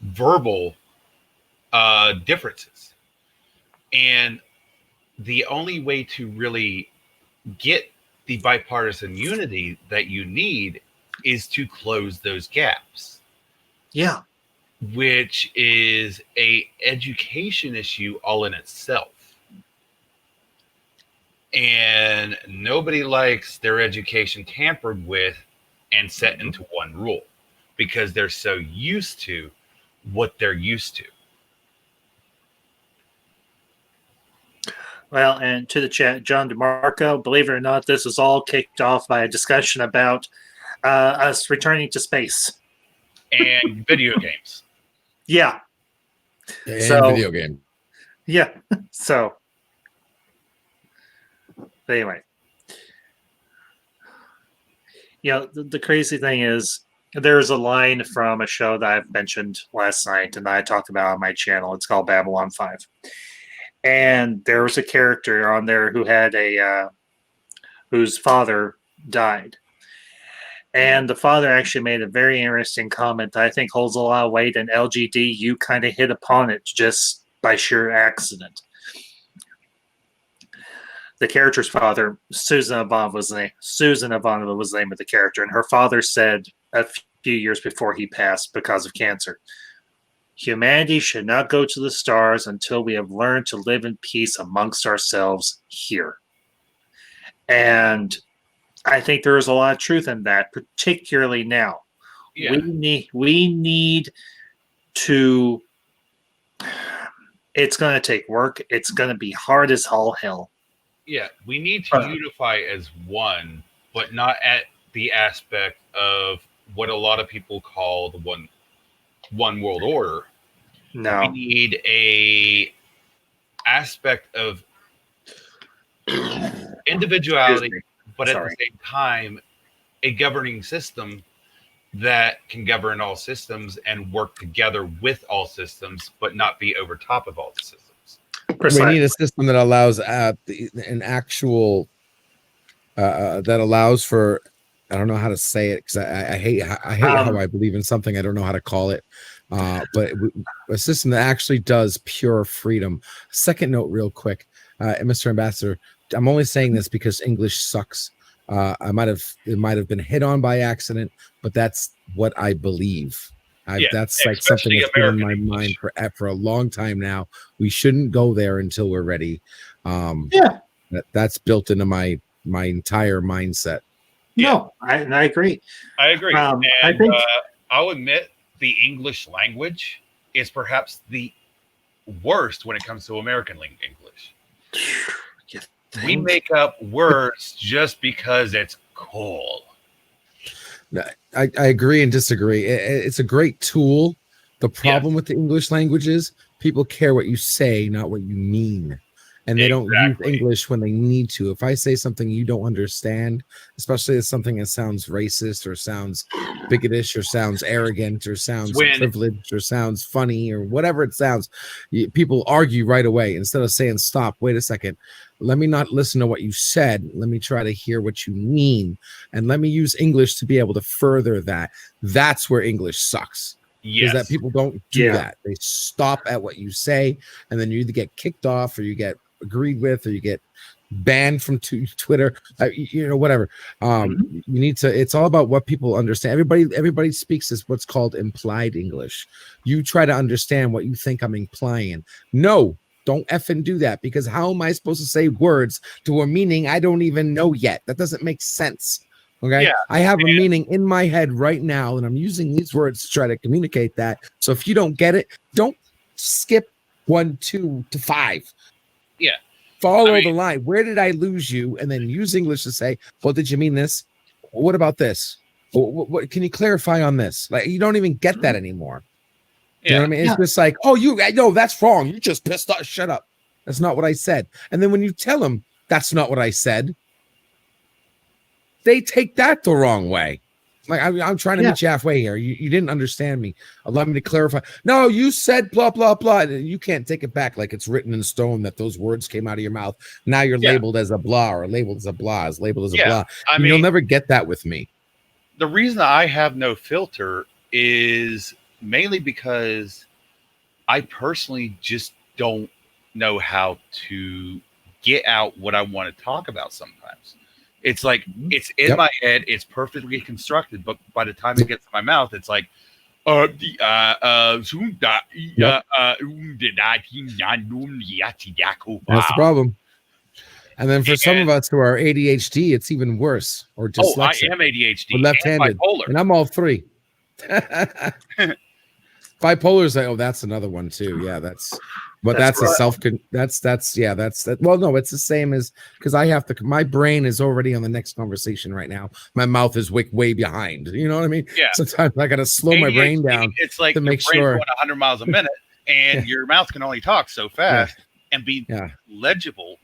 verbal differences. And the only way to really get the bipartisan unity that you need is to close those gaps. Yeah. Which is a education issue all in itself. And nobody likes their education tampered with and set into one rule, because they're so used to what they're used to. Well, and to the chat, John DeMarco, believe it or not, this is all kicked off by a discussion about us returning to space. And video games. Yeah. And video game. Yeah. So anyway, the crazy thing is there's a line from a show that I've mentioned last night and that I talked about on my channel. It's called Babylon 5. And there was a character on there who had whose father died. And the father actually made a very interesting comment that I think holds a lot of weight, and LGD, you kind of hit upon it just by sheer accident. The character's father, Susan Ivanova was the name of the character, and her father said a few years before he passed because of cancer, humanity should not go to the stars until we have learned to live in peace amongst ourselves here. And I think there is a lot of truth in that, particularly now. Yeah. We need to. It's going to take work. It's going to be hard as all hell. Yeah, we need to unify as one, but not at the aspect of what a lot of people call the one world order. No. We need a aspect of individuality, but at the same time, a governing system that can govern all systems and work together with all systems, but not be over top of all the systems. We need a system that allows an actual that allows for, I don't know how to say it because I hate how I believe in something I don't know how to call it, but a system that actually does pure freedom. Second note, real quick, Mr. Ambassador, I'm only saying this because English sucks. It might have been hit on by accident, but that's what I believe. That's like something that's been in my mind for a long time now. We shouldn't go there until we're ready. That's built into my entire mindset. No, I agree. I agree. And I think I'll admit the English language is perhaps the worst when it comes to American English. We make up words just because it's cool. I agree and disagree. It's a great tool. The problem with the English language is people care what you say, not what you mean. And they don't use English when they need to. If I say something you don't understand, especially as something that sounds racist or sounds bigotish or sounds arrogant or sounds privileged or sounds funny or whatever it sounds, people argue right away instead of saying, stop, wait a second. Let me not listen to what you said. Let me try to hear what you mean. And let me use English to be able to further that. That's where English sucks. Is that people don't do that. They stop at what you say, and then you either get kicked off or you get agreed with or you get banned from Twitter, whatever. You need to, it's all about what people understand. Everybody speaks as what's called implied English. You try to understand what you think I'm implying. No, don't effing do that, because how am I supposed to say words to a meaning I don't even know yet? That doesn't make sense. Okay. I have a meaning in my head right now, and I'm using these words to try to communicate that. So if you don't get it, don't skip 1, 2 to 5. Yeah. Follow the line. Where did I lose you? And then use English to say, well, did you mean this? What about this? What can you clarify on this? Like, you don't even get that anymore. You know what I mean? It's just like, oh, no, that's wrong. You just pissed off. Shut up. That's not what I said. And then when you tell them that's not what I said, they take that the wrong way. Like, I'm trying to meet you halfway here. You didn't understand me. Allow me to clarify. No, you said blah, blah, blah. You can't take it back like it's written in stone that those words came out of your mouth. Now you're labeled as a blah, or labeled as a blah, labeled as a blah. I mean, you'll never get that with me. The reason I have no filter is mainly because I personally just don't know how to get out what I want to talk about sometimes. It's like, it's in my head, it's perfectly constructed, but by the time it gets to my mouth, it's like, that's the problem. And then for some of us who are ADHD, it's even worse. Or dyslexic. I am ADHD. Or left-handed. And I'm all three. Bipolar is like, that's another one too. Yeah, that's that's a self. That's that. Well, no, it's the same as, because I have to. My brain is already on the next conversation right now. My mouth is way behind. You know what I mean? Yeah. Sometimes I got to slow my brain down. It's like to make your brain's sure going 100 miles a minute, and your mouth can only talk so fast. and be Yeah. legible.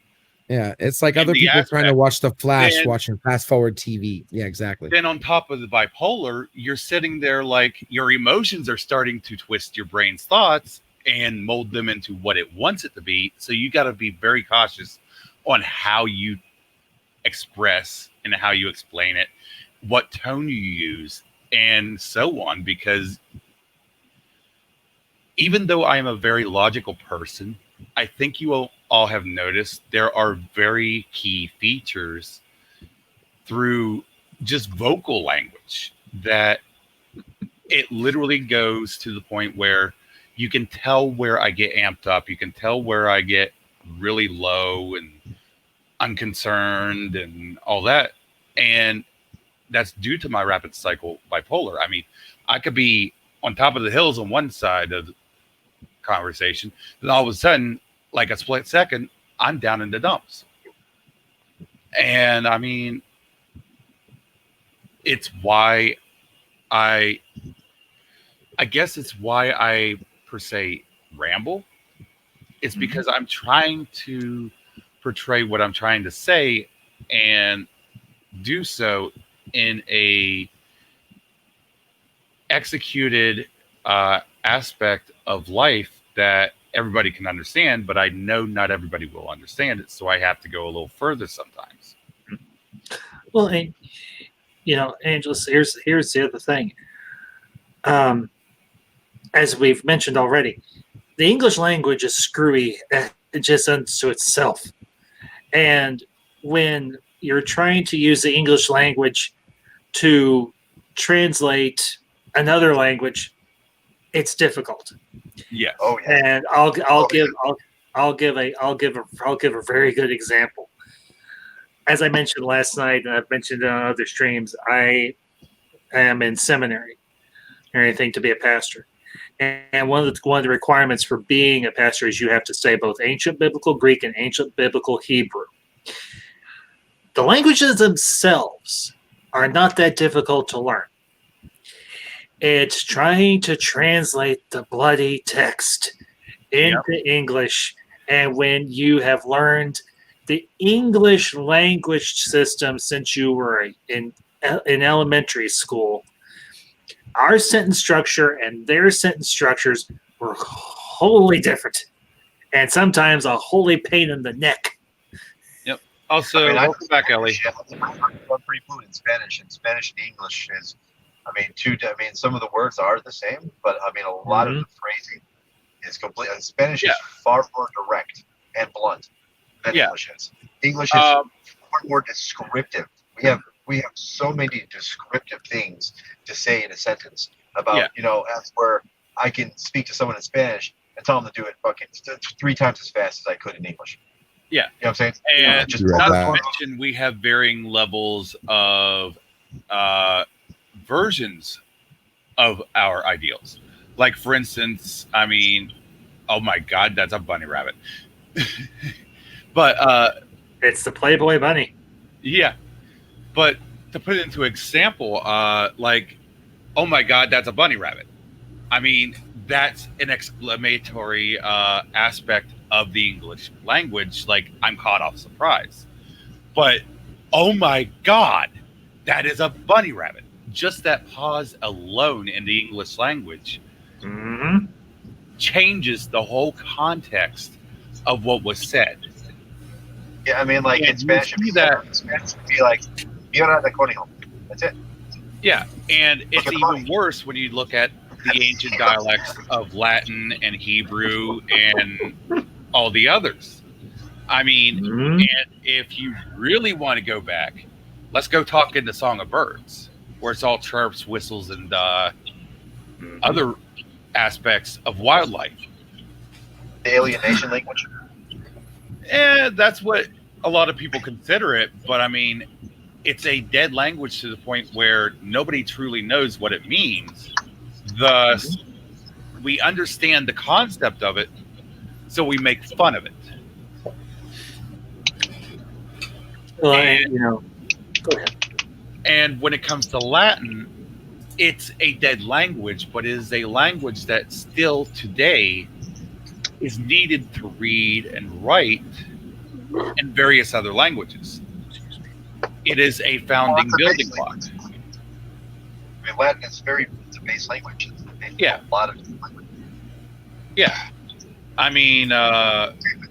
Yeah, it's like in other the people trying to aspect, watch The Flash, then- watching fast forward TV. Yeah, exactly. Then on top of the bipolar, you're sitting there like your emotions are starting to twist your brain's thoughts and mold them into what it wants it to be. So you got to be very cautious on how you express and how you explain it, what tone you use, and so on. Because even though I am a very logical person, I think you will all have noticed there are very key features through just vocal language that it literally goes to the point where you can tell where I get amped up. You can tell where I get really low and unconcerned and all that. And that's due to my rapid cycle bipolar. I mean, I could be on top of the hills on one side of the conversation, then all of a sudden, like a split second, I'm down in the dumps. And I mean, it's why I guess it's why I per se ramble. It's because I'm trying to portray what I'm trying to say and do so in a executed aspect of life that everybody can understand, but I know not everybody will understand it, so I have to go a little further sometimes. Well, and, you know, Angelus, here's the other thing. As we've mentioned already, the English language is screwy just unto itself. And when you're trying to use the English language to translate another language, it's difficult. Yeah. Oh yeah. And I'll give a very good example. As I mentioned last night, and I've mentioned on other streams, I am in seminary or anything to be a pastor. And one of the requirements for being a pastor is you have to say both ancient biblical Greek and ancient biblical Hebrew. The languages themselves are not that difficult to learn. It's trying to translate the bloody text into English. And when you have learned the English language system since you were in elementary school, our sentence structure and their sentence structures were wholly different. And sometimes a holy pain in the neck. Yep. Also, welcome back, Ellie. I'm pretty fluent in Spanish, and Spanish and English is, some of the words are the same, but I mean, a lot of the phrasing is completely. Spanish is far more direct and blunt than English is. English is far more descriptive. We have so many descriptive things to say in a sentence about, as where I can speak to someone in Spanish and tell them to do it fucking 3 times as fast as I could in English. Yeah. You know what I'm saying? And just not to mention, we have varying levels of versions of our ideals. Like, for instance, I mean, oh my God, that's a bunny rabbit. But it's the Playboy bunny. Yeah. But to put it into example, like, oh my God, that's a bunny rabbit. I mean, that's an exclamatory aspect of the English language. Like, I'm caught off surprise. But, oh my God, that is a bunny rabbit. Just that pause alone in the English language changes the whole context of what was said. Yeah, I mean, like, in Spanish, it'd be like, "Mira de conejo." That's it. Yeah, and it's even worse when you look at the ancient dialects of Latin and Hebrew and all the others. I mean, and if you really want to go back, let's go talk in the Song of Birds, where it's all chirps, whistles, and other aspects of wildlife. The alienation language. Yeah, that's what a lot of people consider it, but I mean, it's a dead language to the point where nobody truly knows what it means. Thus, we understand the concept of it, so we make fun of it. Well, and, go ahead. And when it comes to Latin, it's a dead language, but it is a language that still today is needed to read and write in various other languages. It is a founding building block. I mean, Latin is it's a base language. Yeah. A lot of different languages. Yeah. I mean,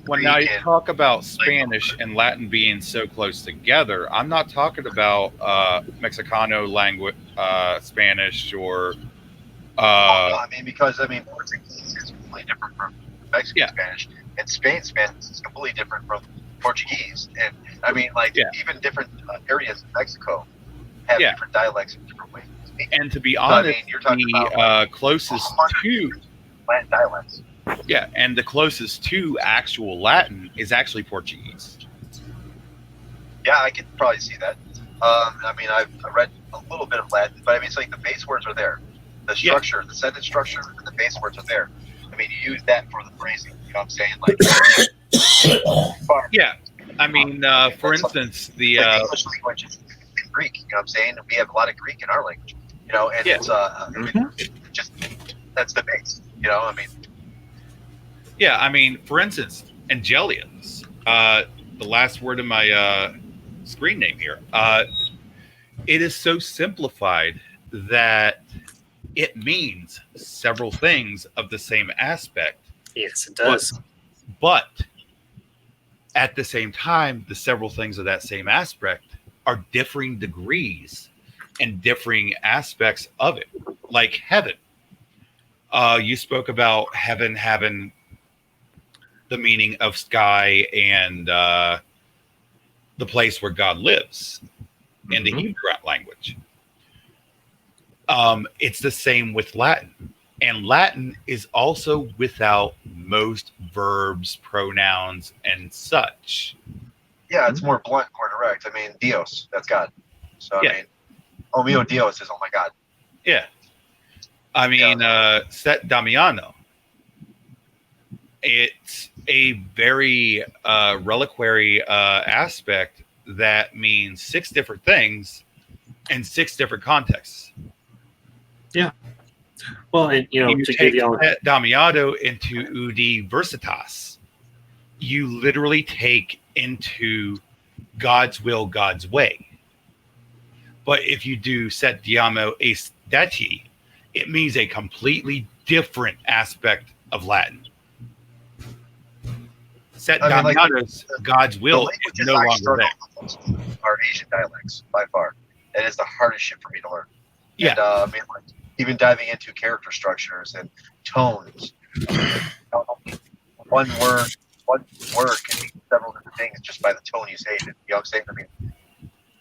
when I talk about Spanish and Latin being so close together, I'm not talking about Mexicano language, Spanish, or. I mean, because Portuguese is completely different from Mexican Spanish, and Spain Spanish is completely different from Portuguese, and I mean, even different areas of Mexico have different dialects and different ways of speaking. And to be honest, you're talking about closest to Latin dialects. Yeah, and the closest to actual Latin is actually Portuguese. Yeah, I could probably see that. I mean, I've read a little bit of Latin, but I mean, it's like the base words are there. The structure, the sentence structure, and the base words are there. I mean, you use that for the phrasing. You know what I'm saying? Yeah. I mean, for instance, the English language is Greek. You know what I'm saying? We have a lot of Greek in our language. You know, and it's just that's the base. You know, I mean. Yeah, I mean, for instance, Angelians, the last word in my screen name here, it is so simplified that it means several things of the same aspect. Yes, it does. But at the same time, the several things of that same aspect are differing degrees and differing aspects of it, like heaven. You spoke about heaven having the meaning of sky and the place where God lives in the Hebrew language. It's the same with Latin. And Latin is also without most verbs, pronouns, and such. Yeah, it's more blunt, more direct. I mean, Dios, that's God. So, I mean, oh mio Dios is, oh my God. Yeah. I mean, Set Damiano. It's a very reliquary aspect that means 6 different things in 6 different contexts. Yeah. Well, and you to take Set Damiano into Udi Versitas, you literally take into God's will, God's way. But if you do Set Diamo Ace Deci, it means a completely different aspect of Latin. Set Damiano's God's will is no longer there. Are Asian dialects by far. It is the hardest shit for me to learn. Yeah. And, I mean, even diving into character structures and tones. One word can mean several different things just by the tone you say it. You know what I'm saying? I mean,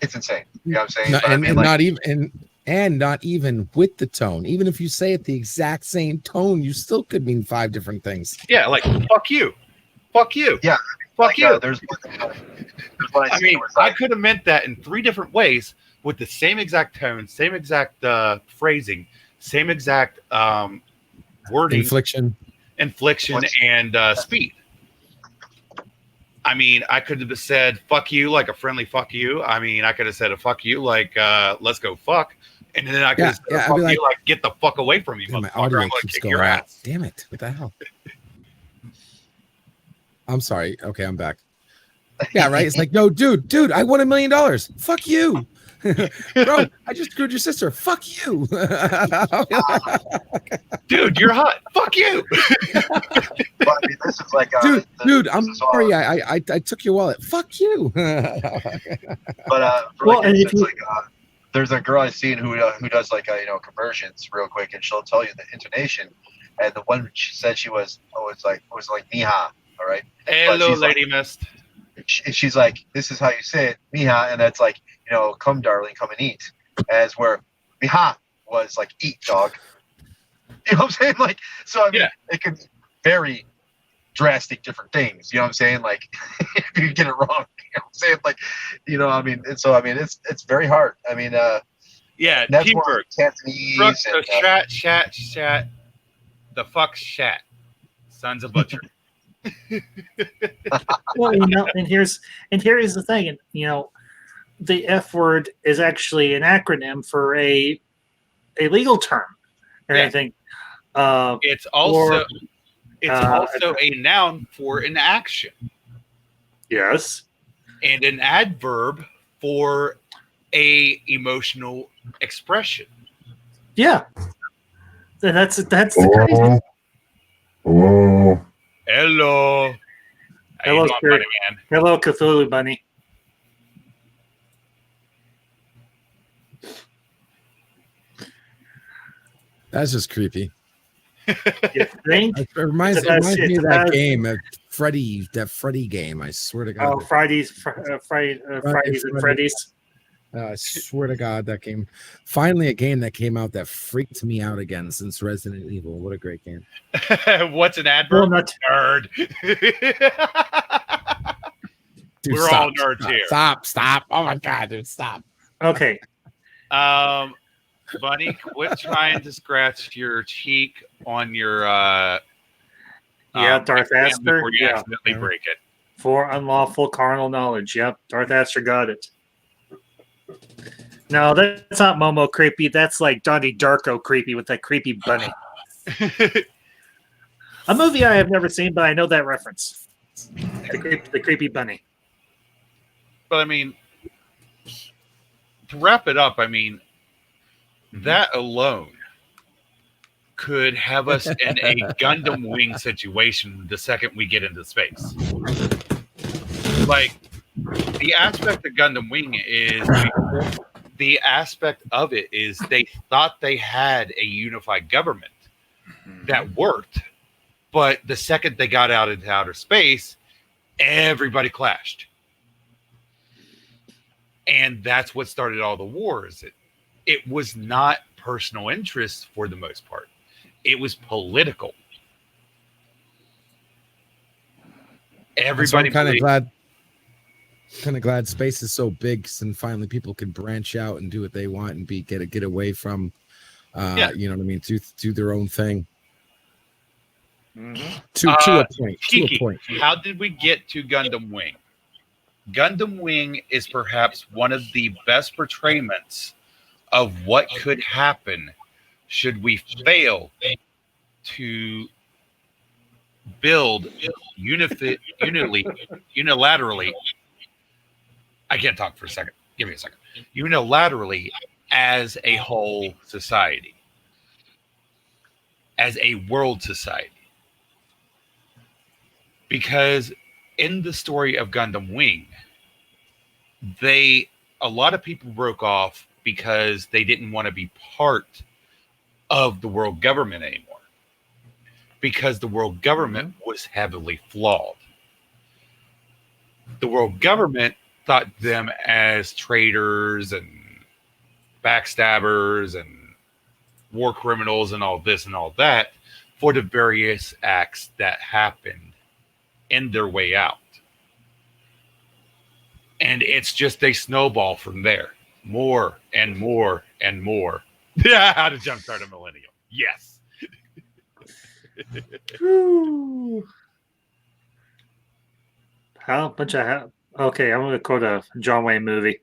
it's insane. You know what I'm saying? No, not even with the tone. Even if you say it the exact same tone, you still could mean 5 different things. Yeah, like fuck you. Fuck you. Yeah. Fuck you. There's one I mean, I could have meant that in 3 different ways with the same exact tone, same exact phrasing, same exact wording, infliction, and speed. I mean, I could have said "fuck you" like a friendly "fuck you." I mean, I could have said a "fuck you" like "let's go fuck," and then I could have said a "fuck you" like "get the fuck away from me, my motherfucker." audio I'm gonna keeps kick going your out. ass. Damn it! What the hell? I'm sorry. Okay, I'm back. Yeah, right. It's like, no, dude, I won $1 million. Fuck you. Bro, I just screwed your sister. Fuck you. Dude, you're hot. Fuck you. But, I mean, this is like dude, I'm sorry. I took your wallet. Fuck you. But there's a girl I've seen who does conversions real quick, and she'll tell you the intonation. And the one she said she was it was like Miha, all right. Hello, lady mist. She's like, this is how you say it, Miha, and that's like, come darling, come and eat. As where Miha was like, eat dog. You know what I'm saying? Like, so I mean, it can very drastic different things. You know what I'm saying? Like, if you get it wrong, you know what I'm saying? Like, I mean, and so I mean, it's very hard. I mean, that's teamwork. Cantonese and shat. The fuck shat. Sons of butcher. Well, and here's the thing, the F word is actually an acronym for a legal term. And I think it's also It's also a noun for an action. Yes. And an adverb for a emotional expression. Yeah. That's crazy. Oh. Hello. How you Hello, doing, Spirit. buddy, man? Hello, Cthulhu Bunny. That's just creepy. You think? It reminds me of that game, that Freddy game. I swear to God. Oh, Fridays and Freddy's. I swear to God, that game. Finally, a game that came out that freaked me out again since Resident Evil. What a great game. What's an adverb? Nerd. Dude, We're all nerds here. Stop. Oh my God, dude, stop. Okay. Bunny, quit trying to scratch your cheek on your Darth Aster. before you Yeah. accidentally break it. For unlawful carnal knowledge. Yep, Darth Aster got it. No, that's not Momo creepy. That's like Donnie Darko creepy with that creepy bunny. A movie I have never seen, but I know that reference. The creepy bunny. But I mean, to wrap it up, I mean, that alone could have us in a Gundam Wing situation the second we get into space. Like, the aspect of Gundam Wing is they thought they had a unified government that worked, but the second they got out into outer space, everybody clashed. And that's what started all the wars. It was not personal interest for the most part. It was political. Everybody kind of glad space is so big, and finally people can branch out and do what they want and get away from, you know what I mean, do their own thing. To a point. Kiki, how did we get to Gundam Wing? Gundam Wing is perhaps one of the best portrayals of what could happen should we fail to build unilaterally. I can't talk for a second. Give me a second. Unilaterally as a whole society, as a world society. Because in the story of Gundam Wing, a lot of people broke off because they didn't want to be part of the world government anymore. Because the world government was heavily flawed. The world government thought them as traitors and backstabbers and war criminals and all this and all that for the various acts that happened in their way out. And it's just a snowball from there. More and more and more. Yeah, how to jumpstart a millennial. Yes. Okay, I'm gonna quote a John Wayne movie.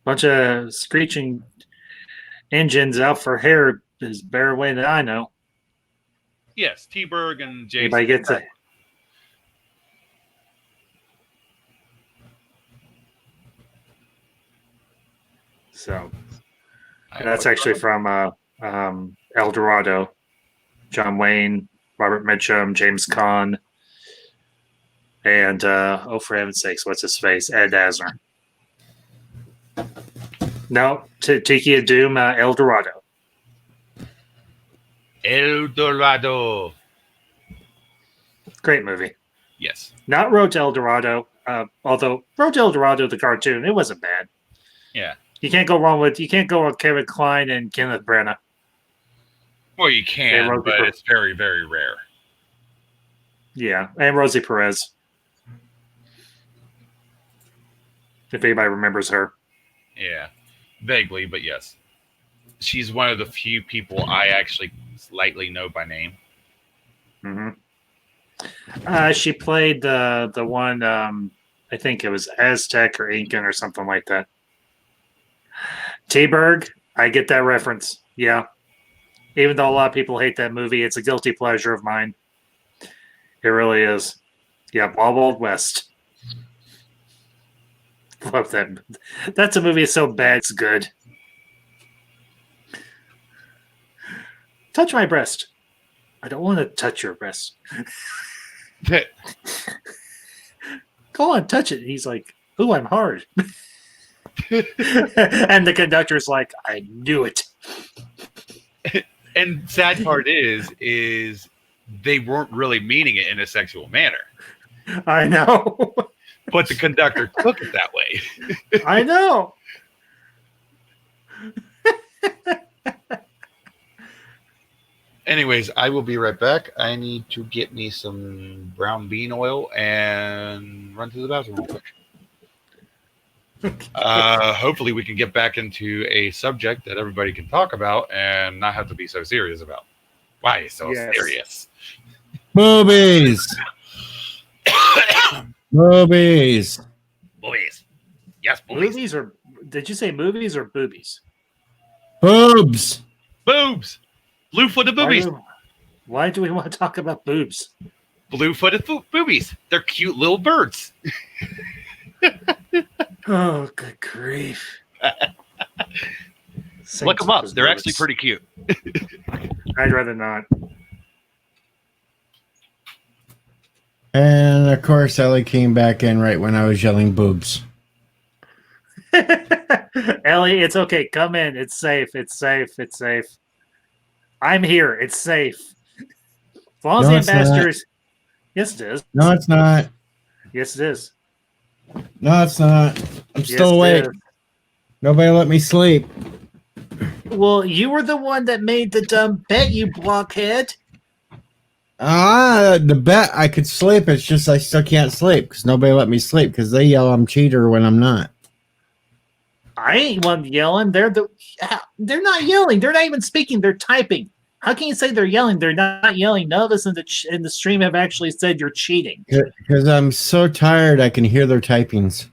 Bunch of screeching engines out for hair is a better way than I know. Yes, T-Berg and Jason. Anybody gets it? So that's actually from El Dorado. John Wayne, Robert Mitchum, James Caan, and for heaven's sakes, what's his face? Ed Asner. No, Tiki of Doom, El Dorado. El Dorado. Great movie. Yes. Not Road to El Dorado, although Road to El Dorado, the cartoon, it wasn't bad. Yeah. You can't go wrong with Kevin Kline and Kenneth Branagh. Well, you can, but it's very, very rare. Yeah, and Rosie Perez. If anybody remembers her. Yeah, vaguely, but yes. She's one of the few people I actually slightly know by name. Mm-hmm. She played the one, I think it was Aztec or Incan or something like that. T-Berg, I get that reference. Yeah. Even though a lot of people hate that movie, it's a guilty pleasure of mine. It really is. Yeah, Wild Wild West. Love that. That's a movie that's so bad it's good. Touch my breast. I don't want to touch your breast. Go on, touch it. He's like, ooh, I'm hard. And the conductor's like, I knew it. And sad part is they weren't really meaning it in a sexual manner. I know. But the conductor took it that way. I know. Anyways, I will be right back. I need to get me some brown bean oil and run to the bathroom real quick. Hopefully we can get back into a subject that everybody can talk about and not have to be so serious about. Why so serious? Boobies. Boobies. Boobies. Yes, boobies. Movies or did you say movies or boobies? Boobs. Boobs. Blue-footed boobies. Why do we want to talk about boobs? Blue-footed boobies. They're cute little birds. Oh, good grief. Look them up. They're actually pretty cute. I'd rather not. And of course, Ellie came back in right when I was yelling boobs. Ellie, it's okay. Come in. It's safe. It's safe. It's safe. I'm here. It's safe. As long as No, the it's not. ambassadors. Yes, it is. No, it's not. Yes, it is. No, it's not. I'm Yes, still it awake. is. Nobody let me sleep. Well, you were the one that made the dumb bet, you blockhead. The bet I could sleep. It's just I still can't sleep because nobody let me sleep because they yell I'm cheater when I'm not. I ain't one yelling. They're not yelling. They're not even speaking. They're typing. How can you say they're yelling? They're not yelling. None of us in the stream have actually said you're cheating. Because I'm so tired I can hear their typings.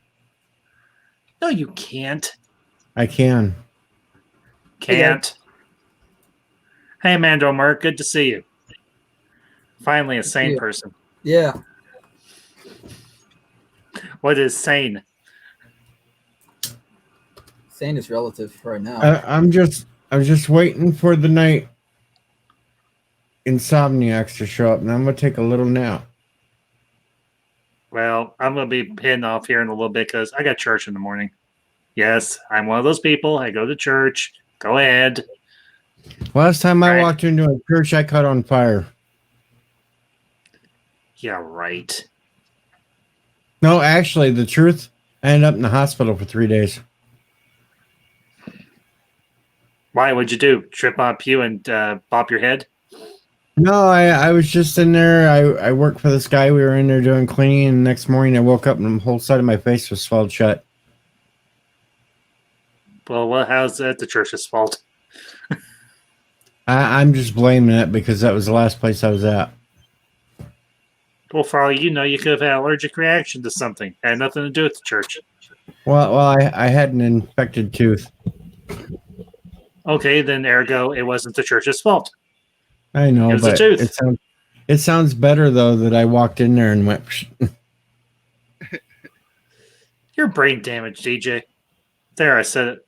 No, you can't. I can. Can't. Hey, Mando Mark, good to see you. Finally, a sane person. Yeah. What is sane? Sane is relative right now. I'm just waiting for the night insomniacs to show up, and I'm gonna take a little nap. Well, I'm going to be heading off here in a little bit because I got church in the morning. Yes, I'm one of those people. I go to church. Go ahead. Last time I walked into a church, I caught on fire. Yeah, right. No, actually, the truth, I ended up in the hospital for 3 days. Why? What'd you do? Trip on a pew and bop your head? No, I was just in there. I worked for this guy. We were in there doing cleaning, and the next morning I woke up and the whole side of my face was swelled shut. Well, how's that the church's fault? I'm just blaming it because that was the last place I was at. Well, for all you know, you could have had an allergic reaction to something. Had nothing to do with the church. Well, I had an infected tooth. Okay, then ergo, it wasn't the church's fault. I know, It was the but tooth. it sounds better though that I walked in there and went. You're brain damaged, DJ. There, I said it.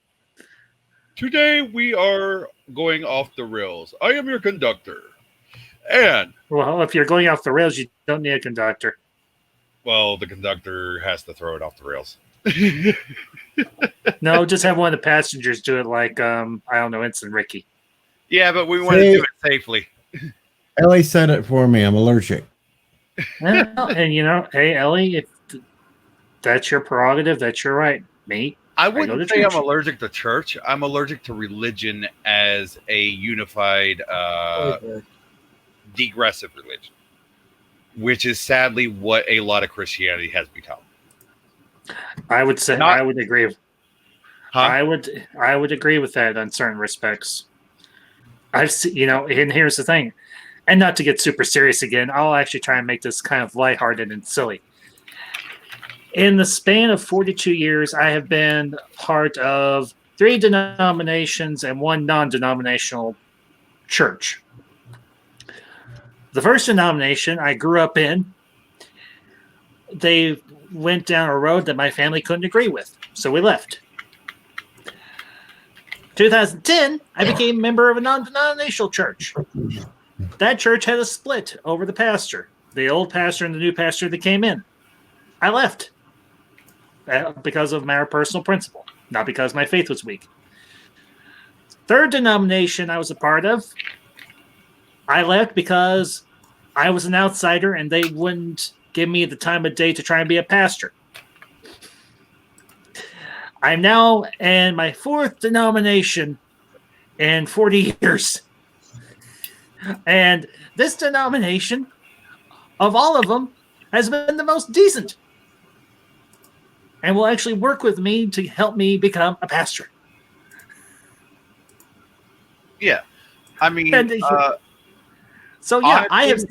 Today we are going off the rails. I am your conductor. And Well, if you're going off the rails, you don't need a conductor. well, the conductor has to throw it off the rails. No, just have one of the passengers do it like, I don't know, Ensign Ricky. Yeah, but we want to do it safely. Ellie said it for me. I'm allergic. Well, and you know, hey, Ellie, if that's your prerogative, that's your right. Me, I go wouldn't to say church. I'm allergic to church. I'm allergic to religion as a unified, degressive religion, which is sadly what a lot of Christianity has become. I would say I would agree. Huh? I would agree with that in certain respects. I've seen, you know, and here's the thing, and not to get super serious again, I'll actually try and make this kind of lighthearted and silly. In the span of 42 years, I have been part of 3 denominations and 1 non-denominational church. The first denomination I grew up in, they went down a road that my family couldn't agree with, so we left. 2010, I became a member of a non-denominational church. That church had a split over the pastor, the old pastor and the new pastor that came in. I left because of my personal principle, not because my faith was weak. Third denomination I was a part of, I left because I was an outsider and they wouldn't give me the time of day to try and be a pastor. I'm now in my fourth denomination in 40 years. And this denomination, of all of them, has been the most decent. And will actually work with me to help me become a pastor. Yeah. I mean, so yeah, I have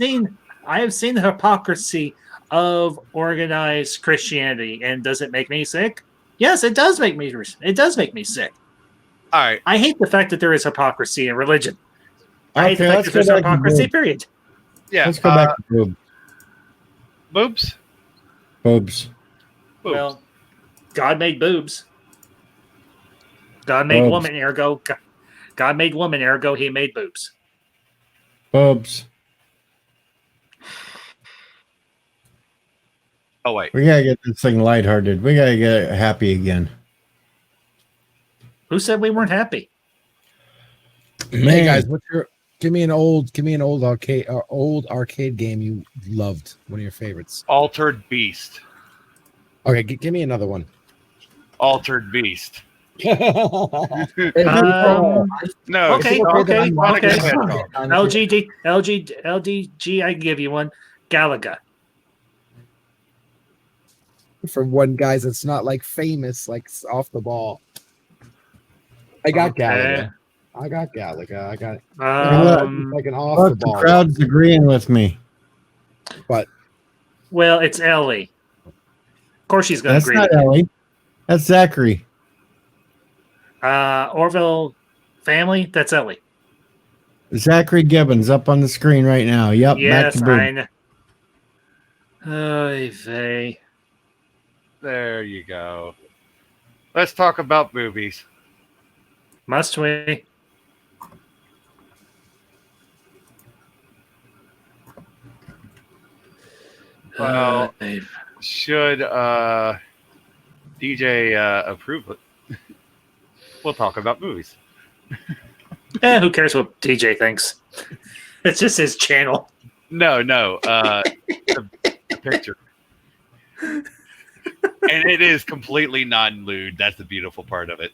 seen the hypocrisy of organized Christianity, and does it make me sick? Yes, it does make me. It does make me sick. All right. I hate the fact that there is hypocrisy in religion. I hate the Okay, fact that there's let's go back to hypocrisy. boobs. Period. Yeah. Let's go back to boob. Boobs. Boobs. Well, God made boobs. God made Boobs. woman, ergo. God made woman, ergo. He made boobs. Boobs. Oh wait. We gotta get this thing lighthearted. We gotta get happy again. Who said we weren't happy? Hey guys, give me an old arcade game you loved. One of your favorites. Altered Beast. Okay, give me another one. Altered Beast. No. Okay. LG. LGG, I can give you one. Galaga. From one guys that's not like famous, like off the ball. I got Okay. Galaga. I got like an off the Look, the ball. crowd's agreeing with me. But Well, it's Ellie. Of course she's going to That's agree not with me. Ellie. That's Zachary. Orville family, that's Ellie. Zachary Gibbons up on the screen right now. Yep. Yes, back to I boob. know. Oy vey. There you go. Let's talk about movies. Must we? Well, should DJ approve it? We'll talk about movies. Who cares what DJ thinks? It's just his channel. No, the picture. And it is completely non-lewd. That's the beautiful part of it.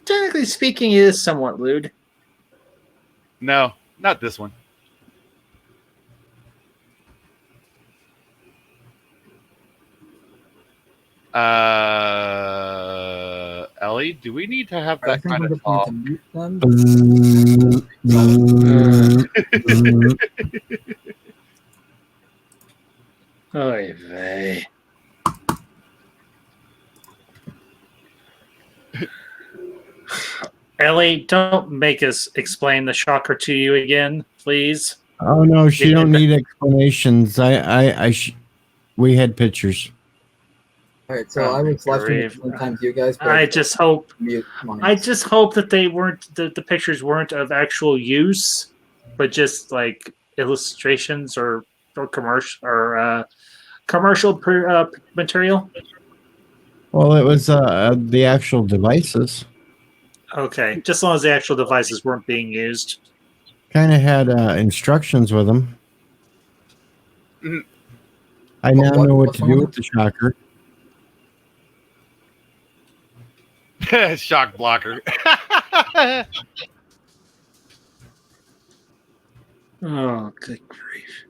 Technically speaking, it is somewhat lewd. No, not this one. Ellie, do we need to have I that think kind we're of going to talk? mute them. Oy vey. Ellie, don't make us explain the shocker to you again, please. Oh no, she don't need explanations. We had pictures. All right, so I was left Grief. sometimes you guys. but I just hope mute mine. I just hope that they weren't the pictures weren't of actual use, but just like illustrations or commercial material. Well, it was the actual devices. Okay, just as long as the actual devices weren't being used. Kind of had instructions with them. Mhm. I now know what what's to do on with the shocker. Shock blocker. Oh, good grief!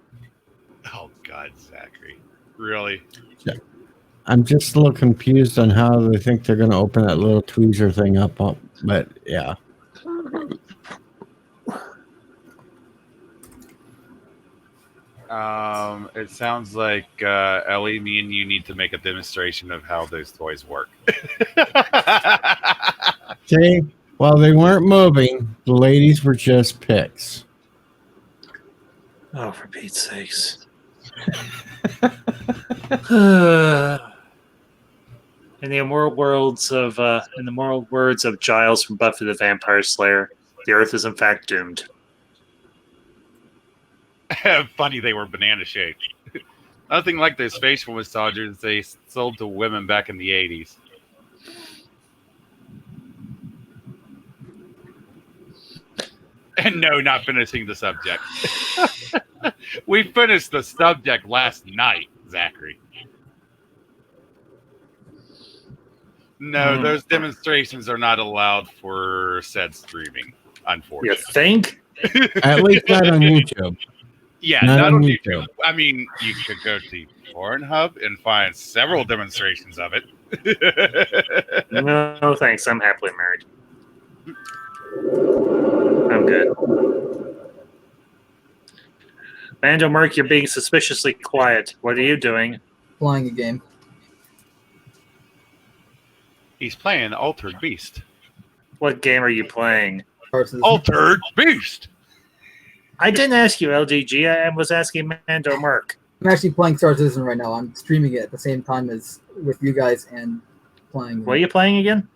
Oh God, Zachary, really? I'm just a little confused on how they think they're going to open that little tweezer thing up. But yeah. It sounds like Ellie, me and you need to make a demonstration of how those toys work. Okay. Well, they weren't moving. The ladies were just pics. Oh, for Pete's sakes. In the immortal words of Giles from Buffy the Vampire Slayer, the Earth is in fact doomed. Funny they were banana shaped. Nothing like those facial massagers they sold to women back in the 80s. And no, not finishing the subject. We finished the subject last night, Zachary. No, those demonstrations are not allowed for said streaming, unfortunately. You think? At least not on YouTube. Yeah, not on YouTube. I mean, you could go to Pornhub and find several demonstrations of it. No, thanks. I'm happily married. I'm good. Mando Merc, you're being suspiciously quiet. What are you doing? Flying a game. He's playing Altered Beast. What game are you playing? Altered Beast! I didn't ask you, LGG. I was asking Mando Merc. I'm actually playing Star Citizen right now. I'm streaming it at the same time as with you guys and playing. What are you playing again?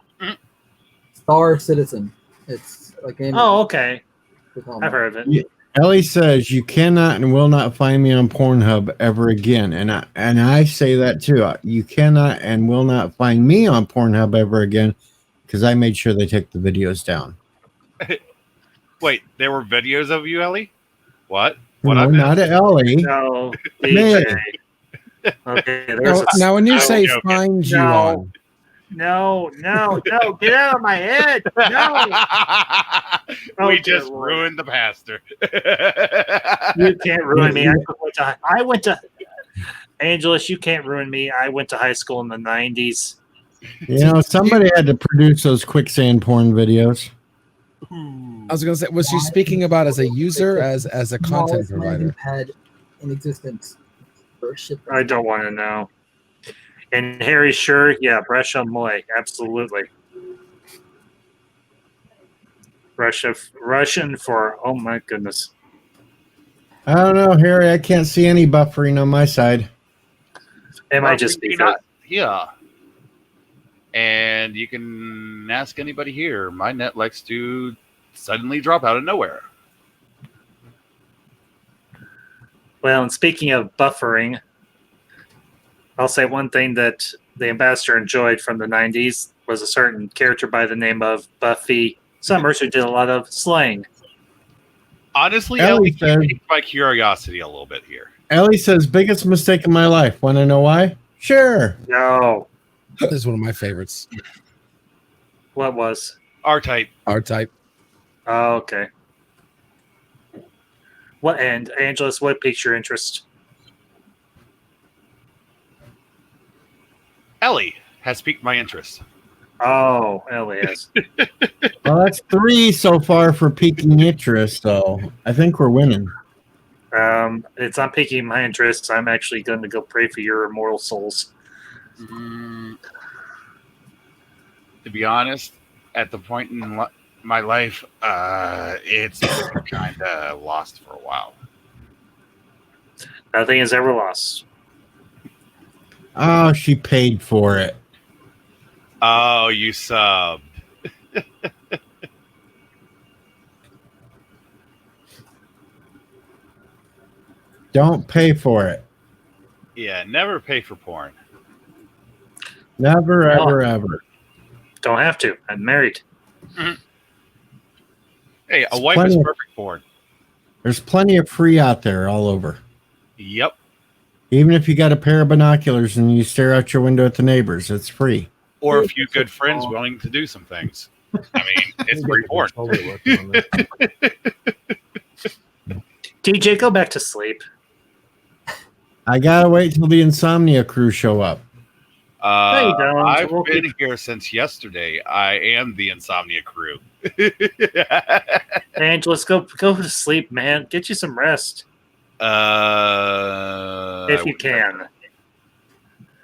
Star Citizen. It's a game. Oh, okay. I've heard of it. Ellie says you cannot and will not find me on Pornhub ever again, and I say that too. You cannot and will not find me on Pornhub ever again because I made sure they took the videos down. Wait, there were videos of you, Ellie? What? No, not Ellie. No, Me. DJ. Okay, Now, when you say find you on, No, get out of my head. No. We just ruined the pastor. You can't ruin me. I went to Angelus, you can't ruin me. I went to high school in the 90s. You know, somebody had to produce those quicksand porn videos. I was going to say, was she speaking about as a user, as a content provider? Had in existence for shipping. I don't want to know. And Harry, sure, yeah, Brescia Moy, absolutely. Russian for, oh my goodness. I don't know, Harry. I can't see any buffering on my side. It might just be that. Yeah. And you can ask anybody here. My net likes to suddenly drop out of nowhere. Well, and speaking of buffering, I'll say one thing that the ambassador enjoyed from the 90s was a certain character by the name of Buffy Summers who did a lot of slang. Honestly, Ellie Ellie said- piqued my curiosity a little bit here. Ellie says, biggest mistake in my life. Want to know why? Sure. No. This is one of my favorites. What was? R-Type. R-Type. Oh, okay. What and Angelus, what piques your interest? Ellie has piqued my interest. Oh, Elias. Well, that's 3 so far for piquing interest, so I think we're winning. It's not piquing my interest. I'm actually going to go pray for your immortal souls. To be honest, at the point in my life, it's kind of lost for a while. Nothing is ever lost. Oh, she paid for it. Oh, you subbed. Don't pay for it. Yeah, never pay for porn. Never, ever, ever. Don't have to. I'm married. Hey, a It's wife plenty is of- perfect porn. There's plenty of free out there all over. Yep. Even if you got a pair of binoculars and you stare out your window at the neighbors, it's free. Or a few good friends willing to do some things. I mean, it's free porn. DJ, go back to sleep. I gotta wait till the Insomnia crew show up. No, you don't. I've We'll been here since yesterday. I am the Insomnia crew. Angelus, go to sleep, man. Get you some rest. If you can.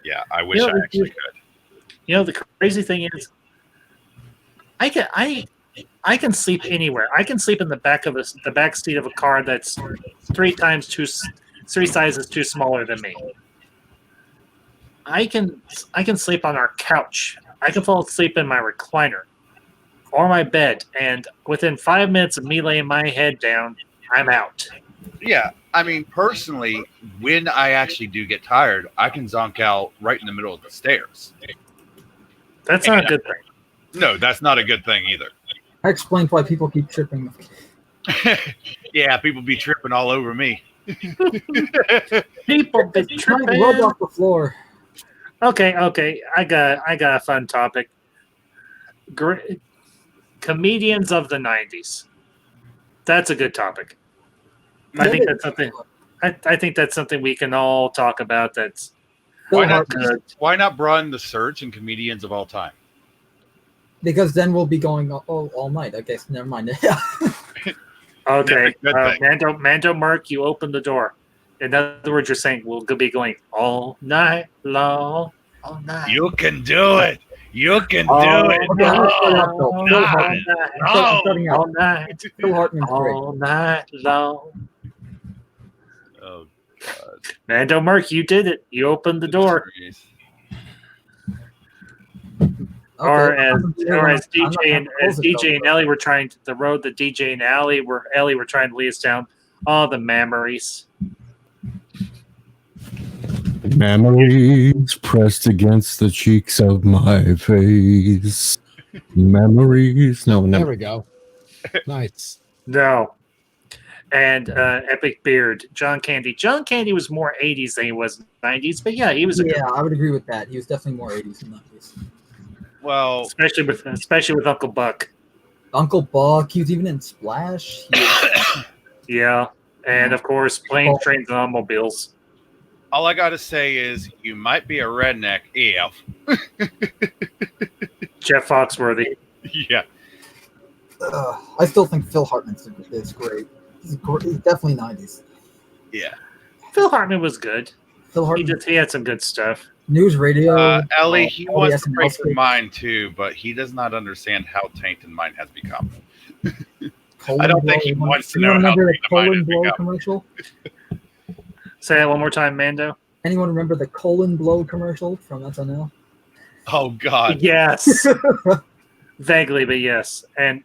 Yeah, I wish You know, I actually could. You know, the crazy thing is, I can sleep anywhere. I can sleep in the back seat of a car that's three sizes too smaller than me. I can sleep on our couch. I can fall asleep in my recliner or my bed, and within 5 minutes of me laying my head down, I'm out. Yeah, I mean, personally, when I actually do get tired, I can zonk out right in the middle of the stairs. That's not a good thing. No, that's not a good thing either. I explained why people keep tripping. Yeah, people be tripping all over me. People be Trying to tripping. rub off the floor. Okay. I got a fun topic. Comedians of the 90s. That's a good topic. I think that's something. I think that's something we can all talk about. That's Why not? good. Why not broaden the search and comedians of all time? Because then we'll be going all night. I guess. Never mind. Okay, Good thing. Mando Mark, you open the door. In other words, you're saying we'll be going all night long, all night. You can do it. You can do All it. night, All night. Phil Hartman's great. all night long. Oh, God. Mando Mark, you did it. You opened the door. Or as DJ and Ellie were trying to, the road that DJ and Ellie were trying to lead us down. All the memories. Memories pressed against the cheeks of my face. Memories. No, There never. we go. Nice. No. And Epic Beard, John Candy. John Candy was more 80s than he was 90s, but yeah, he was a good Yeah, I would agree with that. He was definitely more 80s than 90s. Well, especially with Uncle Buck. Uncle Buck, he was even in Splash. Yeah. And of course, planes, trains, and automobiles. all I gotta say is you might be a redneck if. Jeff Foxworthy. Yeah. I still think Phil Hartman is great. He's definitely 90s. Yeah. Phil Hartman was good. Phil Hartman. He had some good stuff. News Radio. Ellie, he wants to SNL break your skit. mind too, but he does not understand how tainted mine has become. Colon I don't think Blow. he wants to Anyone know how remember the tainted mine Colon has Blow become. commercial? Say that one more time, Mando. Anyone remember the Colon Blow commercial from SNL? Oh God. Yes. Vaguely, but yes. And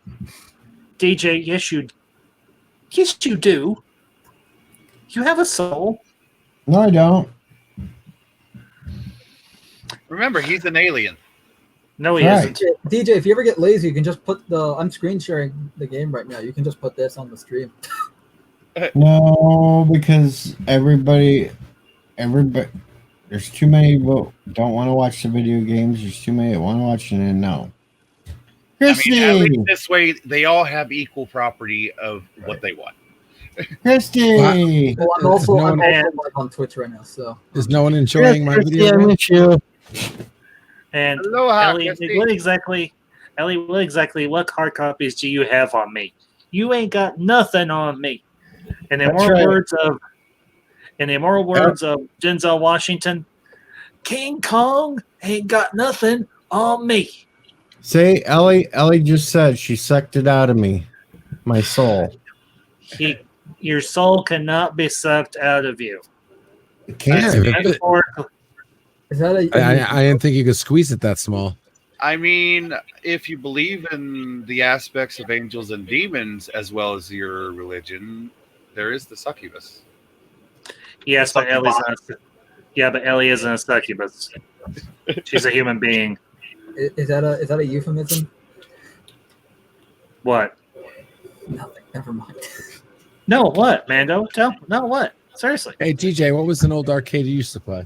DJ, yes you do. You have a soul. No, I don't. Remember, he's an alien. No, he Right. isn't. DJ, if you ever get lazy, you can just put the. I'm screen sharing the game right now. You can just put this on the stream. No, because everybody, there's too many that don't want to watch the video games. There's too many that want to watch it, and no. I mean, at Christy, least this way, they all have equal property of what they want. Christy, Well, I'm also No one- live on Twitch right now, so Is no one enjoying my Christy, video? I game? miss you. And Aloha, Ellie, Christy. what hard copies do you have on me? You ain't got nothing on me. In the That's immortal right. words of Denzel Washington, King Kong ain't got nothing on me. Say, Ellie just said she sucked it out of me, my soul. Your soul cannot be sucked out of you. It can't. Metaphorically. is that a? I didn't think you could squeeze it that small. I mean, if you believe in the aspects of angels and demons as well as your religion, there is the succubus. Yes, but Ellie's not. Yeah, but Ellie isn't a succubus. She's a human being. Is that a euphemism? What? Nothing. Never mind. No, what, Mando? No, what? Seriously. Hey, DJ, what was an old arcade you used to play?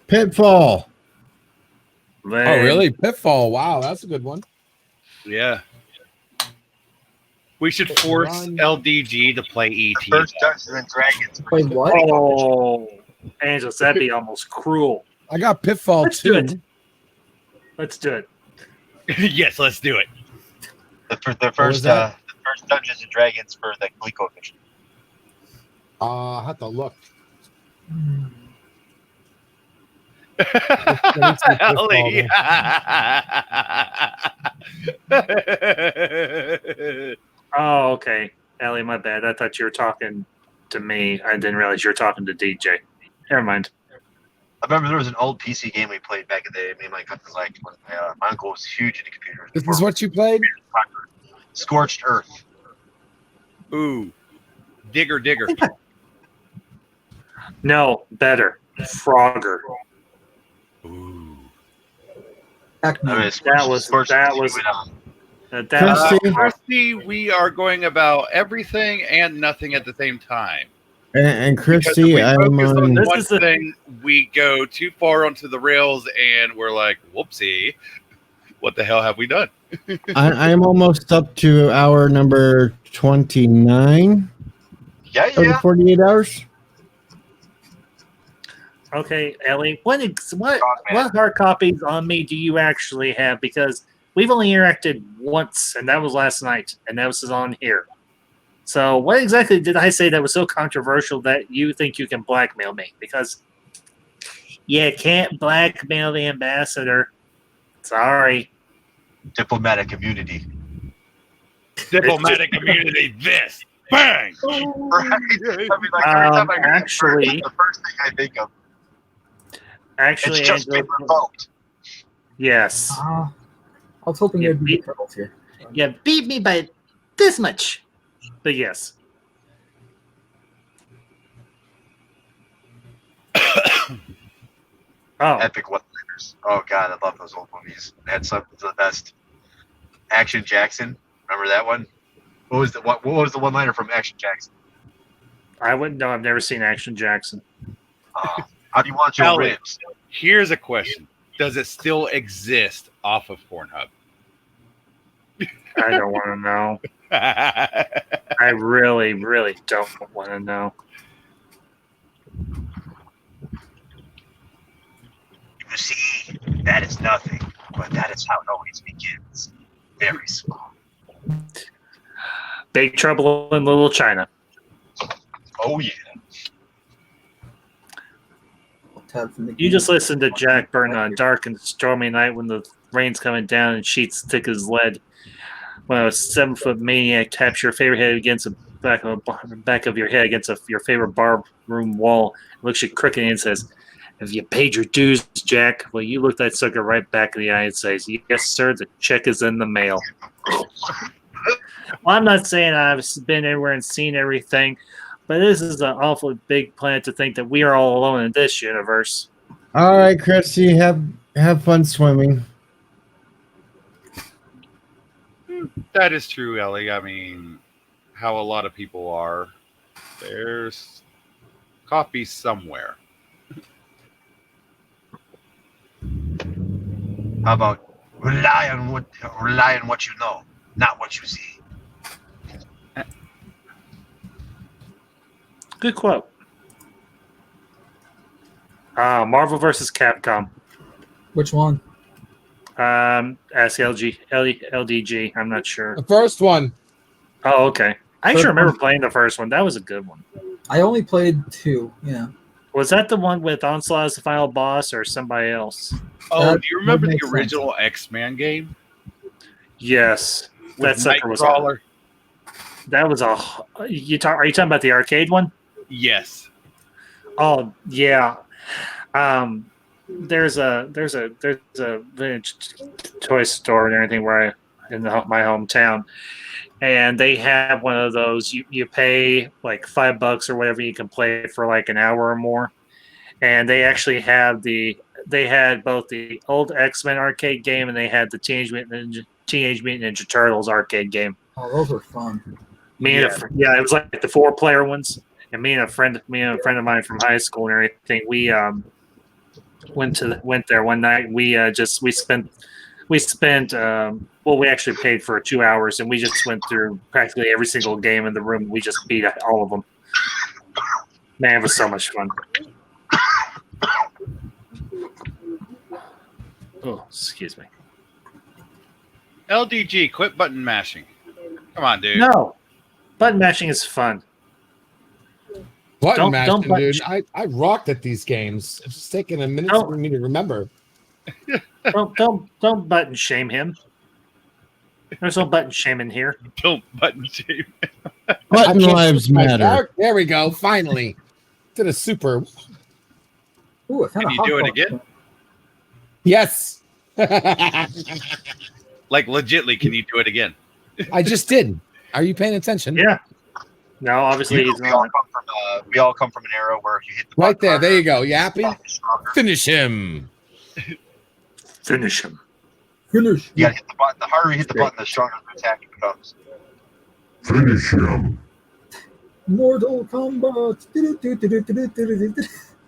Pitfall. Oh, really? Pitfall. Wow, that's a good one. Yeah. We should force LDG to play ET. First Dungeons and Dragons. Wait, what? Oh, Angeles, that'd be almost cruel. I got Pitfall Let's do too. it. Let's do it. Yes, let's do it. The was first that? the first Dungeons and Dragons for the ColecoVision. I'll have to look. Ellie. Oh, okay. Ellie, my bad. I thought you were talking to me. I didn't realize you were talking to DJ. Never mind. I remember there was an old PC game we played back in the day. Me and my cousins liked when my uncle was huge into computers. This is what you played? Scorched Earth. Ooh. Digger. No, better. Frogger. Ooh. I mean, That was Christy, we are going about everything and nothing at the same time. And Because if Christy, we I'm focus on on. one thing, we go too far onto the rails, and we're like, "Whoopsie! What the hell have we done?" I'm almost up to hour number 29. Yeah, Of the 48 hours. Okay, Ellie, what hard copies on me do you actually have? Because we've only interacted once, and that was last night, and that was on here. So what exactly did I say that was so controversial that you think you can blackmail me? Because you can't blackmail the ambassador. Sorry. Diplomatic immunity. Diplomatic immunity. This bang. Right? I mean, like, every time I hear that actually- word, that's the first thing I think of. Actually, It's just Angela, been revoked. yes. I was hoping Yeah, there'd be turtles here. You beat me by this much. But yes. Oh. Epic one-liners. Oh god, I love those old movies. They had some of the best. Action Jackson. Remember that one? What was the one-liner from Action Jackson? I wouldn't know. I've never seen Action Jackson. How do you want your Ellie, ribs? Here's a question: does it still exist off of Pornhub? I don't want to know. I really, really don't want to know. You see, that is nothing, but that is how it always begins. Very small. Big Trouble in Little China. Oh yeah. You just listen to Jack Byrne on Dark and Stormy Night when the rain's coming down and sheets thick as lead. When a 7-foot maniac taps your favorite head against the back of your head against your favorite bar room wall, looks you crooked and says, "Have you paid your dues, Jack?" Well, you look that sucker right back in the eye and says, "Yes, sir, the check is in the mail." Well, I'm not saying I've been everywhere and seen everything, but this is an awfully big planet to think that we are all alone in this universe. All right, Christy, have fun swimming. That is true, Ellie. I mean, how a lot of people are. There's copies somewhere. How about rely on what you know, not what you see. Good quote. Marvel versus Capcom. Which one? Ask LDG. I'm not sure. The first one. Oh, okay. I actually remember playing the first one. That was a good one. I only played 2. Yeah. Was that the one with Onslaught as the final boss or somebody else? Oh, do you remember the makes sense. original X-Man game? Yes. That With sucker was Nightcrawler? That was a. Are you talking about the arcade one? Yes. Oh yeah. There's a vintage toy store and everything where my hometown, and they have one of those. You pay like $5 or whatever, you can play for like an hour or more, and they actually have they had both the old X-Men arcade game and they had the Teenage Mutant Ninja Turtles arcade game. Oh, those were fun. It was like the 4-player ones. And me and a friend of mine from high school and everything, we went there one night. We spent we actually paid for 2 hours and we just went through practically every single game in the room. We just beat all of them. Man, it was so much fun. Oh, excuse me. LDG, quit button mashing. Come on, dude. No, button mashing is fun. Button mashing, button- dude. I rocked at these games. It's just taking a minute for me to remember. Don't button shame him. There's no button shaming here. Don't button shame. I Button can't lives switch my matter. character. There we go. Finally. To the super. Ooh, I found Can a you hot do it box. again? Yes. Like legitly, can you do it again? I just did. Are you paying attention? Yeah. No, obviously he's we all not. come from we all come from an era where you hit the Right button there. There you harder, go. You happy? stronger. Finish him. Finish him. Finish. You gotta hit the button. The harder you hit the button, the stronger the attack becomes. Finish him. Mortal Kombat.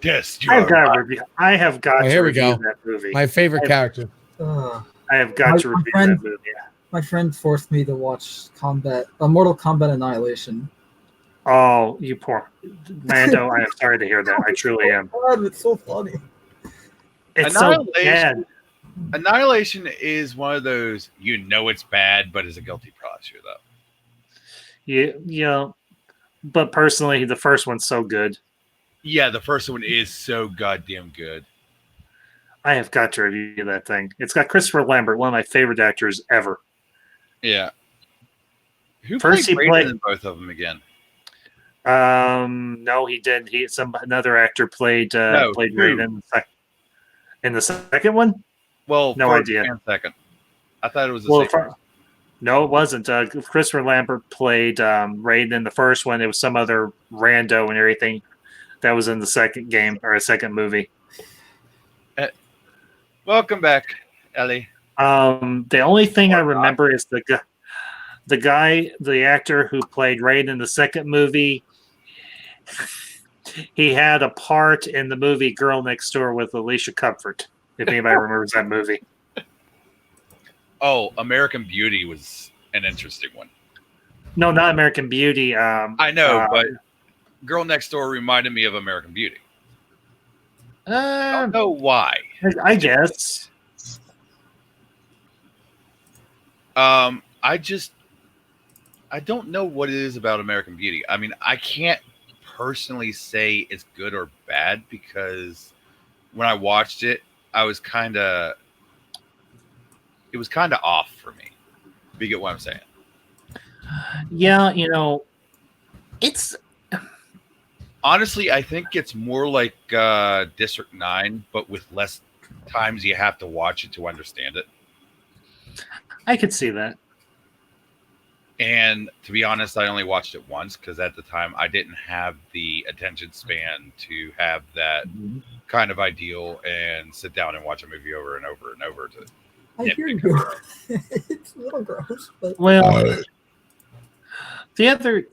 Yes, you I have are got right. to review. I have got Oh, to here we review go. that movie. My favorite character. I have got My- to my review friend- that movie. My friend forced me to watch Mortal Kombat Annihilation. Oh, you poor Mando! I am sorry to hear that. I truly am. God, it's so funny. It's so bad. Annihilation is one of those it's bad, but is a guilty pleasure though. Yeah. But personally, the first one's so good. Yeah, the first one is so goddamn good. I have got to review that thing. It's got Christopher Lambert, one of my favorite actors ever. Yeah. Who First played he Raiden played- in both of them again? No, he did. Another actor played played who? Raiden in the second one. Well, No first idea. and second. I thought it was the Well, same. no, it wasn't. Christopher Lambert played Raiden in the first one. It was some other rando and everything that was in the second game or a second movie. Welcome back, Ellie. The only thing I remember is the actor who played Raiden in the second movie. He had a part in the movie Girl Next Door with Alicia Comfort. If anybody remembers that movie. Oh, American Beauty was an interesting one. No, not American Beauty. I know, but Girl Next Door reminded me of American Beauty. I don't know why. I guess. I don't know what it is about American Beauty. I mean, I can't personally say it's good or bad because when I watched it, it was kind of off for me. You get what I'm saying? Yeah, it's honestly, I think it's more like District 9, but with less times you have to watch it to understand it. I could see that. And to be honest, I only watched it once because at the time I didn't have the attention span to have that kind of ideal and sit down and watch a movie over and over and over. I hear you. It's a little gross, but Well, the other,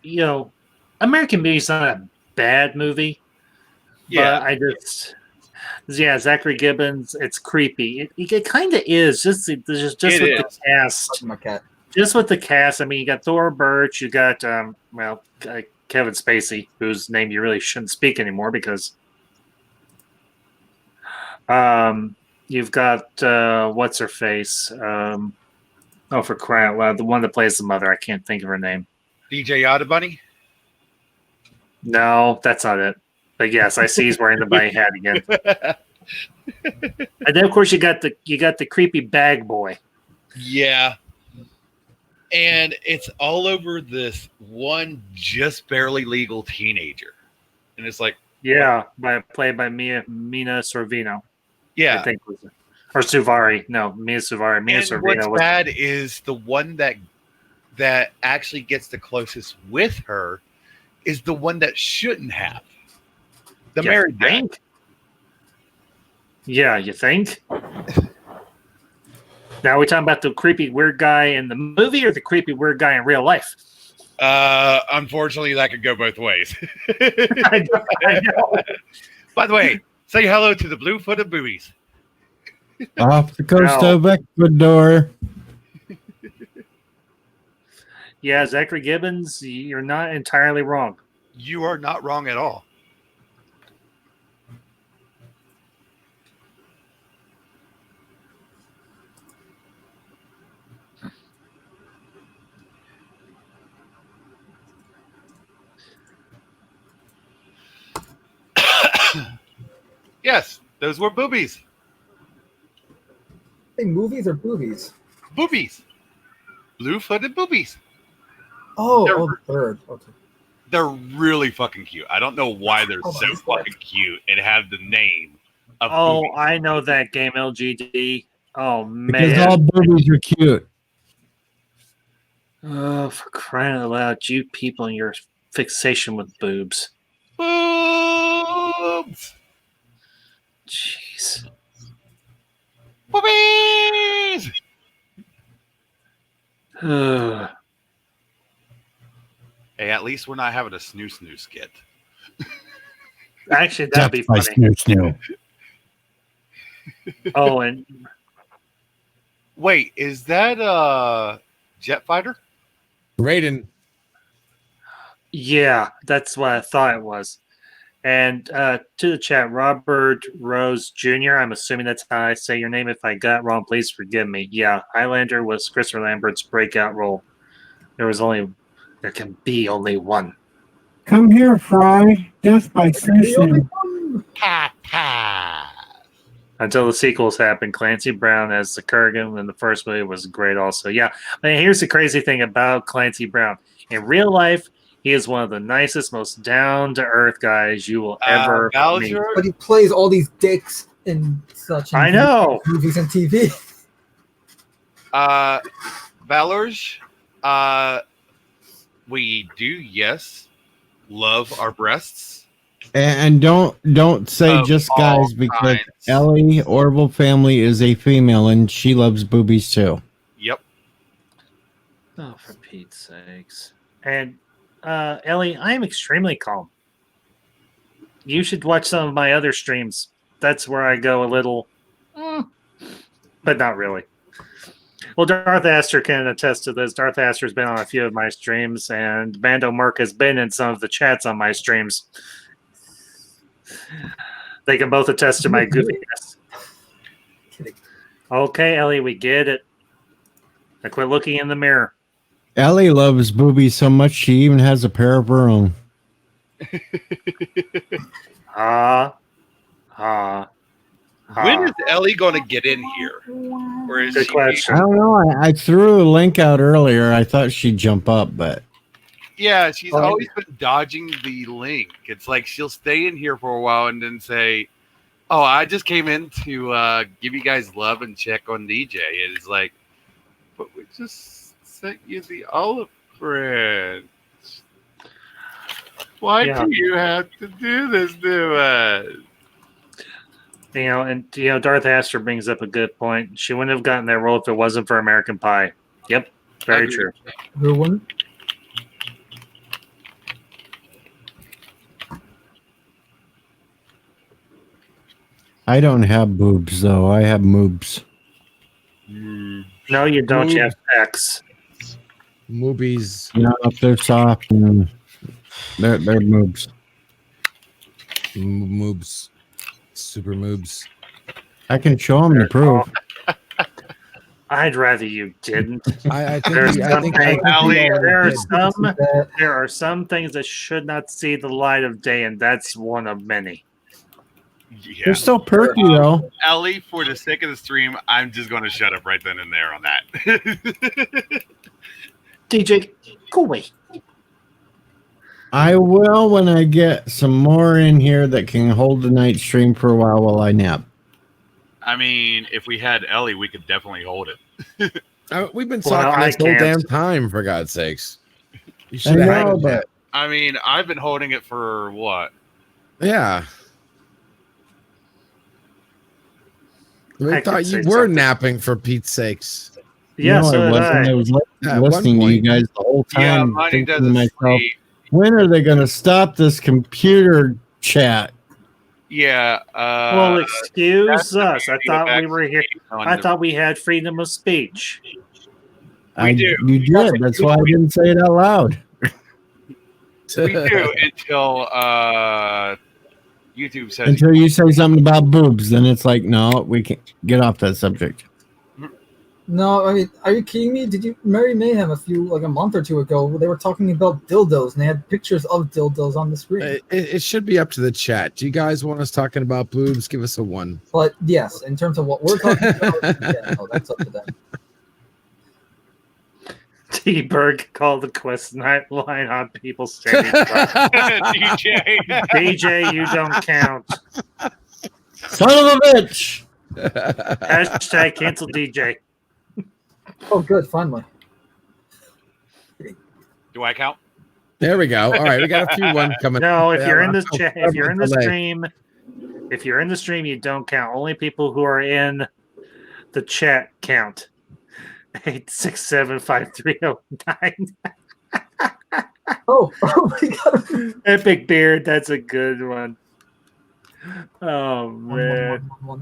American Beauty's not a bad movie. Yeah. But Zachary Gibbons, it's creepy. It kind of is just with the cast. My cat. Just with the cast, I mean, you got Thora Birch, you got Kevin Spacey, whose name you really shouldn't speak anymore because you've got what's her face? For crying out loud, the one that plays the mother. I can't think of her name. DJ Yada Bunny? No, that's not it. But yes, I see he's wearing the bunny hat again. And then of course you got the creepy bag boy. Yeah. And it's all over this one just barely legal teenager. And it's like, yeah, played by Mina Sorvino. Yeah. I think or Suvari. No, Mina Suvari. Mina and Sorvino. what's bad is the one that actually gets the closest with her is the one that shouldn't have. The married guy. Yeah, you think? Now, are we talking about the creepy weird guy in the movie or the creepy weird guy in real life? Unfortunately, that could go both ways. I know. By the way, say hello to the blue-footed boobies. Off the coast of Ecuador. Yeah, Zachary Gibbons, you're not entirely wrong. You are not wrong at all. Yes, those were boobies. Hey, movies or boobies? Boobies. blue-footed boobies. Oh, bird. Okay. They're really fucking cute. I don't know why they're Hold on, so this guy. fucking cute and have the name of Oh, boobies. I know that game, LGD. Oh Because all man! boobies are cute. Oh, for crying out loud, you people and your fixation with boobs. Boobs! Jeez. Boobies! Ugh. Hey, at least we're not having a snoo skit. Actually, that'd be My funny. snoo. Oh, and Wait, is that jet fighter? Raiden. yeah, that's what I thought it was. And to the chat, Robert Rose Jr., I'm assuming that's how I say your name. If I got it wrong, please forgive me. Yeah, Highlander was Christopher Lambert's breakout role. There can be only one. Come here, Fry. Death by Station. Until the sequels happened, Clancy Brown as the Kurgan in the first movie was great also. Yeah, I mean, here's the crazy thing about Clancy Brown. In real life, he is one of the nicest, most down-to-earth guys you will ever meet. But he plays all these dicks and such. I know. Movies and TV. Valorj, we do, yes, love our breasts. And don't say Of just all guys because kinds. Ellie Orville family is a female and she loves boobies too. Yep. Oh, for Pete's sakes. And Ellie, I am extremely calm. You should watch some of my other streams. That's where I go a little, but not really. Well, Darth Aster can attest to this. Darth Aster's been on a few of my streams, and Bando Merc has been in some of the chats on my streams. They can both attest to my goofiness. Okay, Ellie, we get it. Now quit looking in the mirror. Ellie loves boobies so much she even has a pair of her own. When is Ellie going to get in here? Or is Good she question. I don't know. I threw a link out earlier. I thought she'd jump up, but Yeah, she's always been dodging the link. It's like she'll stay in here for a while and then say, "Oh, I just came in to give you guys love and check on DJ." And it's like, but we just sent you the olive branch. Why Yeah. do you have to do this to us? Darth Aster brings up a good point. She wouldn't have gotten that role if it wasn't for American Pie. Yep, very Agreed. true. Who won? I don't have boobs though. I have moobs. No, you don't. You have X. Movies. No, they're soft and they're moobs. Moobs. Super moobs. I can show them to prove. I'd rather you didn't. I think There's we- I some think- things- I think we already there are some things that should not see the light of day, and that's one of many. Yeah. They're still perky though. Ellie, for the sake of the stream, I'm just going to shut up right then and there on that. DJ, go away. I will when I get some more in here that can hold the night stream for a while I nap. I mean, if we had Ellie, we could definitely hold it. We've been Well, talking I this whole can't. damn time, for God's sakes. You I should have know, had but that. I mean, I've been holding it for what? Yeah. We I could thought you say were something. napping, for Pete's sakes. Yeah, no, so I did wasn't. I. I was At one listening to you point. guys the whole Yeah, time, Monty thinking to doesn't myself, sleep. when are they going to stop this computer chat? Yeah. Well, excuse that's us. I the thought we beauty of were here. on I the- thought we had freedom of speech. You did. That's why I We- didn't say it out loud. We do until YouTube says Until you say something about boobs, then it's like, no, we can't get off that subject. No, I mean, are you kidding me? Did you Mary Mayhem a month or two ago? They were talking about dildos and they had pictures of dildos on the screen. It should be up to the chat. Do you guys want us talking about boobs? Give us a 1. But yes, in terms of what we're talking about, yeah, no, that's up to them. T-Berg called the quest line on people standing. DJ. DJ, you don't count. Son of a bitch. Hashtag cancel DJ. Oh, good. Finally. Do I count? There we go. All right, we got a few ones coming. No, if Yeah, you're in I'm the so chat, if you're in the delay. stream, you don't count. Only people who are in the chat count. 8675309. Oh my god. Epic Beard, that's a good one. Oh man. One.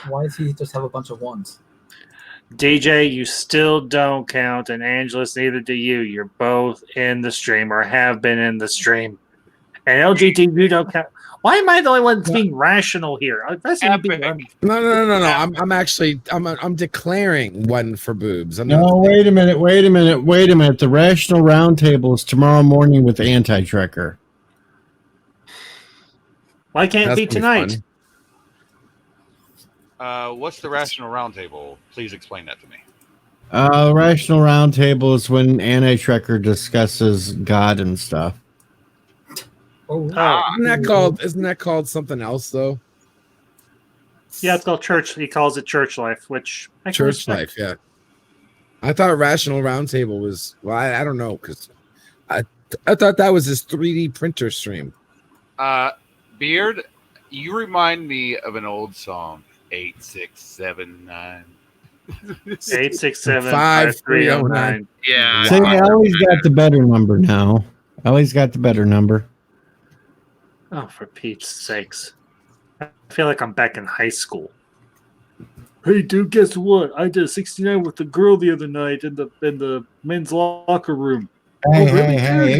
Why does he just have a bunch of ones? DJ, you still don't count, and Angelus, neither do you. You're both in the stream or have been in the stream. And LGT, you don't count. Why am I the only one that's being rational here? No. I'm declaring one for boobs. I'm No, not- wait a minute. The Rational Roundtable is tomorrow morning with Anti-Trekker. Why can't it That's be pretty tonight? fun. What's the Rational Roundtable? Please explain that to me. Rational Roundtable is when Anti-Trekker discusses God and stuff. Oh, Isn't that called something else though? Yeah, it's called church. He calls it church life, which I can Church respect. life, yeah. I thought Rational Roundtable was I don't know because I thought that was his 3D printer stream. Beard, you remind me of an old song. 8679. 867-5309. Yeah. See, Ellie's got the better number now. Oh, for Pete's sakes. I feel like I'm back in high school. Hey, dude, guess what? I did 69 with the girl the other night in the men's locker room. Hey,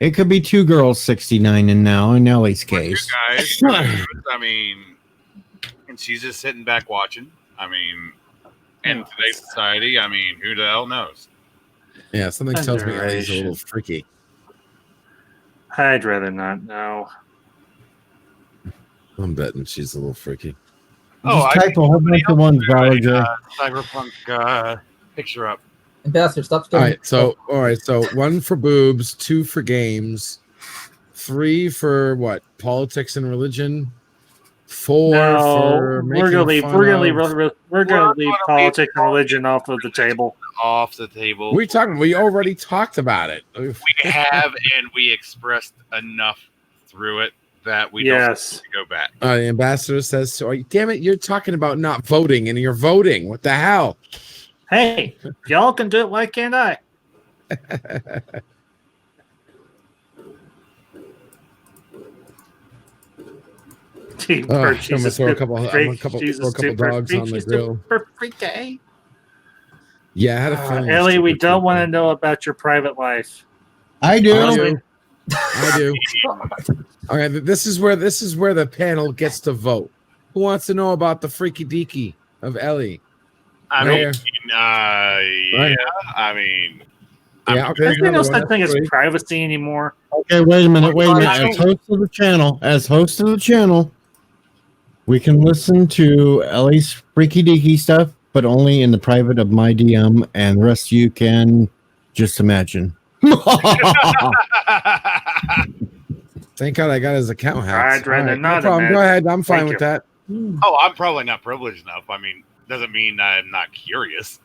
it could be two girls 69 and now in Ellie's case. Guys, I mean, and she's just sitting back watching. I mean, in today's society, I mean, who the hell knows? Yeah, something tells me Ellie's a little freaky. I'd rather not know. I'm betting she's a little freaky. Just type a whole bunch of ones, Valor J. Cyberpunk picture up. Ambassador, stop All staring. right, so one for boobs, 2 for games, 3 for what? Politics and religion, 4 for we're gonna leave politics and religion off of the table. Off the table. We already talked about it. We have, and we expressed enough through it that we don't have to go back. The ambassador says, "So, damn it, you're talking about not voting, and you're voting. What the hell?" Hey, y'all can do it. Why can't I? I'm gonna throw a couple dogs on the grill. Freaky. Yeah, I had a feeling. Ellie, we don't want to know about your private life. I do. I do. All right, this is where the panel gets to vote. Who wants to know about the freaky deaky of Ellie? I Right mean, here. yeah. I mean, Yeah, okay. There's no such thing as privacy anymore. Okay, wait a minute. As host of the channel, we can listen to Ellie's freaky deaky stuff, but only in the private of my DM, and the rest of you can just imagine. Thank God I got his account hacked. I'd rather All right, not no problem. imagine. Go ahead. I'm fine Thank with you. that. Oh, I'm probably not privileged enough. I mean, doesn't mean I'm not curious.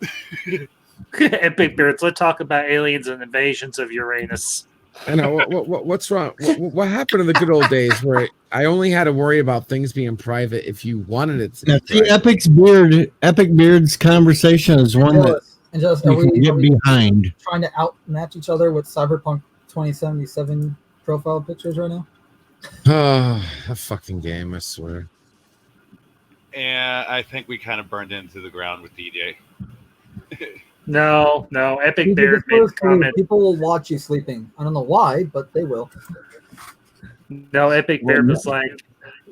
Epic Beards, let's talk about aliens and invasions of Uranus. I know what's wrong. What happened in the good old days where I only had to worry about things being private if you wanted it to be Now, see, private. Epic Beard's conversation is one that And just, you can get behind. trying to outmatch each other with Cyberpunk 2077 profile pictures right now? Oh, a fucking game! I swear. And I think we kind of burned into the ground with DJ. No, Epic You Beard did the made a first thing. comment. People will watch you sleeping. I don't know why, but they will. No, Epic Beard was like,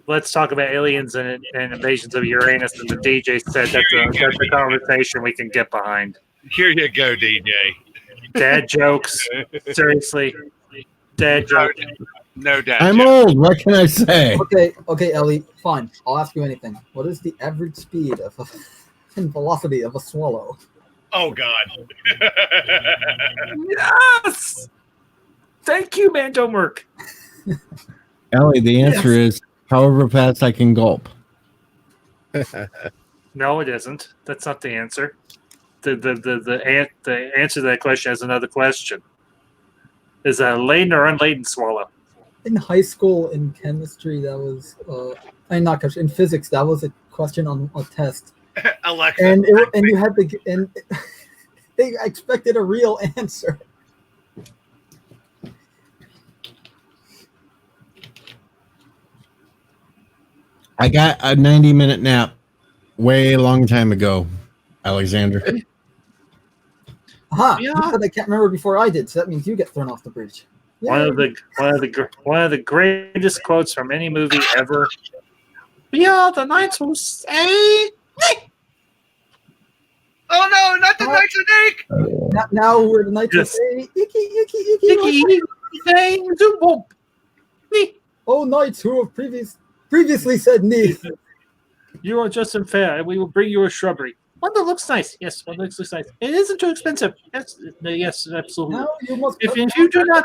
let's talk about aliens and invasions of Uranus. And the DJ said that's a conversation we can get behind. Here you go, DJ. Dad jokes. Seriously. Dad jokes. No dad I'm joke. old. What can I say? Okay, Ellie. Fine. I'll ask you anything. What is the average speed of and velocity of a swallow? Oh God. Yes. Thank you, man. Don't work. Ellie, the answer is however fast I can gulp. No, it isn't. That's not the answer. The answer to that question is another question. Is that a laden or unladen swallow? In high school, in chemistry, that was not chemistry. In physics, that was a question on a test. Alexa. And you had to and they expected a real answer. I got a 90-minute nap way long time ago, Alexander. Aha! You said I can't remember before I did, so that means you get thrown off the bridge. One of the greatest quotes from any movie ever. Yeah, the knights will say. Oh no, not the Knights of Nick! Now we're the Knights of say, Icky. Oh, knights who have previously said knee. You are just unfair, and we will bring you a shrubbery. One that looks nice. Yes, one that looks nice. It isn't too expensive. Yes, absolutely. Now you must If you do not,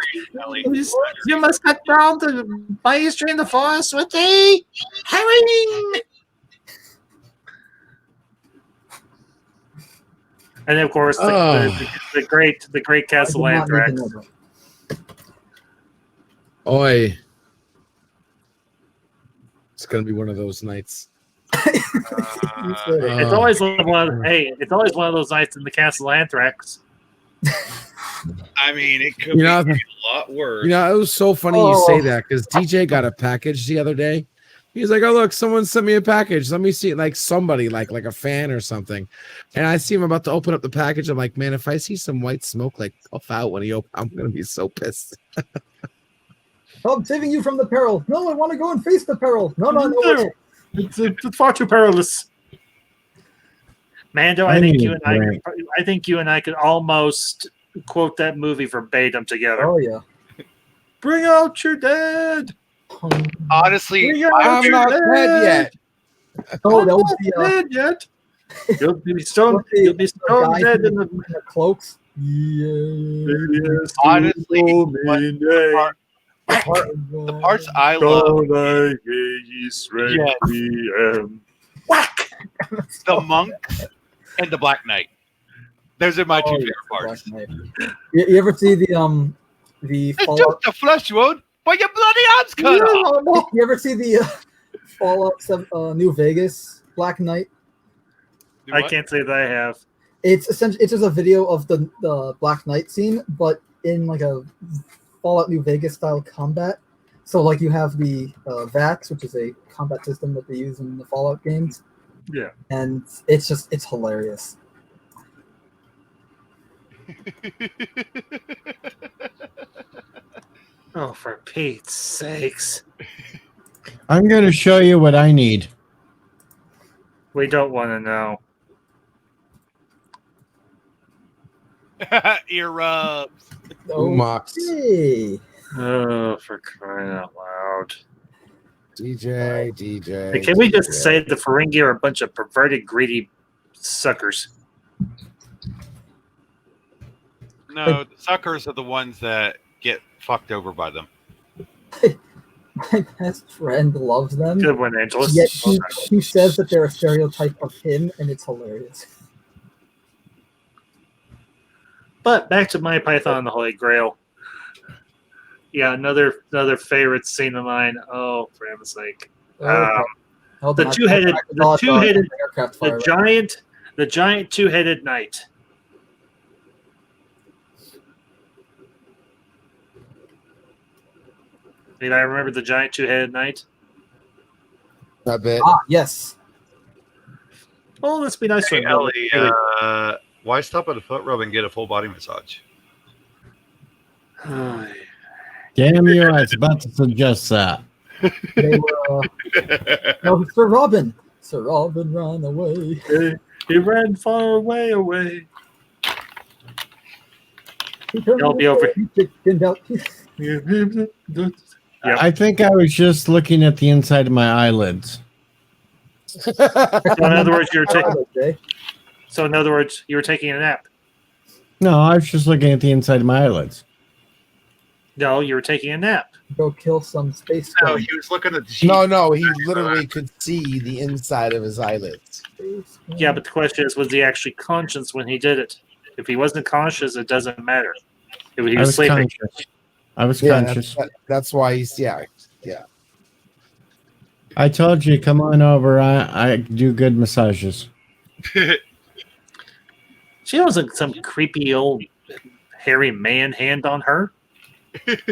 you must cut down the bias tree in the forest with a herring. And of course, the great Castle Anthrax. Oi. It's gonna be one of those nights. It's always it's always one of those nights in the Castle Anthrax. I mean, it could be a lot worse. You know, it was so funny you say that because DJ got a package the other day. He's like, "Oh look, someone sent me a package. Let me see." Like somebody, like a fan or something. And I see him about to open up the package. I'm like, man, if I see some white smoke like puff out when he opens, I'm gonna be so pissed. I'm saving you from the peril. No, I want to go and face the peril. No. It's far too perilous. Mando, I think you and I could almost quote that movie verbatim together. Oh yeah. Bring out your dead. Honestly, I'm not dead yet. Oh, that would be dead yet. You'll be stone dead in the cloaks. Honestly, the parts I love. Whack! The monks and the Black Knight. Those are my two favorite parts. You ever see the It's Fallout? just a flesh wound, but your bloody arms cut off. You ever see the Fallout New Vegas Black Knight? I can't say that I have. It's essentially just a video of the Black Knight scene, but in like a Fallout New Vegas style combat. So like you have the VAX, which is a combat system that they use in the Fallout games. Yeah. And it's hilarious. Oh, for Pete's sakes. I'm going to show you what I need. We don't want to know. Ear rubs. Okay. Oh, for crying out loud. DJ. Hey, can we just say the Ferengi are a bunch of perverted, greedy suckers? No, the suckers are the ones that get fucked over by them. My best friend loves them. Good one, Angelus. Yet he says that they're a stereotype of him, and it's hilarious. But back to my Python and the Holy Grail. Yeah, another favorite scene of mine. Oh, for heaven's sake! The giant two-headed knight. Did I remember the giant two-headed knight? A bit. Ah, yes. Oh, let's be nice to him. Ellie, why stop at a foot rub and get a full body massage? Damn you, I was about to suggest that. They were, no, Sir Robin. Sir Robin ran away. He ran far away. I'll be over. I think I was just looking at the inside of my eyelids. So in other words, you're taking. So in other words, you were taking a nap. No, I was just looking at the inside of my eyelids. No, you were taking a nap. Go kill some space. No, he was looking at the sheet. No, he literally could see the inside of his eyelids. Yeah, but the question is, was he actually conscious when he did it? If he wasn't conscious, it doesn't matter. If he I was was sleeping. conscious. I was Yeah, conscious. that's why he's yeah. I told you, come on over. I do good massages. She wasn't some creepy old hairy man hand on her. Shit,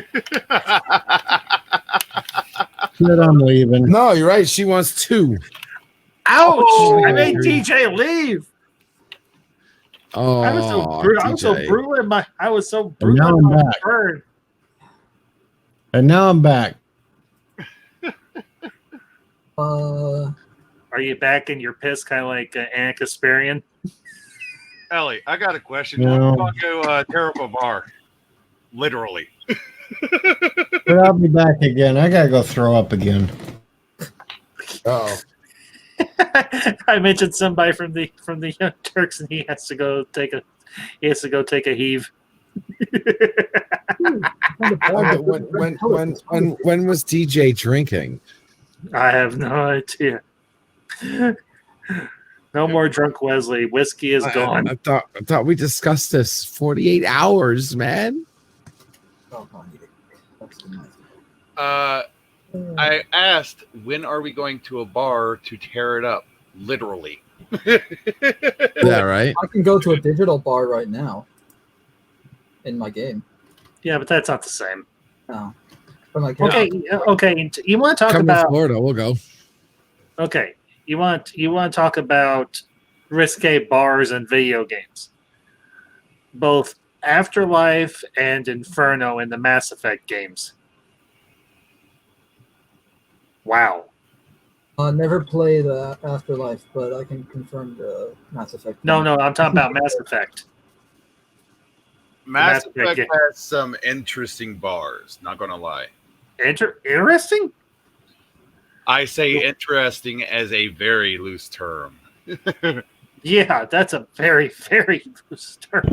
I'm leaving. No, you're right. She wants two. Ouch! Oh, I made DJ leave. Oh, I was so TJ. brutal in my. I was so And brutal now in I'm my back. turn. And now I'm back. Are you back and you're pissed, kind of like Anna Kasparian? Ellie, I got a question. No. When do you go tear up a bar? Literally. But I'll be back again. I gotta go throw up again. Oh, I mentioned somebody from the Young Turks, and he has to go take a heave. when was DJ drinking? I have no idea. No more drunk Wesley. Whiskey is gone. I thought we discussed this. 48 hours, man. I asked, when are we going to a bar to tear it up? Literally. Yeah, right. I can go to a digital bar right now in my game. Yeah, but that's not the same. No. But like, Okay. You want to talk Come to about? Florida, we'll go. Okay, you want to talk about risque bars and video games, both Afterlife and Inferno in the Mass Effect games. Wow. never played Afterlife, but I can confirm the Mass Effect. No, I'm talking about Mass Effect. Mass Effect Effect game. has some interesting bars, not going to lie. Interesting? I say interesting as a very loose term. Yeah, that's a very, very loose term.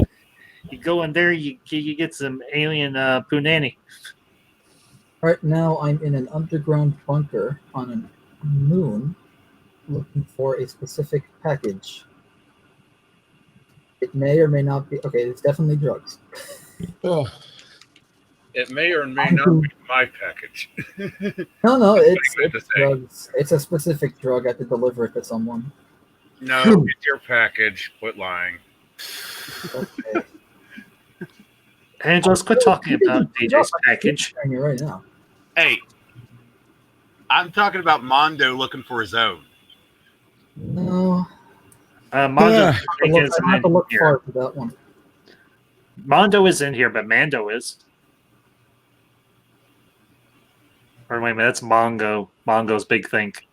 You go in there, you get some alien punani. Right now, I'm in an underground bunker on a moon looking for a specific package. It may or may not be. Okay, it's definitely drugs. Oh. It may or may not be my package. No, That's it's to say. drugs. It's a specific drug. I have to deliver it to someone. No, it's your package. Quit lying. Okay. Angelos, quit talking about DJ's package. Right now. Hey, I'm talking about Mondo looking for his own. No. Mondo I have to look far for that one. Mondo is in here, but Mando is. Or wait a minute, that's Mongo. Mongo's Big Think.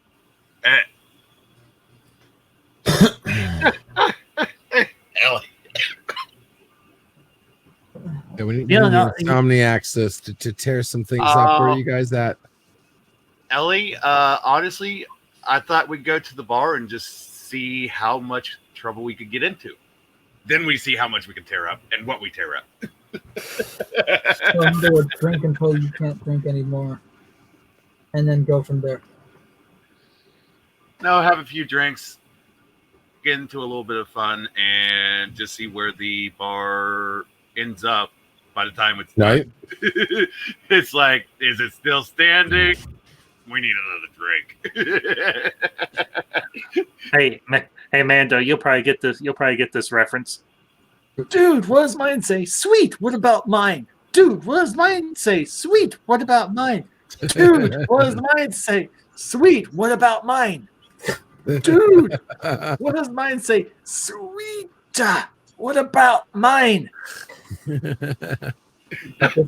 Ellie. Yeah, we need, Yeah, we need no, Insomniacs to tear some things up. Where are you guys at? Ellie, honestly, I thought we'd go to the bar and just see how much trouble we could get into. Then we see how much we can tear up and what we tear up. So they would drink until you can't drink anymore, and then go from there. No, have a few drinks, get into a little bit of fun, and just see where the bar ends up by the time it's Right. done. It's like, is it still standing? We need another drink. Hey, Mando, you'll probably get this. You'll probably get this reference. Dude, what does mine say? Sweet. What about mine? Dude, what does mine say? Sweet. What about mine? Dude, what does mine say? Sweet. What about mine? Dude, what does mine say? Sweet. What about mine? You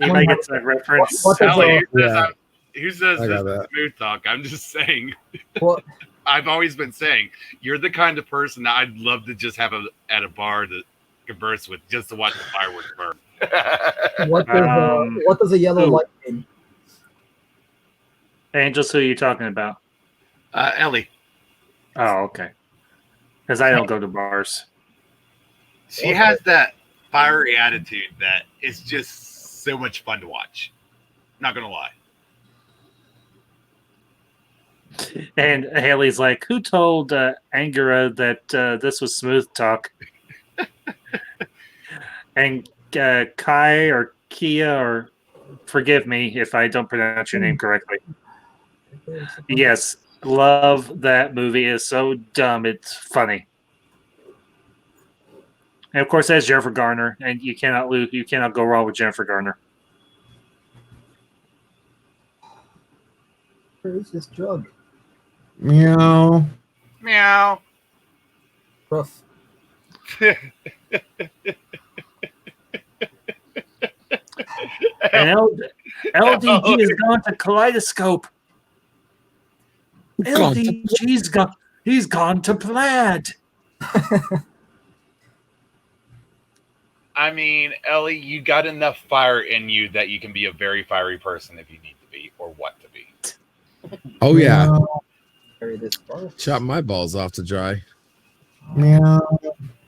might get that reference. Ellie, Yeah. who says I this got is that. smooth talk? I'm just saying. What? I've always been saying you're the kind of person that I'd love to just have at a bar to converse with, just to watch the fireworks burn. What does a yellow light mean? Angels, who are you talking about? Ellie. Oh, okay. Because I don't go to bars. She has that fiery attitude that is just so much fun to watch. Not gonna lie. And Haley's like, "Who told Angara that this was smooth talk?" And Kai or Kia, or forgive me if I don't pronounce your name correctly. Yes, love that movie. It's so dumb. It's funny. And of course, that's Jennifer Garner, and you cannot lose. You cannot go wrong with Jennifer Garner. Where is this drug? Meow. Meow. Rough. And LDG has gone to Kaleidoscope. LDG's gone. He's gone to Plaid. I mean, Ellie, you got enough fire in you that you can be a very fiery person if you need to be or want to be. Oh yeah. Chop my balls off to dry. Meow.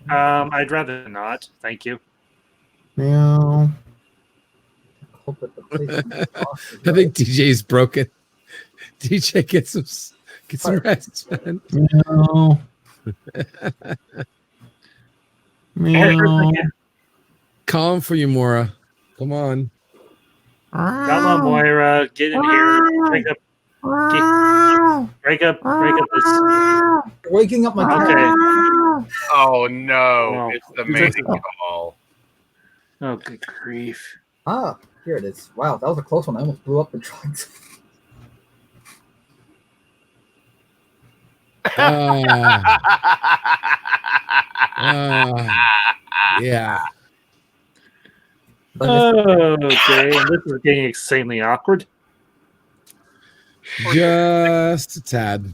I'd rather not. Thank you. Meow. I think DJ's broken. DJ, get some rest, man. Meow. Meow. Calm for you, Mora. Come on. Come on, Moira. Get in here. Break up this. Waking up my cat. Okay. Oh no, it's the mating call. Oh, good grief. Ah, here it is. Wow, that was a close one. I almost blew up the drugs. Yeah. Okay, and this is getting extremely awkward. Just a tad.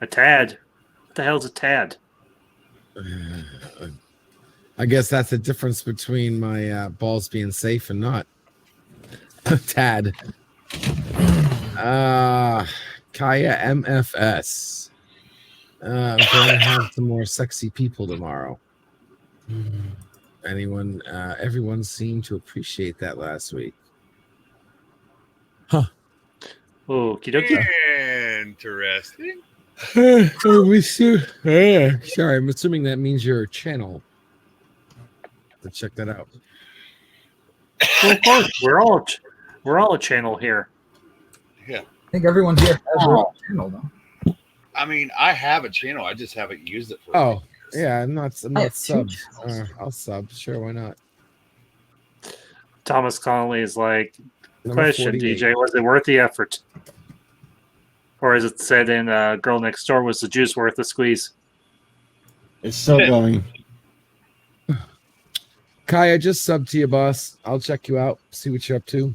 A tad? What the hell's a tad? I guess that's the difference between my balls being safe and not. Tad. Kaya MFS. I'm going to have some more sexy people tomorrow. Everyone seemed to appreciate that last week. Huh. Okie dokie. Interesting. Sorry, I'm assuming that means your channel. Let's check that out. Well, of course, we're all a channel here. Yeah. I think everyone here has their own channel, though. I mean, I have a channel. I just haven't used it for. Oh, yeah, I'm not subbed. channels. I'll sub. Sure, why not? Thomas Connolly is like, Number question, 48. DJ, was it worth the effort? Or as it said in Girl Next Door, was the juice worth the squeeze? It's still going. Kaya, just sub to you, boss. I'll check you out, see what you're up to.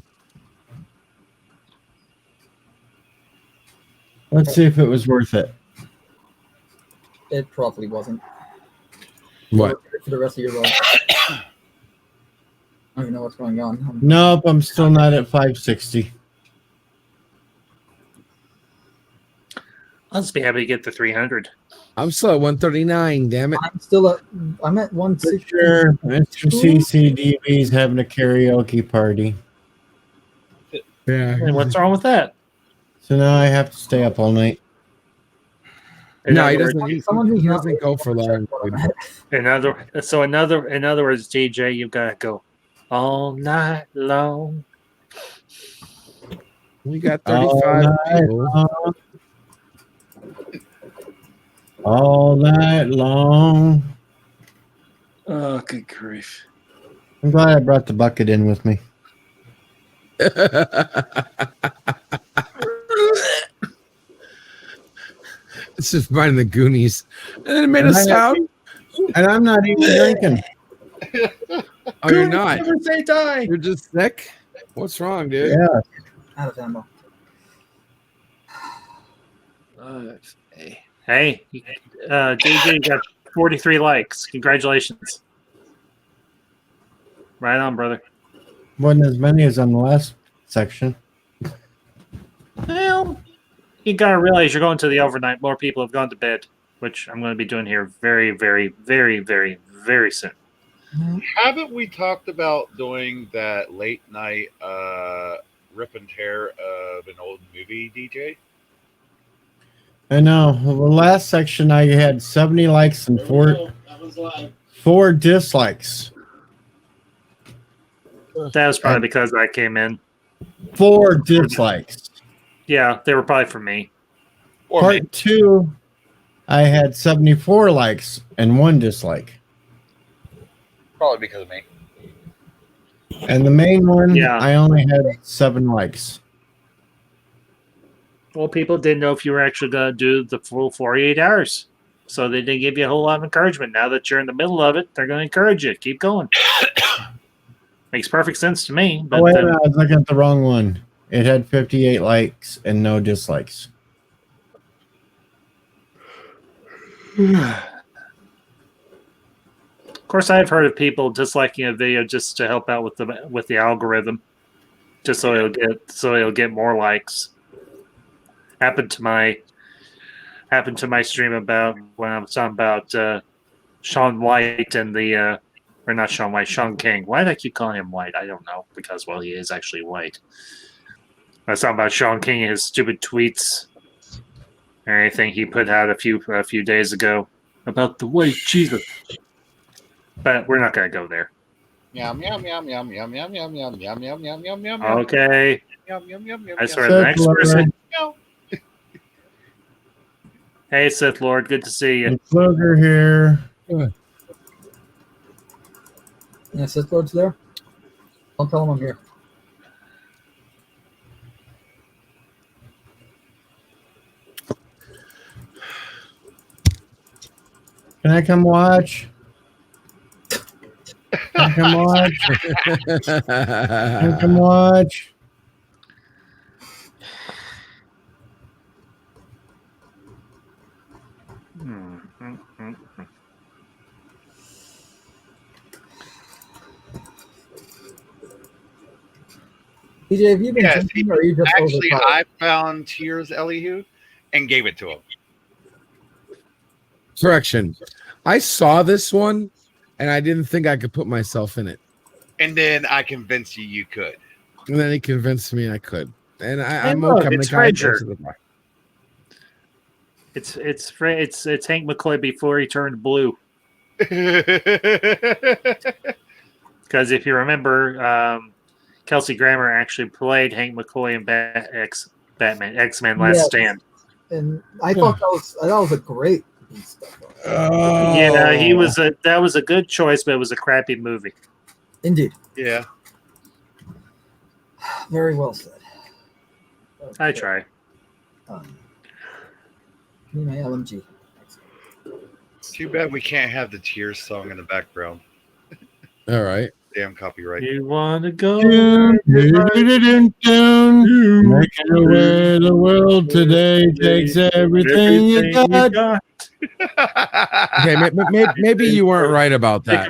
Let's see if it was worth it. It probably wasn't. What? For the rest of your life. I don't even know what's going on. Nope, I'm still not at 560. I'll just be happy to get the 300. I'm still at 139, damn it. I'm at 160. Sure, Mr. CCDB's having a karaoke party. Yeah. And what's wrong with that? So now I have to stay up all night. No, he words- doesn't. Someone who's He not doesn't go for long. In other words, DJ, you've got to go all night long. We got All 35 night people. long. All night long. Oh, good grief. I'm glad I brought the bucket in with me. It's just reminding the Goonies. And it made a And I- sound. And I'm not even drinking. Oh, you're not. Never say die. You're just sick. What's wrong, dude? Yeah. Out of ammo. Hey, DJ got 43 likes. Congratulations. Right on, brother. Wasn't as many as on the last section. Well, you gotta realize you're going to the overnight. More people have gone to bed, which I'm going to be doing here very, very, very, very, very soon. Haven't we talked about doing that late night rip and tear of an old movie, DJ? I know. The last section I had 70 likes and four dislikes. That was probably because I came in. 4 dislikes. Yeah, they were probably for me. Part 2, I had 74 likes and 1 dislike. Probably because of me. And the main one, Yeah. I only had 7 likes. Well, people didn't know if you were actually going to do the full 48 hours. So they didn't give you a whole lot of encouragement. Now that you're in the middle of it, they're going to encourage you. Keep going. Makes perfect sense to me. But Oh, wait, I was looking at the wrong one. It had 58 likes and no dislikes. Of course, I've heard of people disliking a video just to help out with the algorithm, just so it'll get more likes. Happened to my stream about when I was talking about Sean White and the or not Sean White, Sean King. Why do I keep calling him White? I don't know, because well, he is actually white. I was talking about Sean King and his stupid tweets or anything he put out a few days ago about the white Jesus. But we're not going to go there. Yum yum yum yum yum yum yum yum yum yum yum yum yum. Okay. Yum yum yum yum. I swear, the next person. Hey, Sith Lord, good to see you. Slugger here. Yeah, Sith Lord's there. Don't tell him I'm here. Can I come watch? Can I come watch? Can I come watch? DJ, have you been drinking or are you just Actually, overpowered? I found Tears Elihu and gave it to him. Correction. I saw this one and I didn't think I could put myself in it. And then I convinced you could. And then he convinced me I could. And I'm look, okay. I'm the it's guy who Frazier. goes to the bar. It's Hank McCoy before he turned blue. Because if you remember, Kelsey Grammer actually played Hank McCoy in X-Men Last Yes. Stand. And I thought that was a great Yeah, that was a good choice, but it was a crappy movie. Indeed. Yeah. Very well said. I try. Give me my LMG. Too bad we can't have the Tears song in the background. All right. Damn copyright. You want to go? Making your way the world today takes everything you got. Okay, maybe you weren't right about that.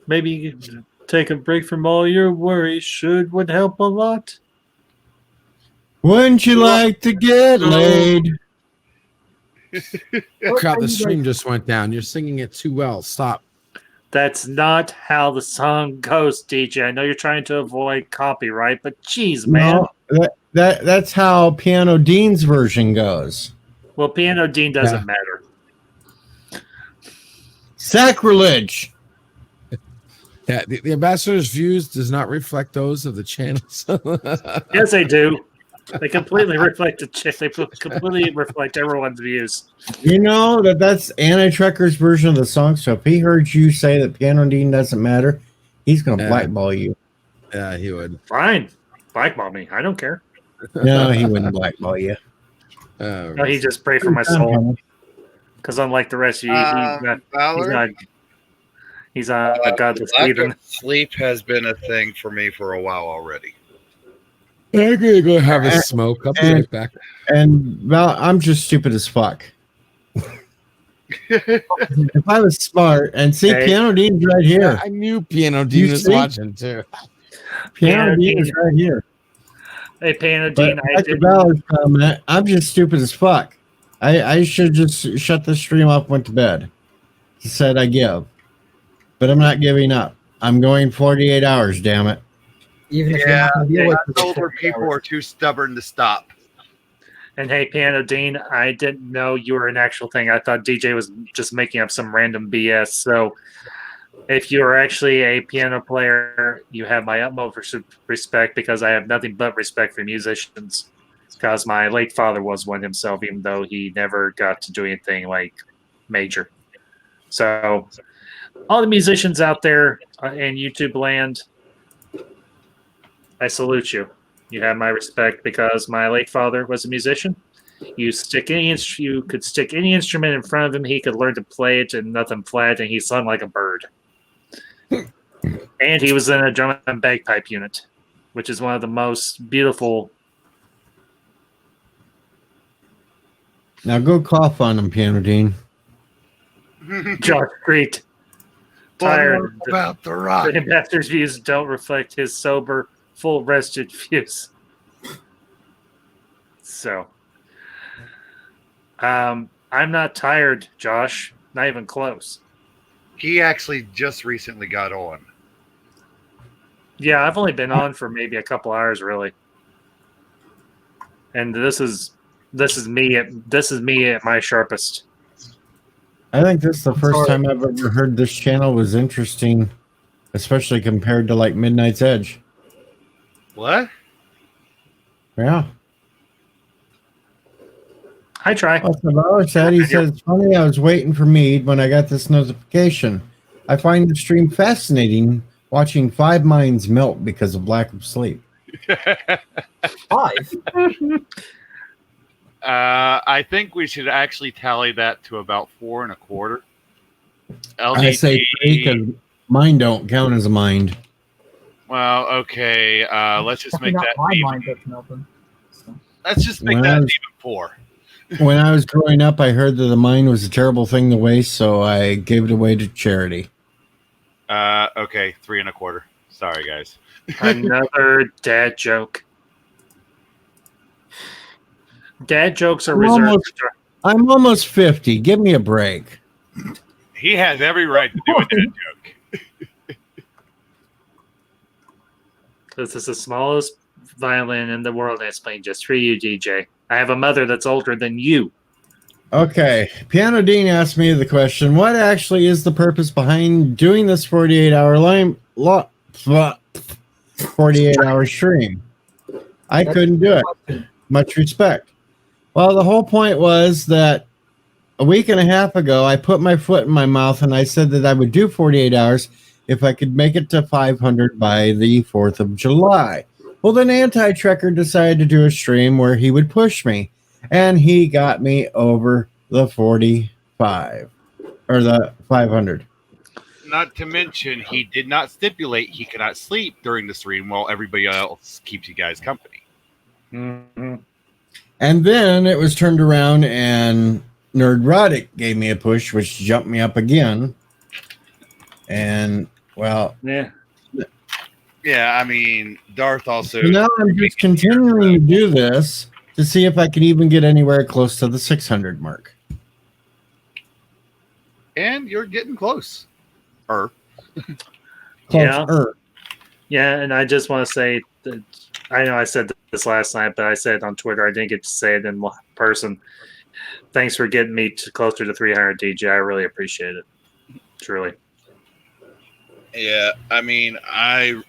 Maybe you could take a break from all your worries. Would help a lot. Wouldn't you like to get laid? Crap, the stream just went down. You're singing it too well. Stop. That's not how the song goes, DJ. I know you're trying to avoid copyright, but geez, man. No, that's how Piano Dean's version goes. Well, Piano Dean doesn't Yeah. matter. Sacrilege. Yeah, the ambassador's views does not reflect those of the channels. Yes, they do. They completely reflect They completely reflect everyone's views. You know that's Anti-Trekker's version of the song. So if he heard you say that Piano Dean doesn't matter, he's going to Yeah. blackball you. Yeah, he would. Fine. Blackball me. I don't care. No, he wouldn't blackball you. No, he just pray for my soul. Because unlike the rest of you, he's not a godless lack heathen. of sleep has been a thing for me for a while already. I'm gonna go have a smoke. I'll be right back. And well, I'm just stupid as fuck. If I was smart and see Hey. Piano Dean's right here. Yeah, I knew Piano Dean You was see? watching too. Piano Dean is right here. Hey, Piano But Dean, I back to did. Ballard's comment, I'm just stupid as fuck. I should just shut the stream up, went to bed. He said I give. but I'm not giving up. I'm going 48 hours. Damn it! Even if Yeah, you're not deal with it, older people are too stubborn to stop. And hey, Piano Dean, I didn't know you were an actual thing. I thought DJ was just making up some random BS. So if you are actually a piano player, you have my utmost respect because I have nothing but respect for musicians. Because my late father was one himself, even though he never got to do anything like major. So all the musicians out there in YouTube land, I salute you. You have my respect because my late father was a musician. You could stick any instrument in front of him, he could learn to play it and nothing flat, and he sung like a bird. And he was in a drum and bagpipe unit, which is one of the most beautiful. Now go cough on him, Piano Dean. Josh Street. Tired about the rock. The investor's views don't reflect his sober, full rested views. So, I'm not tired, Josh. Not even close. He actually just recently got on. Yeah, I've only been on for maybe a couple hours, really. And this is me at my sharpest. I think this is the first time I've ever heard this channel was interesting, especially compared to like Midnight's Edge. What? Yeah. I try. Well, Savaro said, he said, it's funny, I was waiting for Mead when I got this notification. I find the stream fascinating watching 5 minds melt because of lack of sleep. 5? I think we should actually tally that to about 4.25. I say 3 because mine don't count as a mind. Well, okay. Let's just make Not that. my Even. mind that's melting. Let's just make When that I even was- 4. When I was growing up, I heard that the mind was a terrible thing to waste, so I gave it away to charity. Okay, 3.25. Sorry, guys. Another dad joke. Dad jokes are reserved. I'm almost 50. Give me a break. He has every right to do a dad joke. This is the smallest violin in the world, and it's playing just for you, DJ. I have a mother that's older than you. Okay. Piano Dean asked me the question, what actually is the purpose behind doing this 48-hour 48-hour stream? I couldn't do it. Much respect. Well, the whole point was that a week and a half ago, I put my foot in my mouth and I said that I would do 48 hours if I could make it to 500 by the 4th of July. Well, then Anti-Trekker decided to do a stream where he would push me, and he got me over the 45 or the 500. Not to mention, he did not stipulate he cannot sleep during the stream while everybody else keeps you guys company. Mm-hmm. And then it was turned around and Nerdrotic gave me a push, which jumped me up again. And, well... Yeah. Yeah, I mean, Darth also... So now I'm just continuing to do this to see if I can even get anywhere close to the 600 mark. And you're getting close. Yeah. Yeah, and I just want to say that I know I said this last night, but I said it on Twitter. I didn't get to say it in person. Thanks for getting me closer to 300, DJ. I really appreciate it. Truly. Yeah, I mean, I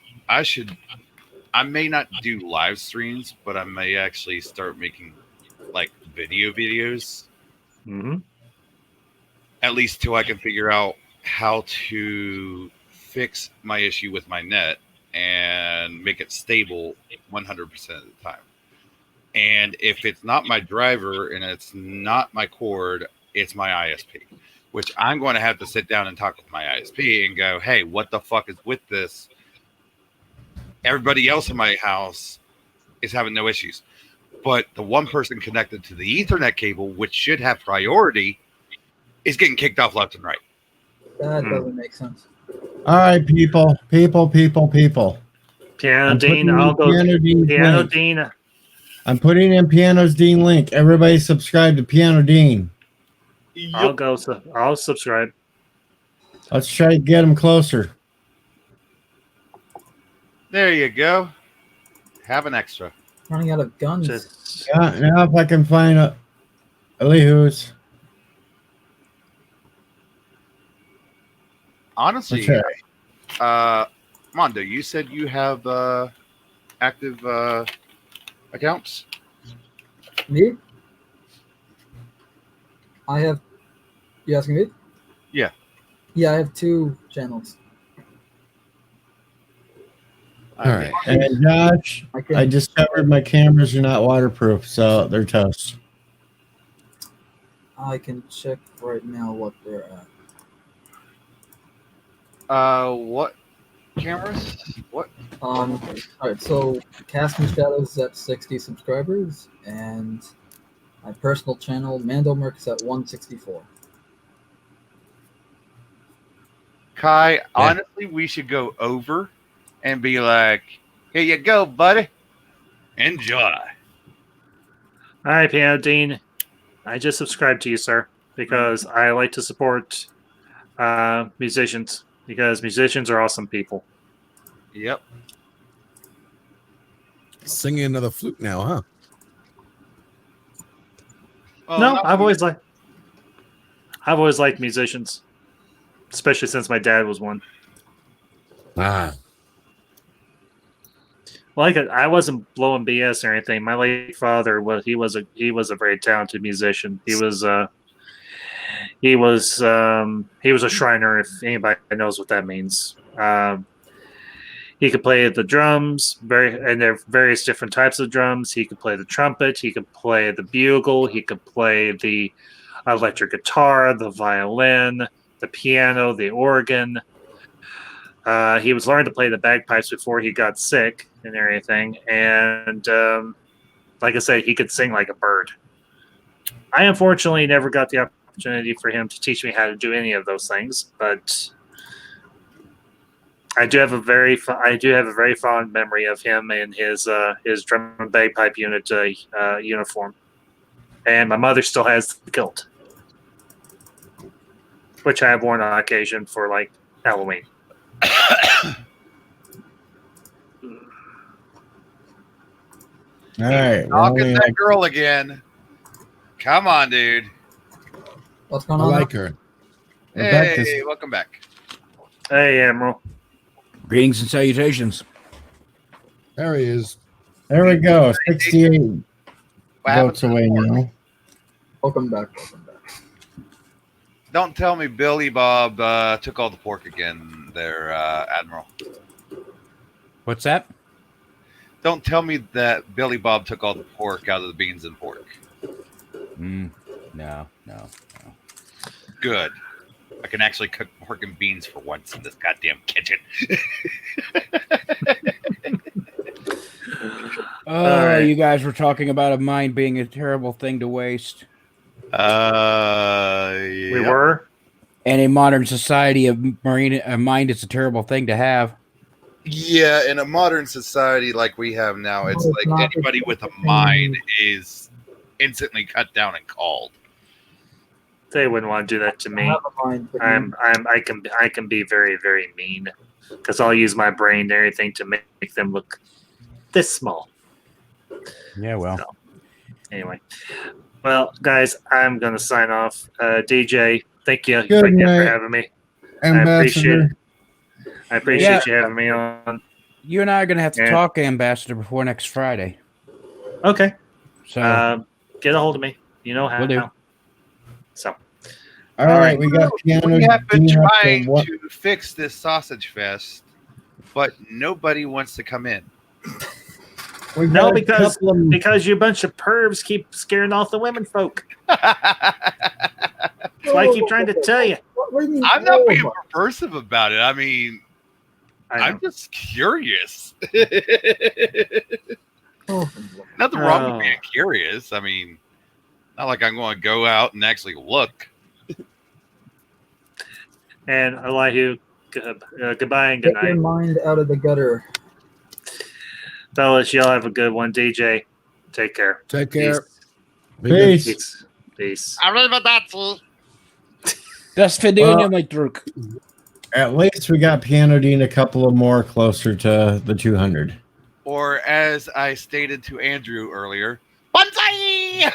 may not do live streams, but I may actually start making like videos. Mm-hmm. At least till I can figure out how to fix my issue with my net and make it stable 100% of the time. And if it's not my driver and it's not my cord, it's my ISP, which I'm going to have to sit down and talk with my ISP and go, hey, what the fuck is with this? Everybody else in my house is having no issues. But the one person connected to the Ethernet cable, which should have priority, is getting kicked off left and right. That doesn't make sense. All right, people. Piano I'm Dean, putting I'll in go. Piano Dean's Piano link. Dean. I'm putting in Piano's Dean link. Everybody subscribe to Piano Dean. I'll go. I'll subscribe. Let's try to get him closer. There you go. Have an extra. Running out of guns. Yeah, now if I can find a Elihu's. Honestly, Mondo, you said you have active accounts? Me? I have. You asking me? Yeah. Yeah, I have 2 channels. All right. And Josh, I discovered my cameras are not waterproof, so they're toast. I can check right now what they're at. What cameras? What? All right, so Casting Shadows is at 60 subscribers, and my personal channel, Mandomerc, is at 164. Kai, honestly, we should go over and be like, here you go, buddy. Enjoy. All right, Piano Dean. I just subscribed to you, sir, because I like to support musicians, because musicians are awesome people. Yep. Singing another flute now, huh? Well, No, I've always liked musicians, especially since my dad was one. Ah. Like I wasn't blowing BS or anything. My late father was he was a very talented musician. He was a Shriner, if anybody knows what that means. He could play the drums, and there are various different types of drums. He could play the trumpet. He could play the bugle. He could play the electric guitar, the violin, the piano, the organ. He was learning to play the bagpipes before he got sick and everything. And like I said, he could sing like a bird. I unfortunately never got the opportunity for him to teach me how to do any of those things, but I do have a very fond memory of him and his drum and bagpipe unit uniform. And my mother still has the kilt, which I have worn on occasion for like Halloween. All right. Talking that girl again. Come on, dude. What's going I on? like her. Hey, welcome back. Hey, Admiral. Greetings and salutations. There he is. There we go. 68 votes happened? away now. Welcome back. Welcome back. Don't tell me Billy Bob took all the pork again there, Admiral. What's that? Don't tell me that Billy Bob took all the pork out of the beans and pork. No. Good. I can actually cook pork and beans for once in this goddamn kitchen. You guys were talking about a mind being a terrible thing to waste. We were. And in modern society, a mind is a terrible thing to have. Yeah, in a modern society like we have now, it's like anybody with a mind is instantly cut down and called. They wouldn't want to do that to me. I can be very, very mean because I'll use my brain and everything to make them look this small. Yeah, well. So, anyway, well, guys, I'm gonna sign off. DJ, thank you again for having me. Ambassador. I appreciate you having me on. You and I are going to have to talk, Ambassador, before next Friday. Okay. So get a hold of me. You know how. Will do. So. All right, we got piano. We have been Dean up trying to to fix this sausage fest, but nobody wants to come in. We've No, got a couple of- because you bunch of pervs keep scaring off the women folk. That's why I keep trying to tell you. I'm not being perversive about it. I mean, I'm just curious. Nothing wrong with being curious. I mean, not like I'm going to go out and actually look. And Elihu, goodbye and good Get your night. mind out of the gutter. Fellas, y'all have a good one. DJ, take care. Take care. Peace. Peace. Arrivederci. Das Fedilnium, my druk. At least we got Piano Dean a couple of more closer to the 200. Or as I stated to Andrew earlier, Bonsai!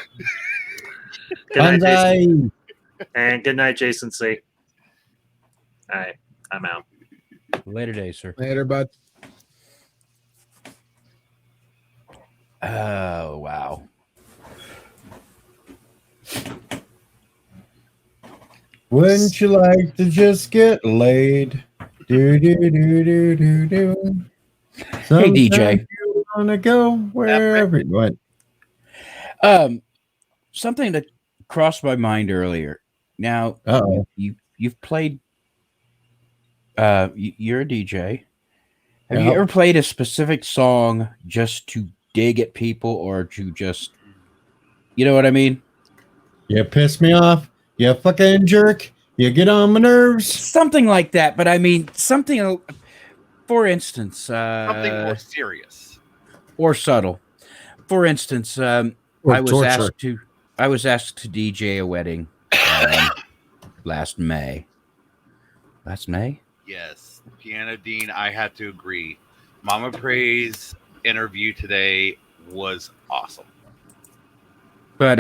Good night, Bonsai! Jason. And good night, Jason C. All right, I'm out. Later day, sir. Later, bud. Oh, wow. Wouldn't you like to just get laid? Do do do do do do. Hey, DJ. You wanna go wherever you want. Something that crossed my mind earlier. Now, you've played. You're a DJ. Have you Yep. ever played a specific song just to dig at people, or to just, you know what I mean? You piss me off. You fucking jerk. You get on my nerves. Something like that. But I mean, something. For instance, Something more serious. or subtle. For instance, Or I was torture. asked to DJ a wedding last May. Last May? Yes, Piano Dean, I had to agree. Mama Praise interview today was awesome. But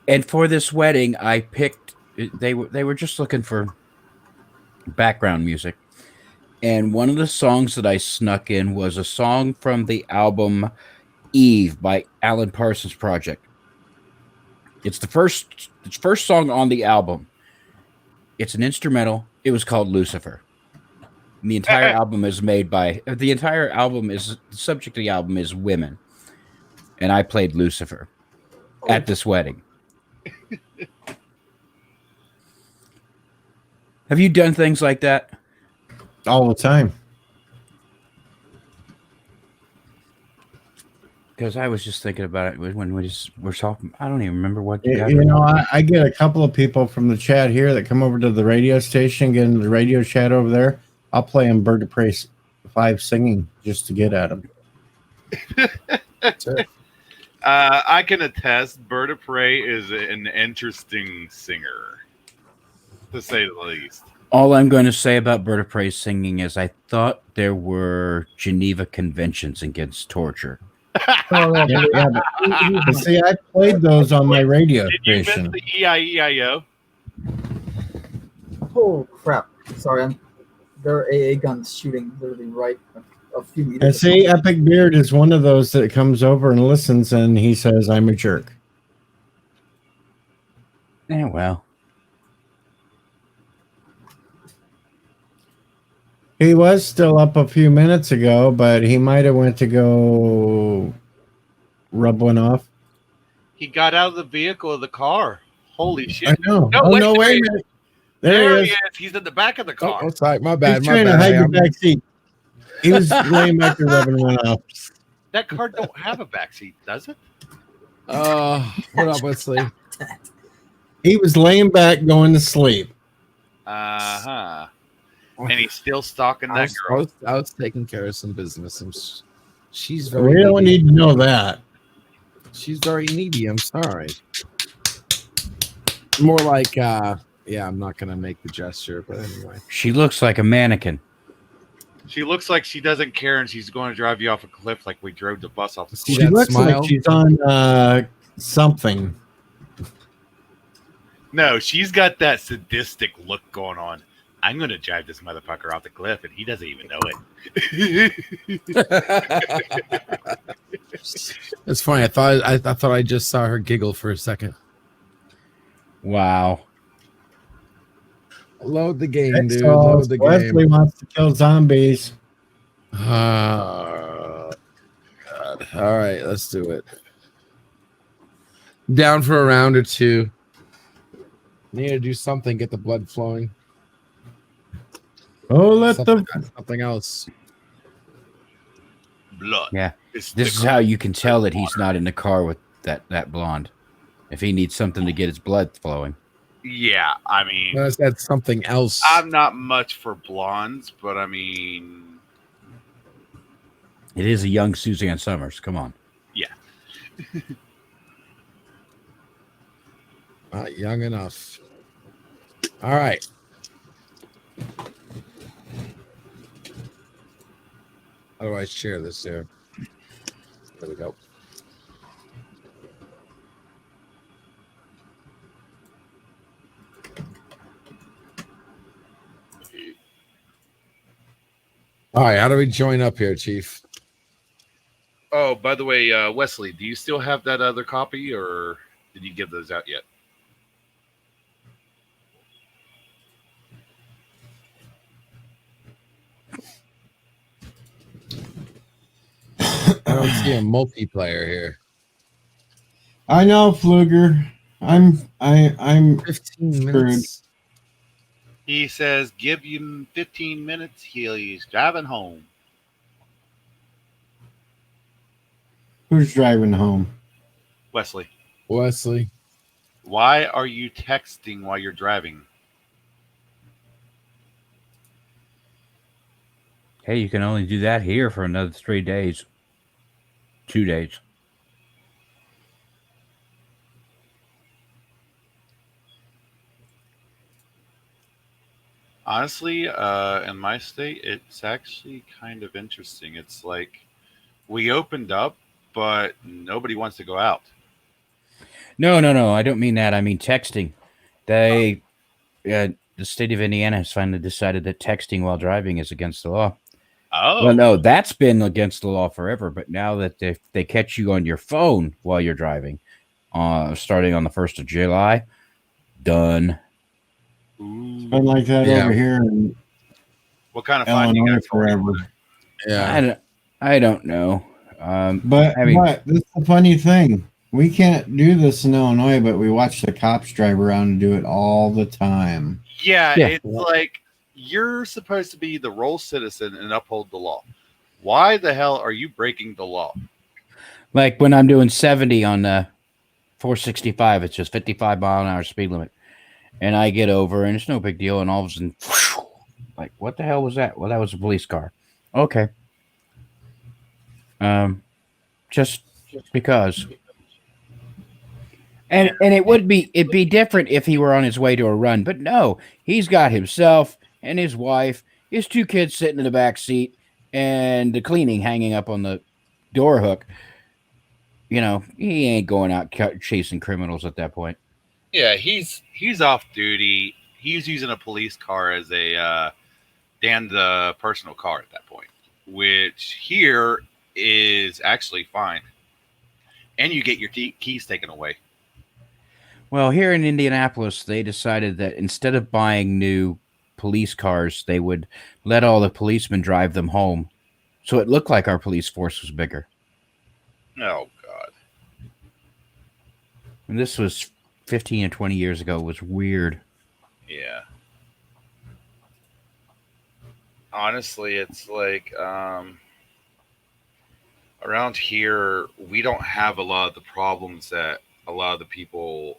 and for this wedding, I picked. They were just looking for background music, and one of the songs that I snuck in was a song from the album Eve by Alan Parsons Project. It's the first song on the album. It's an instrumental. It was called Lucifer. And the entire album is the subject of the album is women. And I played Lucifer at this wedding. Have you done things like that? All the time. Because I was just thinking about it when we're talking. I don't even remember what You know, I get a couple of people from the chat here that come over to the radio station, get into the radio chat over there. I'll play them Bird of Prey 5 singing just to get at them. I can attest, Bird of Prey is an interesting singer, to say the least. All I'm going to say about Bird of Prey singing is I thought there were Geneva Conventions against torture. But see, I played those on my radio Did you miss station. the EIEIO? Oh crap! Sorry, there are AA guns shooting literally right a few meters. And see, Epic Beard is one of those that comes over and listens, and he says, "I'm a jerk." Yeah, well. He was still up a few minutes ago, but he might have went to go rub one off. He got out of the vehicle of the car. Holy shit. I know. No, Oh, wait, no, wait a minute. There he is. He's in the back of the car. Oh, sorry, my bad. He's My trying to bad. hide Hey, the back seat. He was laying back there rubbing one off. That car don't have a backseat, does it? What up, Wesley? He was laying back going to sleep. Uh-huh. And he's still stalking that I girl. was taking care of some business. She's We very don't needy. need to know that. She's very needy. I'm sorry. More like, yeah, I'm not going to make the gesture, but anyway. She looks like a mannequin. She looks like she doesn't care and she's going to drive you off a cliff like we drove the bus off the cliff. She looks like she's on something. No, she's got that sadistic look going on. I'm going to drive this motherfucker off the cliff, and he doesn't even know it. It's funny. I thought I just saw her giggle for a second. Wow. Load the game, dude. So Load the Wesley game. wants to kill zombies. God. All right, let's do it. Down for a round or two. Need to do something, get the blood flowing. Oh, let something else. Blood. Yeah. It's This is how you can tell that he's not in the car with that blonde. If he needs something to get his blood flowing. Yeah, I mean, That's something else. I'm not much for blondes, but I mean, It is a young Suzanne Summers. Come on. yeah. Not young enough. All right. How do I share this here? There we go. All right, how do we join up here, Chief? Oh, by the way, Wesley, do you still have that other copy, or did you give those out yet? I don't see a multiplayer here. I know, Fluger. I'm 15 screwed. minutes. He says, give him 15 minutes. He's driving home. Who's driving home? Wesley, Wesley. why are you texting while you're driving? Hey, you can only do that here for another 3 days. 2 days. Honestly, in my state, it's actually kind of interesting. It's like we opened up, but nobody wants to go out. No. I don't mean that. I mean texting. The state of Indiana has finally decided that texting while driving is against the law. Oh. Well, no, that's been against the law forever. But now that they catch you on your phone while you're driving, starting on the 1st of July, done. It's been like that Yeah. over here in What kind of fine you Illinois got for forever. Yeah. I don't know. But I mean, this is the funny thing. We can't do this in Illinois, but we watch the cops drive around and do it all the time. Yeah, Yeah. it's like you're supposed to be the role citizen and uphold the law. Why the hell are you breaking the law? like when I'm doing 70 on 465, it's just 55 mile an hour speed limit. And I get over, and it's no big deal. And all of a sudden, like, what the hell was that? Well, that was a police car. Okay. Just because. And it'd be different if he were on his way to a run, but no, he's got himself and his wife, his 2 kids sitting in the back seat, and the cleaning hanging up on the door hook. You know, he ain't going out chasing criminals at that point. Yeah, he's off duty. He's using a police car as a the personal car at that point, which here is actually fine. And you get your keys taken away. Well, here in Indianapolis, they decided that instead of buying new police cars, they would let all the policemen drive them home. So it looked like our police force was bigger. Oh, God. And this was 15 and 20 years ago. It was weird. Yeah. Honestly, it's like around here, we don't have a lot of the problems that a lot of the people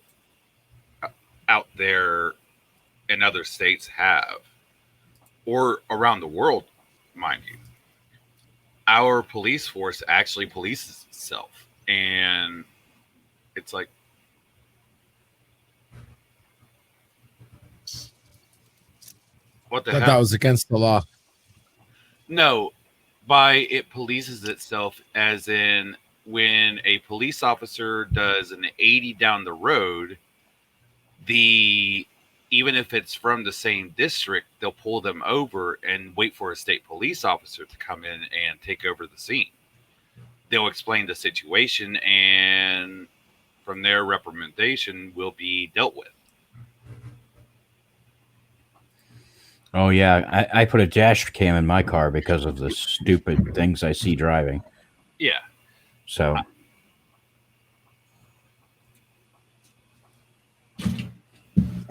out there in other states have, or around the world, mind you. Our police force actually polices itself, and it's like, what the But hell? that was against the law. No, by it polices itself, as in when a police officer does an 80 down the road, even if it's from the same district, they'll pull them over and wait for a state police officer to come in and take over the scene. They'll explain the situation, and from there, reprimandation will be dealt with. Oh, yeah. I put a dash cam in my car because of the stupid things I see driving. Yeah. So.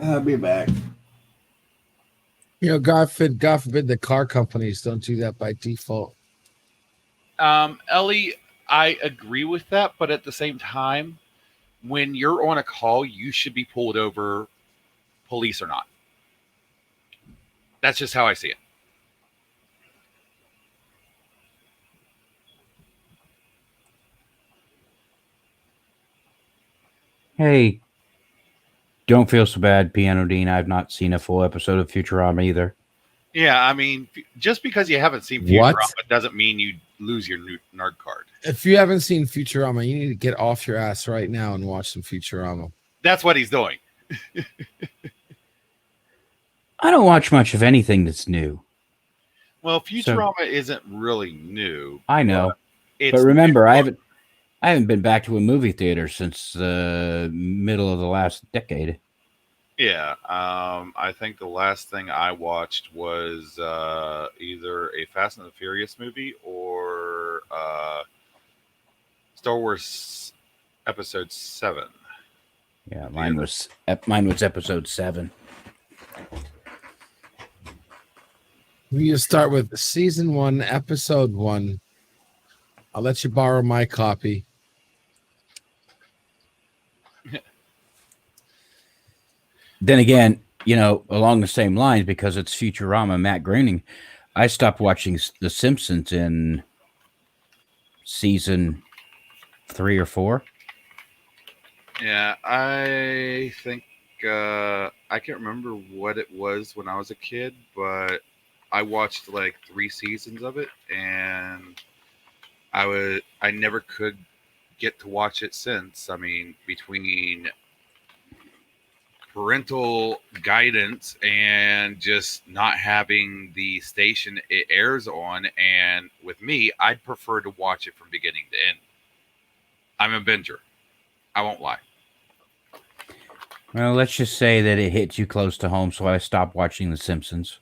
I'll be back. You know, God forbid the car companies don't do that by default. Ellie, I agree with that, but at the same time, when you're on a call, you should be pulled over, police or not. That's just how I see it. Hey, don't feel so bad, Piano Dean. I've not seen a full episode of Futurama either. Yeah, I mean, just because you haven't seen Futurama What? doesn't mean you lose your nerd card. If you haven't seen Futurama, you need to get off your ass right now and watch some Futurama. That's what he's doing. I don't watch much of anything that's new. Well, Futurama isn't really new. I know, It's but remember, I haven't been back to a movie theater since the middle of the last decade. Yeah, I think the last thing I watched was either a Fast and the Furious movie or Star Wars Episode 7. Yeah, mine was episode 7. You start with season 1, episode 1. I'll let you borrow my copy. Then again, along the same lines, because it's Futurama, Matt Groening, I stopped watching The Simpsons in season 3 or 4. Yeah, I think I can't remember what it was when I was a kid, but I watched like 3 seasons of it, and I never could get to watch it since. I mean, between parental guidance and just not having the station it airs on, and with me, I'd prefer to watch it from beginning to end. I'm a binger. I won't lie. Well, let's just say that it hits you close to home, so I stopped watching The Simpsons.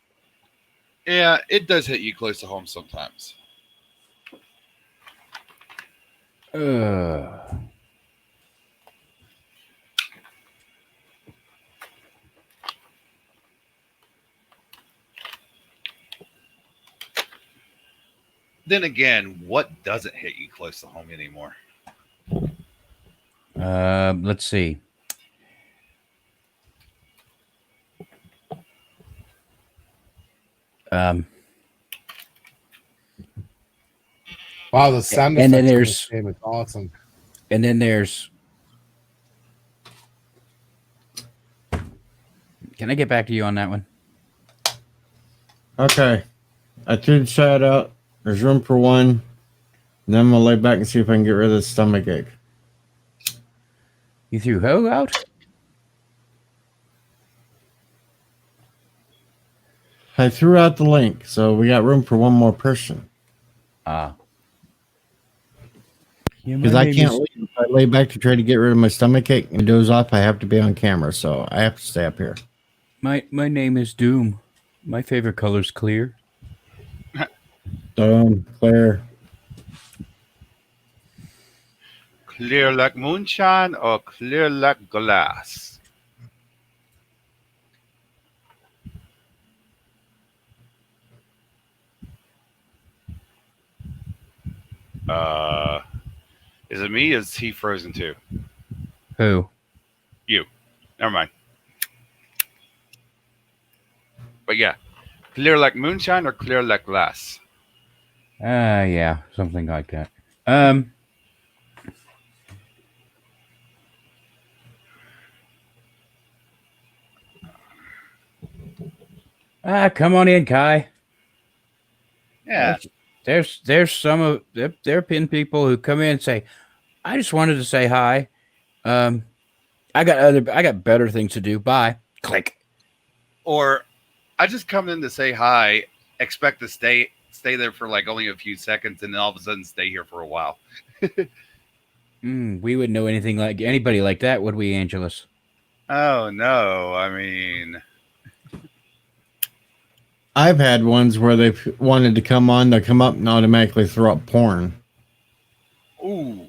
Yeah, it does hit you close to home sometimes. Then again, what doesn't hit you close to home anymore? Let's see. Wow, the sound and then effects in there's this game is awesome. And then there's. Can I get back to you on that one? Okay. I threw the chat out. There's room for one. And then I'm going to lay back and see if I can get rid of the stomach ache. You threw who out? I threw out the link, so we got room for one more person. Because I can't leave. If I lay back to try to get rid of my stomach ache and doze off, I have to be on camera, so I have to stay up here. My name is Doom. My favorite color's clear. Clear. Clear like moonshine or clear like glass? Is it me? Or is he frozen too? Who? You. Never mind. But yeah, clear like moonshine or clear like glass? Yeah, something like that. Come on in, Kai. Yeah. There's some of there have been people who come in and say, I just wanted to say hi. I got better things to do. Bye. Click. Or I just come in to say hi, expect to stay there for like only a few seconds, and then all of a sudden stay here for a while. We wouldn't know anything like anybody like that, would we, Angelus? Oh no, I mean, I've had ones where they've wanted to come on, they come up and automatically throw up porn. ooh.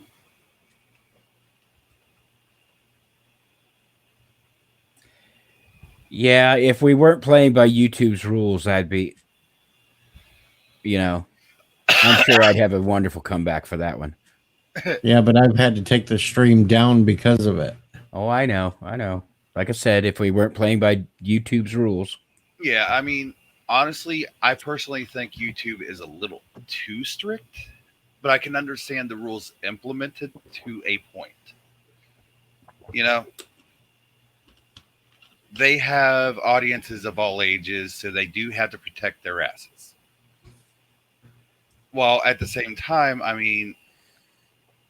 Yeah, if we weren't playing by YouTube's rules, I'd be, I'm sure I'd have a wonderful comeback for that one. Yeah, but I've had to take the stream down because of it. Oh, I know. Like I said, if we weren't playing by YouTube's rules. Yeah, I mean, honestly, I personally think YouTube is a little too strict, but I can understand the rules implemented to a point. they have audiences of all ages, so they do have to protect their asses. While at the same time, I mean,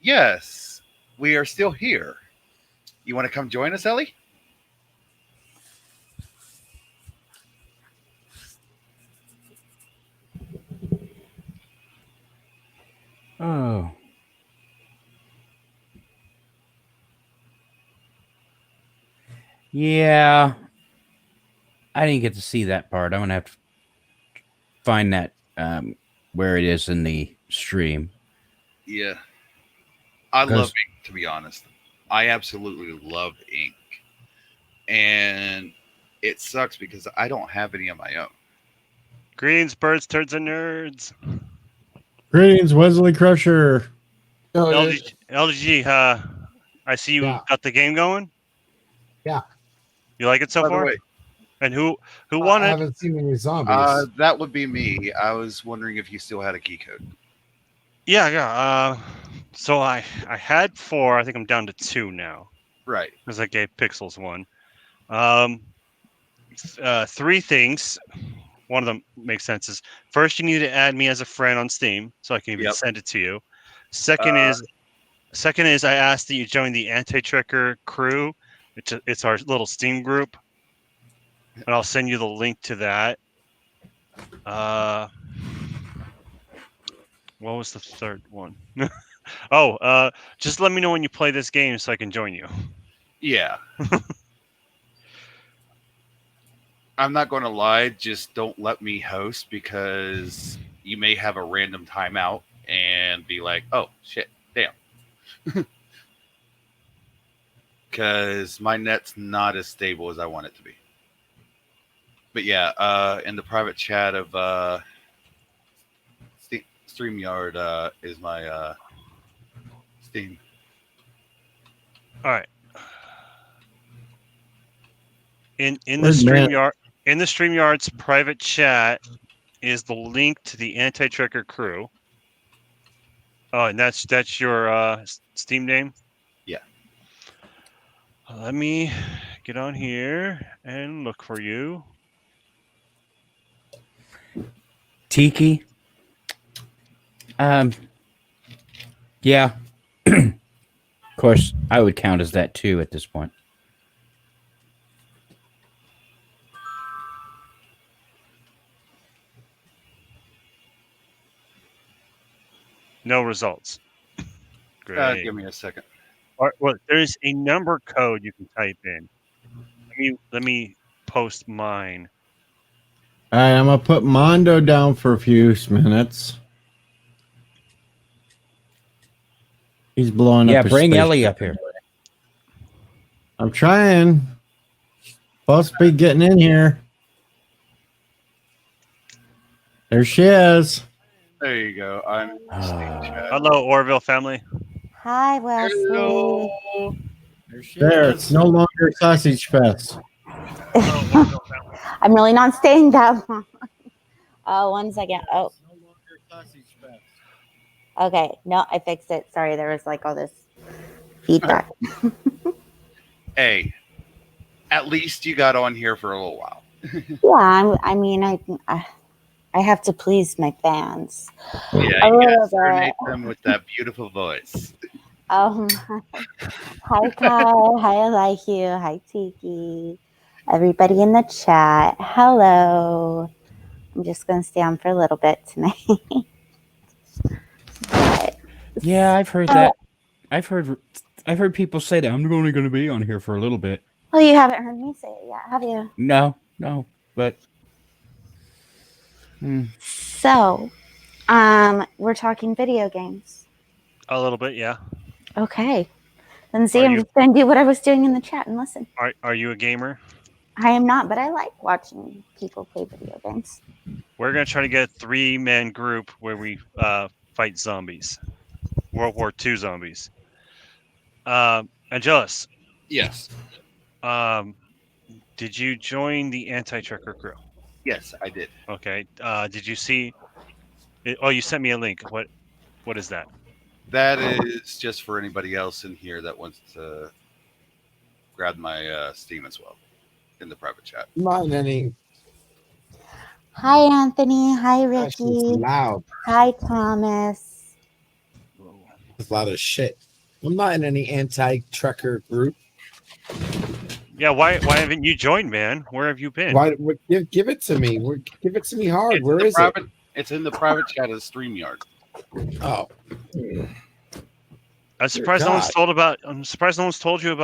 yes, we are still here. You want to come join us, Ellie? Oh. Yeah. I didn't get to see that part. I'm going to have to find that where it is in the stream. Yeah. I Because- love Ink, to be honest. I absolutely love Ink. And it sucks because I don't have any of my own. Greetings, birds, turds, and nerds. Greetings, Wesley Crusher. LG, I see you got the game going. Yeah. You like it so By the far? way, And who won I it? haven't seen any zombies. that would be me. I was wondering if you still had a key code. Yeah. So I had 4. I think I'm down to 2 now. Right. Because I gave Pixels 1. 3 things. One of them makes sense. Is first, you need to add me as a friend on Steam so I can even send it to you. Second is I asked that you join the Anti-Tricker crew. It's our little Steam group, and I'll send you the link to that. What was the third one? Just let me know when you play this game so I can join you. Yeah. I'm not going to lie, just don't let me host because you may have a random timeout and be like, oh, shit, damn. Because my net's not as stable as I want it to be. But yeah, in the private chat of StreamYard is my Steam. All right. In the Where's Matt? StreamYard, in the StreamYard's private chat is the link to the Anti-Tricker crew. Oh, and that's your Steam name? Yeah. Let me get on here and look for you. Tiki. Yeah. Of course, I would count as that too at this point. No results. Great. Give me a second. Well, there's a number code you can type in. Let me post mine. All right, I'm gonna put Mondo down for a few minutes. He's blowing up. Yeah, his bring spaceship. Ellie up here. I'm trying. Supposed to be getting in here. There she is. There you go. I'm Steam chat. Hello, Orville family. Hi, Wesley. Hello. There, it's no longer Sausage Fest. I'm really not staying that long. Oh, 1 second. Oh. Okay. No, I fixed it. Sorry, there was like all this feedback. Hey, at least you got on here for a little while. Yeah, I have to please my fans. Yeah, A you little gotta bit. serenade them with that beautiful voice. Hi, Kai. Hi, I like you. Hi, Tiki. Everybody in the chat. Hello. I'm just going to stay on for a little bit tonight. Yeah, I've heard that. I've heard people say that. I'm only going to be on here for a little bit. Well, you haven't heard me say it yet, have you? No, but So, we're talking video games. A little bit, yeah. Okay. Then see, Are I'm you- just going to do what I was doing in the chat and listen. Are you a gamer? I am not, but I like watching people play video games. We're gonna try to get a 3-man group where we fight zombies, World War II zombies. Angelus. Yes. Did you join the Anti-Tricker crew? Yes, I did. Okay. Did you see? Oh, you sent me a link. What is that? That is just for anybody else in here that wants to grab my Steam as well. in the private chat. Not in any. Hi, Anthony. Hi, Gosh, she's Ricky. loud. Hi, Thomas. There's a lot of shit. I'm not in any anti-trucker group. Yeah, why haven't you joined, man? Where have you been? Why? Give it to me. Give it to me hard. Where is it? It's in the private chat of the StreamYard. Oh. I'm surprised no one's told you about